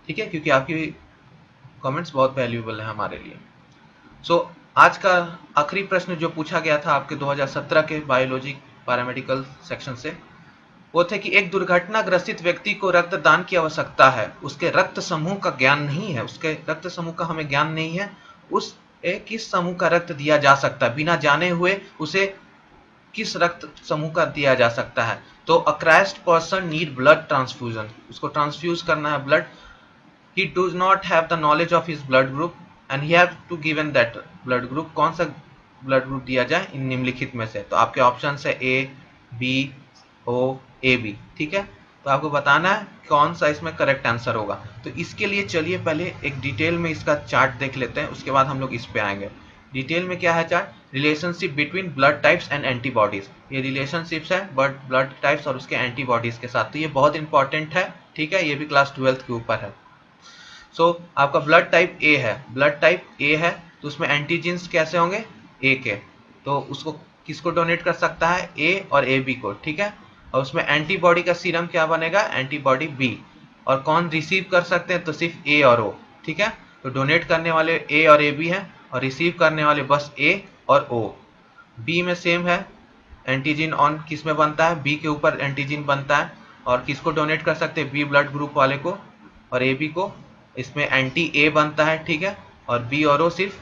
A: ठीक है, क्योंकि आपकी कमेंट्स बहुत वैल्यूएबल है हमारे लिए। सो आज का आखिरी प्रश्न जो पूछा गया था आपके 2017 के बायोलॉजी पैरामेडिकल सेक्शन से, वो थे कि एक दुर्घटनाग्रसित व्यक्ति को रक्तदान की आवश्यकता है, उसके रक्त समूह का ज्ञान नहीं है, उसके रक्त समूह का हमें ज्ञान नहीं है, उस किस समूह का रक्त दिया जा सकता है, बिना जाने हुए उसे किस रक्त समूह का दिया जा सकता है। तो a crashed person need blood transfusion, उसको ट्रांसफ्यूज करना है blood. He does not have the knowledge of his blood group and he have to given that blood group. कौन सा ब्लड ग्रुप दिया जाए इन निम्नलिखित में से, तो आपके ऑप्शन है ए, बी, ओ, ए, बी, ठीक है। तो आपको बताना है कौन सा इसमें करेक्ट आंसर होगा। तो इसके लिए चलिए पहले एक डिटेल में इसका चार्ट देख लेते हैं, उसके बाद हम लोग इस पे आएंगे। डिटेल में क्या है chart, relationship between blood types and antibodies, ये रिलेशनशिप्स है ब्लड टाइप्स और उसके एंटीबॉडीज के साथ। तो ये बहुत इंपॉर्टेंट है, ठीक है, ये भी क्लास 12th के ऊपर है। सो आपका ब्लड टाइप ए है, ब्लड टाइप ए है, तो उसमें एंटीजेंस कैसे होंगे, ए के, तो उसको किसको डोनेट कर सकता है, ए और ए बी को, ठीक है। और उसमें एंटीबॉडी का सीरम क्या बनेगा, एंटीबॉडी बी। और कौन रिसीव कर सकते हैं, तो सिर्फ ए और ओ, ठीक है। तो डोनेट करने वाले ए और ए बी हैं, और रिसीव करने वाले बस ए और ओ। बी में सेम है, एंटीजन ऑन किस में बनता है, बी के ऊपर एंटीजन बनता है, और किसको डोनेट कर सकते हैं, बी ब्लड ग्रुप वाले को और ए बी को। इसमें एंटी ए बनता है, ठीक है, और बी और ओ सिर्फ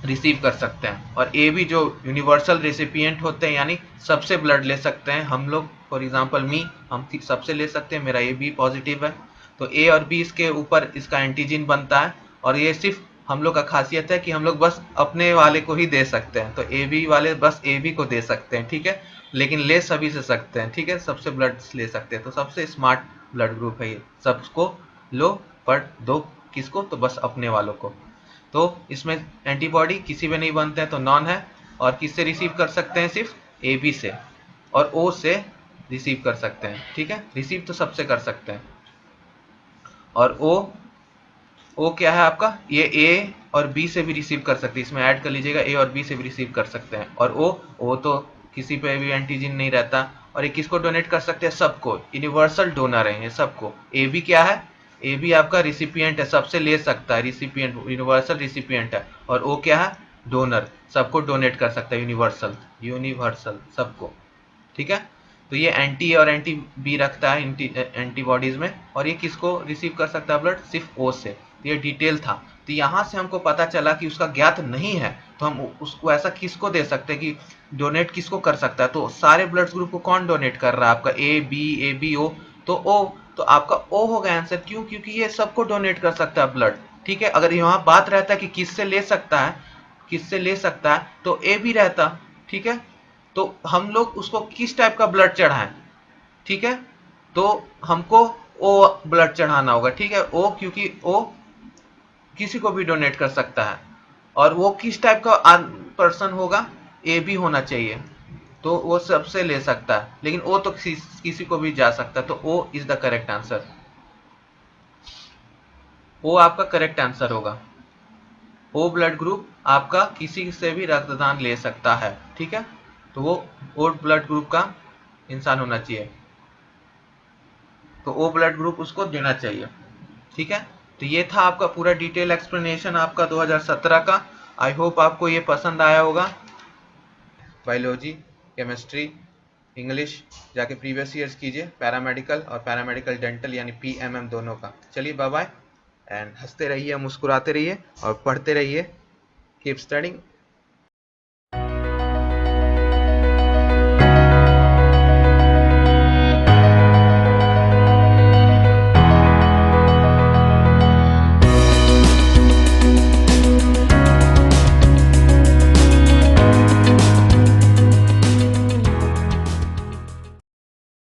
A: रिसीव कर सकते हैं। और ए बी जो यूनिवर्सल रेसिपिएंट होते हैं, यानी सबसे ब्लड ले सकते हैं हम लोग, फॉर एग्जांपल मी, हम सबसे ले सकते हैं, मेरा ए बी पॉजिटिव है, तो ए और बी इसके ऊपर इसका एंटीजन बनता है। और ये सिर्फ हम लोग का खासियत है कि हम लोग बस अपने वाले को ही दे सकते हैं, तो ए बी वाले बस ए बी को दे सकते हैं, ठीक है, लेकिन ले सभी से सकते हैं, ठीक है, सबसे ब्लड ले सकते हैं। तो सबसे स्मार्ट ब्लड ग्रुप है ये, सबको लो पर दो किसको, तो बस अपने वालों को। तो इसमें एंटीबॉडी किसी में नहीं बनते हैं तो नॉन है। और किससे रिसीव कर सकते हैं, सिर्फ ए बी से और ओ से रिसीव कर सकते हैं, ठीक है, रिसीव तो सबसे कर सकते हैं। और ओ क्या है आपका, ये ए और बी से भी रिसीव कर सकते हैं, इसमें ऐड कर लीजिएगा, ए और बी से भी रिसीव कर सकते हैं। और ओ तो किसी पे भी एंटीजन नहीं रहता। और ये किसको डोनेट कर सकते हैं, सबको, यूनिवर्सल डोनर है ये सबको। ए बी क्या है, ए बी आपका रिसिपिएंट है, सबसे ले सकता है, रिसिपिएंट यूनिवर्सल रिसिपिएंट है। और ओ क्या है, डोनर, सबको डोनेट कर सकता है, यूनिवर्सल सबको, ठीक है। तो ये एंटी ए और एंटी बी रखता है एंटीबॉडीज में। और ये किसको रिसीव कर सकता है ब्लड, सिर्फ ओ से। ये डिटेल था। तो यहाँ से हमको पता चला कि उसका ज्ञात नहीं है, तो हम उसको ऐसा किसको दे सकते हैं कि डोनेट किसको कर सकता है। तो सारे ब्लड ग्रुप को कौन डोनेट कर रहा है, आपका ए बी ओ, तो ओ, तो आपका ओ होगा आंसर। क्यों? क्योंकि ये सबको डोनेट कर सकता है ब्लड। ठीक है, अगर यहाँ बात रहता है कि किससे ले सकता है, किससे ले सकता है, तो ए भी रहता। ठीक है, तो हम लोग उसको किस टाइप का ब्लड चढ़ाएं, ठीक है, तो हमको ओ ब्लड चढ़ाना होगा। ठीक है, ओ, क्योंकि ओ किसी को भी डोनेट कर सकता है, और वो किस टाइप का पर्सन होगा, ए बी होना चाहिए, तो वो सबसे ले सकता है, लेकिन ओ तो किसी को भी जा सकता है, तो O is the correct answer. O आपका करेक्ट आंसर होगा। ओ ब्लड ग्रुप आपका किसी से भी रक्तदान ले सकता है। ठीक है, तो वो ओ ब्लड ग्रुप का इंसान होना चाहिए, तो ओ ब्लड ग्रुप उसको देना चाहिए। ठीक है, तो ये था आपका पूरा डिटेल एक्सप्लेनेशन आपका 2017 का। आई होप आपको ये पसंद आया होगा। बायोलॉजी, केमिस्ट्री, इंग्लिश जाके प्रीवियस ईयर्स कीजिए, पैरामेडिकल और पैरामेडिकल डेंटल यानी पीएमएम दोनों का। चलिए बाय बाय, एंड हंसते रहिए, मुस्कुराते रहिए और पढ़ते रहिए। Keep studying.